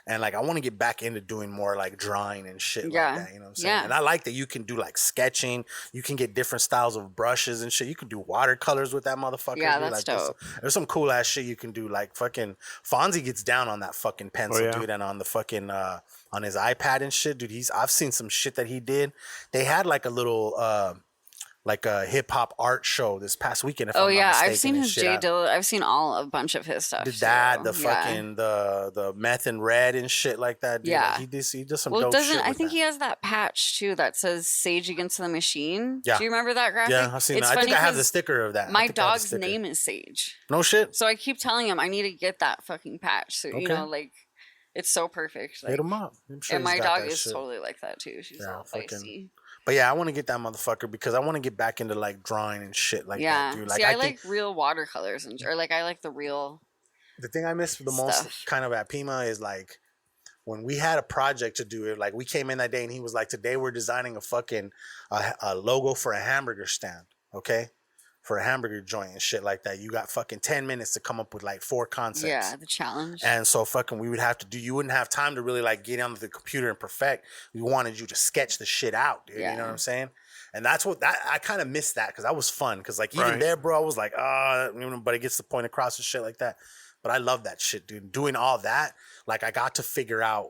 And like I want to get back into doing more like drawing and shit like that. You know what I'm saying? Yeah. And I like that you can do like sketching. You can get different styles of brushes and shit. You can do watercolors with that motherfucker. Yeah, dude. that's like, dope. There's some cool ass shit you can do. Like fucking Fonzie gets down on that fucking pencil, dude, and on the fucking on his iPad and shit, dude. I've seen some shit that he did. They had like a little like a hip hop art show this past weekend. If I'm not mistaken, I've seen his J Dilla. I've seen a bunch of his stuff. Did that, the fucking the meth and red and shit like that. Dude. Yeah, like he does some dope shit. I think he has that patch too that says "Sage Against the Machine." Yeah. Do you remember that graphic? Yeah, I've seen that. I think I have the sticker of that. My dog's name is Sage. No shit. So I keep telling him I need to get that fucking patch. So like. It's so perfect. Like, hit him up. I'm sure and my dog is totally like that too. She's all feisty. But yeah, I want to get that motherfucker because I want to get back into like drawing and shit like that, dude. Like, I like real watercolors or like I like the real. The thing I miss the most kind of at Pima is like when we had a project to do it. Like we came in that day and he was like, "Today we're designing a fucking a logo for a hamburger stand." Okay. For a hamburger joint and shit like that. You got fucking 10 minutes to come up with like 4 concepts. Yeah, the challenge. And so fucking we would have to you wouldn't have time to really like get onto the computer and perfect. We wanted you to sketch the shit out, dude. Yeah. You know what I'm saying? And that's what I kind of missed that because that was fun. Because like even there, bro, I was like, but it gets the point across and shit like that. But I love that shit, dude. Doing all that, like I got to figure out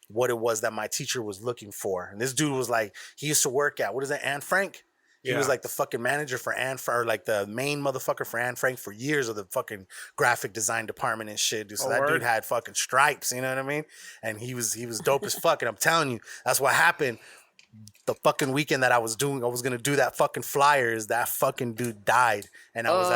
what it was that my teacher was looking for. And this dude was like, he used to work at, what is that, Anne Frank? He was like the fucking manager for or like the main motherfucker for Anne Frank for years of the fucking graphic design department and shit, dude. So that dude had fucking stripes, you know what I mean? And he was dope as fuck. And I'm telling you, that's what happened. The fucking weekend that I was gonna do that fucking flyers, that fucking dude died, and I was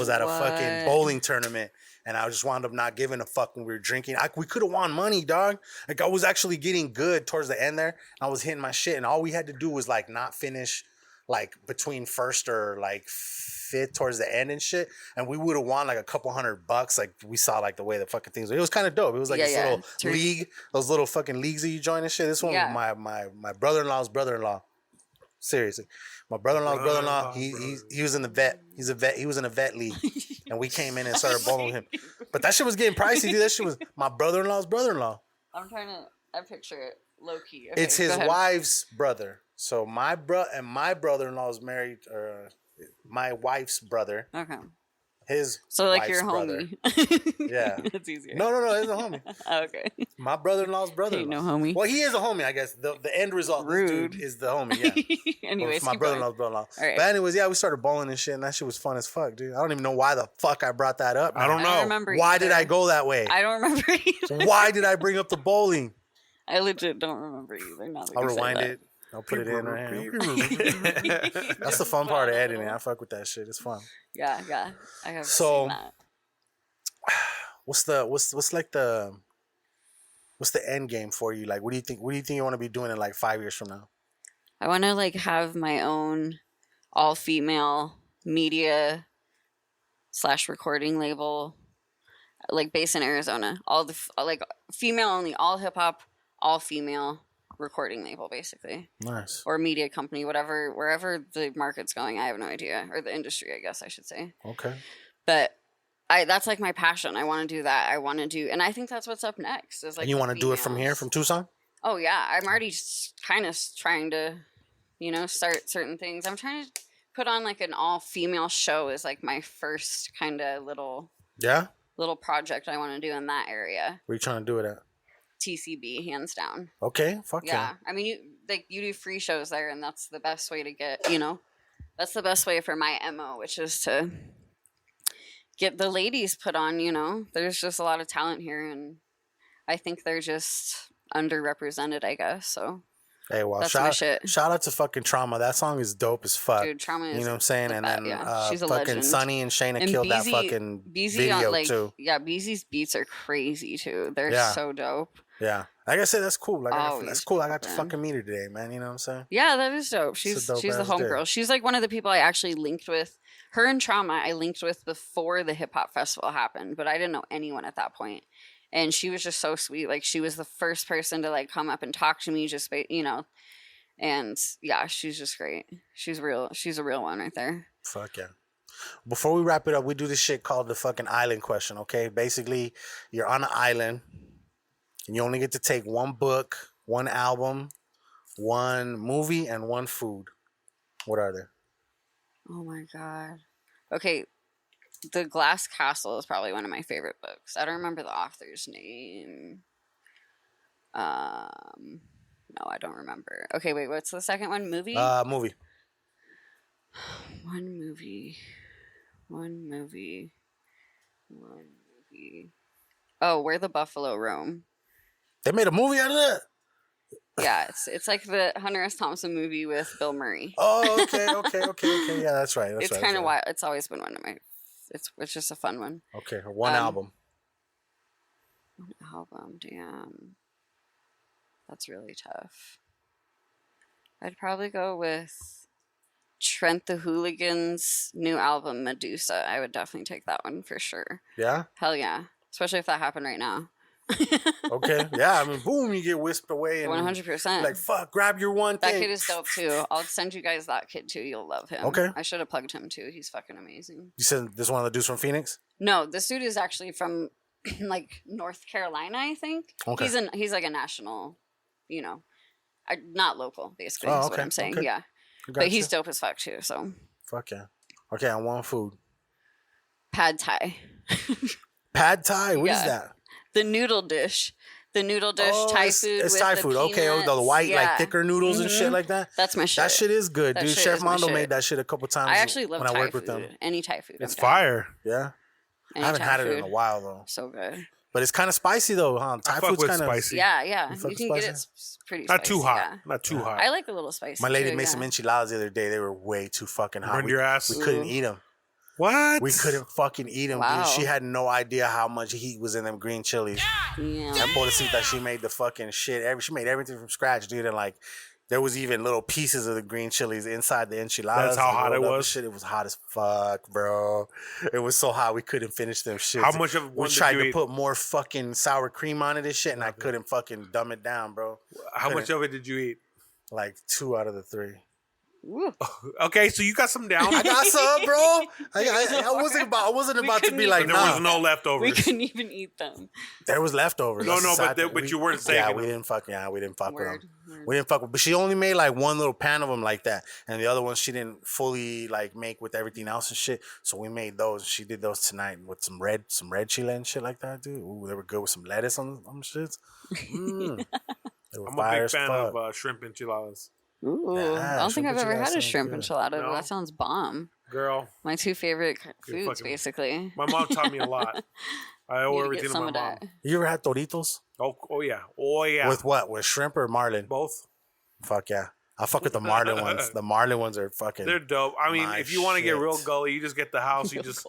at a fucking bowling tournament. And I just wound up not giving a fuck when we were drinking. We could have won money, dog. Like I was actually getting good towards the end there. I was hitting my shit, and all we had to do was like not finish like between first or like fifth towards the end and shit, and we would have won like a couple $100. Like we saw like the way the fucking things. It was kind of dope. It was like this little league, those little fucking leagues that you join and shit. This one was my brother-in-law's brother-in-law. Seriously, my brother-in-law's brother-in-law. He was in the vet. He's a vet. He was in a vet league, and we came in and started bowling with him. But that shit was getting pricey, dude. That shit was my brother-in-law's brother-in-law. I'm trying to. I picture it low key. Okay, it's his wife's brother. So my brother-in-law is married. My wife's brother. Okay. His so like wife's your homie. Yeah. It's easier. No, he's a homie. Okay. My brother-in-law's brother. Ain't no homie. Well, he is a homie, I guess. The end result Rude. Dude is the homie, yeah. Anyways, my brother-in-law's brother-in-law. All right. But anyways, we started bowling and shit, and that shit was fun as fuck, dude. I don't even know why the fuck I brought that up. I don't know. I don't remember why either. did I go that way? I don't remember either. Why did I bring up the bowling? I legit don't remember either. Now that I'll you say rewind that. it. I'll put it in right here. That's the fun part of editing. I fuck with that shit. It's fun. Yeah. I have seen that. What's the end game for you? Like, what do you think you want to be doing in like 5 years from now? I want to like have my own all female media / recording label, like based in Arizona. All the like female only, all hip hop, all female recording label, basically. Nice. Or media company, wherever the market's going. I have no idea, or the industry, I guess I should say. Okay. But that's like my passion. I want to do that. I want to do, and I think that's what's up next. Is like, and you want to do it from here, from Tucson? Oh yeah, I'm already kind of trying to, start certain things. I'm trying to put on like an all-female show. Is like my first kind of little project I want to do in that area. Where you trying to do it at? TCB, hands down. Okay, fuck yeah. I mean, you do free shows there, and that's the best way to get. That's the best way for my MO, which is to get the ladies put on. There's just a lot of talent here, and I think they're just underrepresented, I guess. So hey, well, that's my shit. Shout out to fucking Trauma. That song is dope as fuck. Dude, Trauma is, you know what I'm saying? And then she's a fucking legend. Sunny and Shayna killed that fucking video too. Yeah, Beezy's beats are crazy too. They're so dope. Yeah. Like I said, that's cool. That's cool. I got to fucking meet her today, man. You know what I'm saying? Yeah, that is dope. She's the homegirl. She's like one of the people I actually linked with. Her and Trauma I linked with before the hip hop festival happened, but I didn't know anyone at that point. And she was just so sweet. Like she was the first person to like come up and talk to me, just and yeah, she's just great. She's real. She's a real one right there. Fuck yeah. Before we wrap it up, we do this shit called the fucking island question. Okay, basically, you're on an island. And you only get to take one book, one album, one movie, and one food. What are they? Oh my God. Okay. The Glass Castle is probably one of my favorite books. I don't remember the author's name. No, I don't remember. Okay, wait, what's the second one? Movie? Movie. One movie. Oh, Where the Buffalo Roam. They made a movie out of that? Yeah, it's like the Hunter S. Thompson movie with Bill Murray. Oh, okay. Yeah, that's right. It's kind of wild. It's always been one of my. It's just a fun one. Okay, one album. One album, damn. That's really tough. I'd probably go with Trent the Hooligan's new album, Medusa. I would definitely take that one for sure. Yeah? Hell yeah. Especially if that happened right now. Okay. Yeah, I mean, boom, you get whisked away. And 100%. Like, fuck, grab your one thing. That kid is dope, too. I'll send you guys that kid, too. You'll love him. Okay. I should have plugged him, too. He's fucking amazing. You said this one of the dudes from Phoenix? No, this dude is actually from, like, North Carolina, I think. Okay. He's like a national, not local, basically, is what I'm saying. Okay. Yeah. But he's dope as fuck, too, so. Fuck yeah. Okay, on one food. Pad Thai. Pad Thai? What is that? The noodle dish. The noodle dish, Thai food. It's Thai food. Okay, the white, like thicker noodles and shit like that. That's my shit. That shit is good, dude. Chef Mondo made that shit a couple times. I actually love when Thai I worked food. with them. Any Thai food. It's fire. Yeah. Any I haven't Thai had it food. in a while though. So good. But it's kind of spicy though, huh? Thai food's kind of spicy. Yeah. You fuck can spicy? get it pretty Not spicy. too hot. Yeah. Not too hot. I like a little spicy. My lady too, made some enchiladas the other day. They were way too fucking hot. Burned your ass? We couldn't eat them. What? We couldn't fucking eat them, Wow. dude. She had no idea how much heat was in them green chilies. Yeah. And Pobrecita, she made the fucking shit. She made everything from scratch, dude. And like, There was even little pieces of the green chilies inside the enchiladas. That's how hot it was? Shit, it was hot as fuck, bro. It was so hot we couldn't finish them shit. How much of one we did tried you to eat? put more fucking sour cream on it and shit, and I couldn't fucking dumb it down, bro. How much of it did you eat? Like 2 out of the 3. Okay, so you got some down. I got some, bro. I wasn't about to be like, there was no leftovers. We couldn't even eat them. There was leftovers. No, but you weren't saving them. We didn't fuck with them. We didn't fuck with. But she only made like one little pan of them like that, and the other ones she didn't fully like make with everything else and shit. So we made those. She did those tonight with some red chile and shit like that, dude. Ooh, they were good with some lettuce on them shits. I'm a big fan of shrimp enchiladas. Ooh, I don't think I've ever had a shrimp enchilada. No? That sounds bomb. Girl. My 2 favorite foods, basically. My mom taught me a lot. I owe everything to my mom. You ever had Doritos? Oh, yeah. Oh, yeah. With what? With shrimp or marlin? Both. Fuck yeah. I fuck with the marlin ones. The marlin ones are fucking... They're dope. I mean, if you want to get real gully, you just get the house. You just...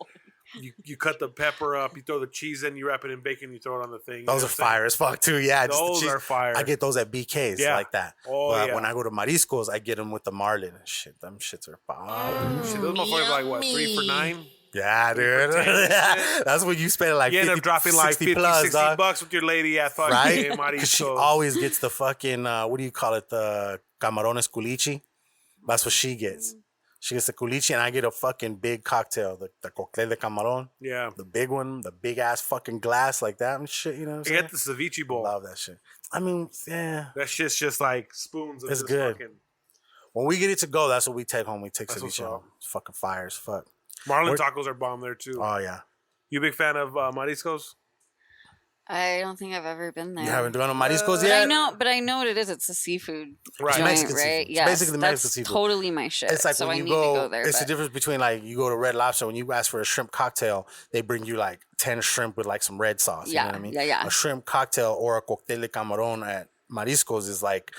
You cut the pepper up, you throw the cheese in, you wrap it in bacon, you throw it on the thing. Those are fire as fuck too. Yeah, those are fire. I get those at BK's like that. But when I go to Mariscos, I get them with the marlin and shit. Them shits are fire. Shit, those motherfuckers are like what, 3 for $9? Yeah, dude. That's when you spend like 50, you end up dropping like 50, plus, $60 with your lady at fucking right? Mariscos. Because she always gets the fucking what do you call it? The camarones culichi. That's what she gets. She gets the culichi, and I get a fucking big cocktail, the cóctel de camarón. Yeah. The big one, the big ass fucking glass like that and shit, you know what I'm saying? I get the ceviche bowl. Love that shit. I mean, yeah. That shit's just like spoons of it's this good. fucking... When we get it to go, that's what we take home. We take that's ceviche home. It's fucking fire as fuck. Marlin tacos are bomb there, too. Oh, yeah. You a big fan of Mariscos? I don't think I've ever been there. You haven't gone to Mariscos yet? But I know what it is. It's a seafood joint, right? Yes, Yes, basically the Mexican seafood. Totally my shit. It's like so when I you need to go there. It's the difference between like you go to Red Lobster, when you ask for a shrimp cocktail, they bring you like 10 shrimp with like some red sauce. You know what I mean? Yeah. A shrimp cocktail or a cóctel de camarón at Mariscos is like,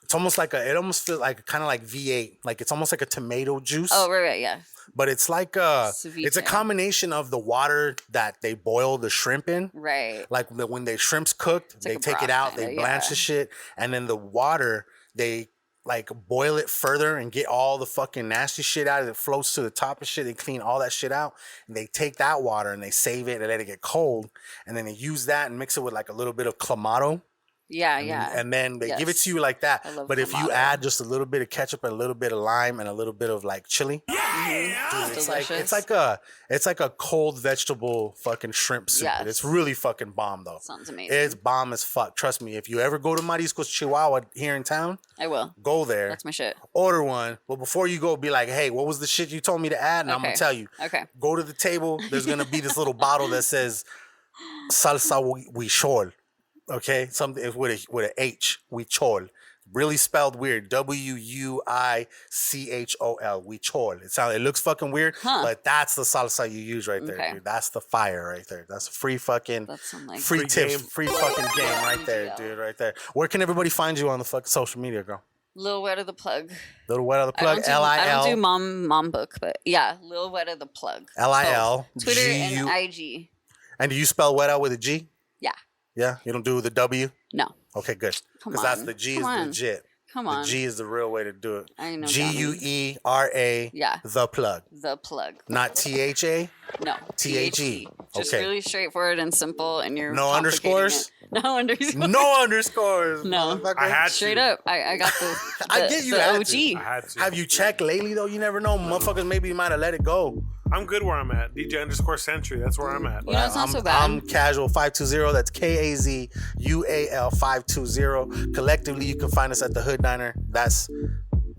it's almost like it almost feels like kind of like V8. Like it's almost like a tomato juice. Oh, right, yeah. But it's like it's a combination of the water that they boil the shrimp in. Right. Like when the shrimp's cooked, they take it out, they blanch the shit, and then the water, they like boil it further and get all the fucking nasty shit out. It floats to the top of shit. They clean all that shit out, and they take that water and they save it and let it get cold, and then they use that and mix it with like a little bit of clamato. Yeah. And then they give it to you like that. But if you add just a little bit of ketchup and a little bit of lime and a little bit of like chili, dude, it's like a cold vegetable fucking shrimp soup. Yes. It's really fucking bomb though. Sounds amazing. It's bomb as fuck. Trust me. If you ever go to Mariscos Chihuahua here in town, I will. Go there. That's my shit. Order one. But before you go, be like, hey, what was the shit you told me to add? And I'm gonna tell you. Okay. Go to the table. There's gonna be this little bottle that says salsa huichol. Okay, something with a H, huichol, really spelled weird, Wuichol, huichol. It looks fucking weird, but that's the salsa you use right there, dude. That's the fire right there. That's a free fucking, free tips, free fucking game right there, dude, right there. Where can everybody find you on the fucking social media, girl? Lil Guera The Plug. Lil Guera The Plug, LIL. I don't do mom book, but yeah, Lil Guera The Plug. LIL. Twitter and IG. And do you spell Guera with a G? Yeah. Yeah? You don't do the W? No. Okay, good. Because that's the G is legit. Come on. The G is the real way to do it. I know. GUERA. Yeah. The Plug. The Plug. Not THA? No. THE. Just really straightforward and simple, and you're no underscores? No underscores. No underscores. No. I had straight up. I got the I get you the had OG. To. I had to. Have you checked lately though? You never know. Motherfuckers maybe might have let it go. I'm good where I'm at. DJ_Century. That's where I'm at. You know, it's not so bad. I'm Casual 520. That's KAZUAL 520. Collectively, you can find us at The Hood Diner. That's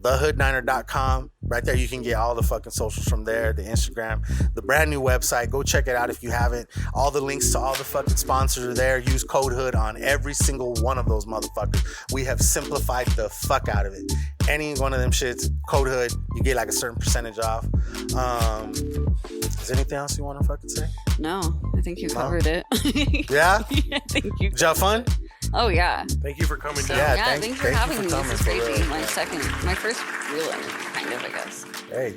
thehoodniner.com. Right there, you can get all the fucking socials from there, the Instagram, the brand new website. Go check it out if you haven't. All the links to all the fucking sponsors are there. Use code HOOD on every single one of those motherfuckers. We have simplified the fuck out of it. Any one of them shits, code HOOD, you get like a certain percentage off. Is there anything else you want to fucking say? No, I think you covered it. Yeah? I think you. Did you have fun? Oh yeah. Thank you for coming down. Yeah, thanks for having me. This is crazy. Real. My first real interview, kind of, I guess. Hey.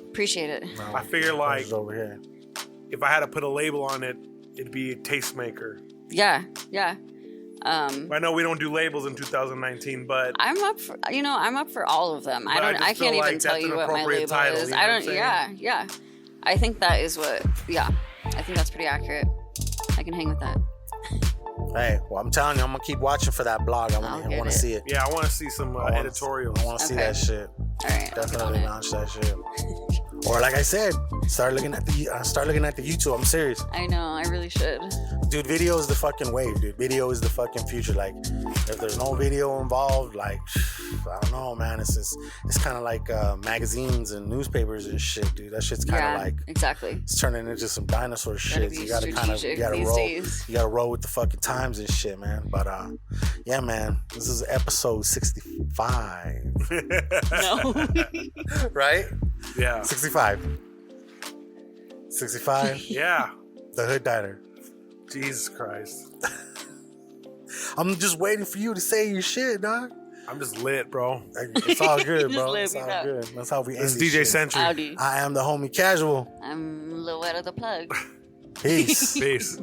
Appreciate it. I figure like over here. If I had to put a label on it, it'd be a tastemaker. Yeah. I know we don't do labels in 2019, but I'm up for I of them. I can't even tell you what my label is. I don't. Yeah. I think that is what. Yeah, I think that's pretty accurate. I can hang with that. Hey, well, I'm telling you, I'm gonna keep watching for that blog. I want to see it. Yeah, I want to see some editorials. I want to see that shit. All right, definitely launch that shit. Or like I said, start looking at the YouTube. I'm serious. I know, I really should. Dude, video is the fucking wave, dude. Video is the fucking future. Like, if there's no video involved, like, I don't know, man. It's kind of like magazines and newspapers and shit, dude. That shit's kind of like exactly. It's turning into some dinosaur shit. You gotta roll. Days. You gotta roll with the fucking times and shit, man. But yeah, man. This is episode 65. No. Right? Yeah. 65. 65? Yeah. The Hood Diner. Jesus Christ. I'm just waiting for you to say your shit, dog. I'm just lit, bro. It's all good, bro. It's all good. That's how we end this. DJ Sentry. Howdy. I am the homie Casual. I'm Lil Guera The Plug. Peace. Peace.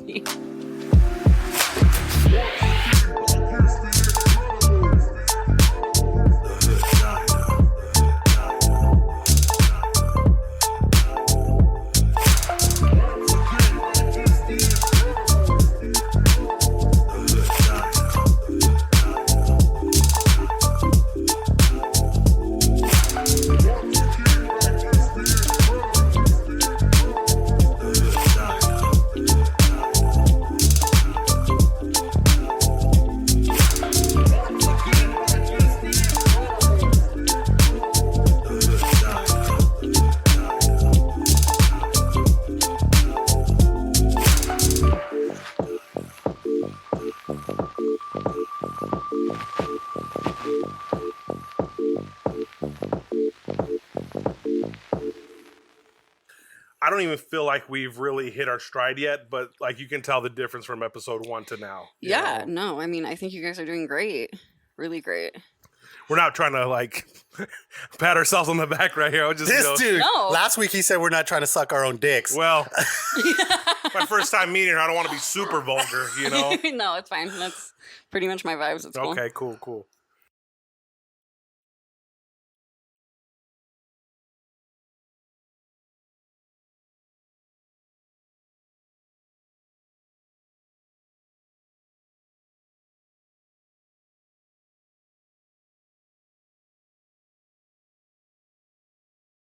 I don't even feel like we've really hit our stride yet, but like you can tell the difference from episode 1 to now. Yeah, no, I mean, I think you guys are doing great. Really great. We're not trying to like pat ourselves on the back right here. Dude, last week he said we're not trying to suck our own dicks. Well, my first time meeting her, I don't want to be super vulgar, you know? No, it's fine. That's pretty much my vibes. It's cool. Okay, cool.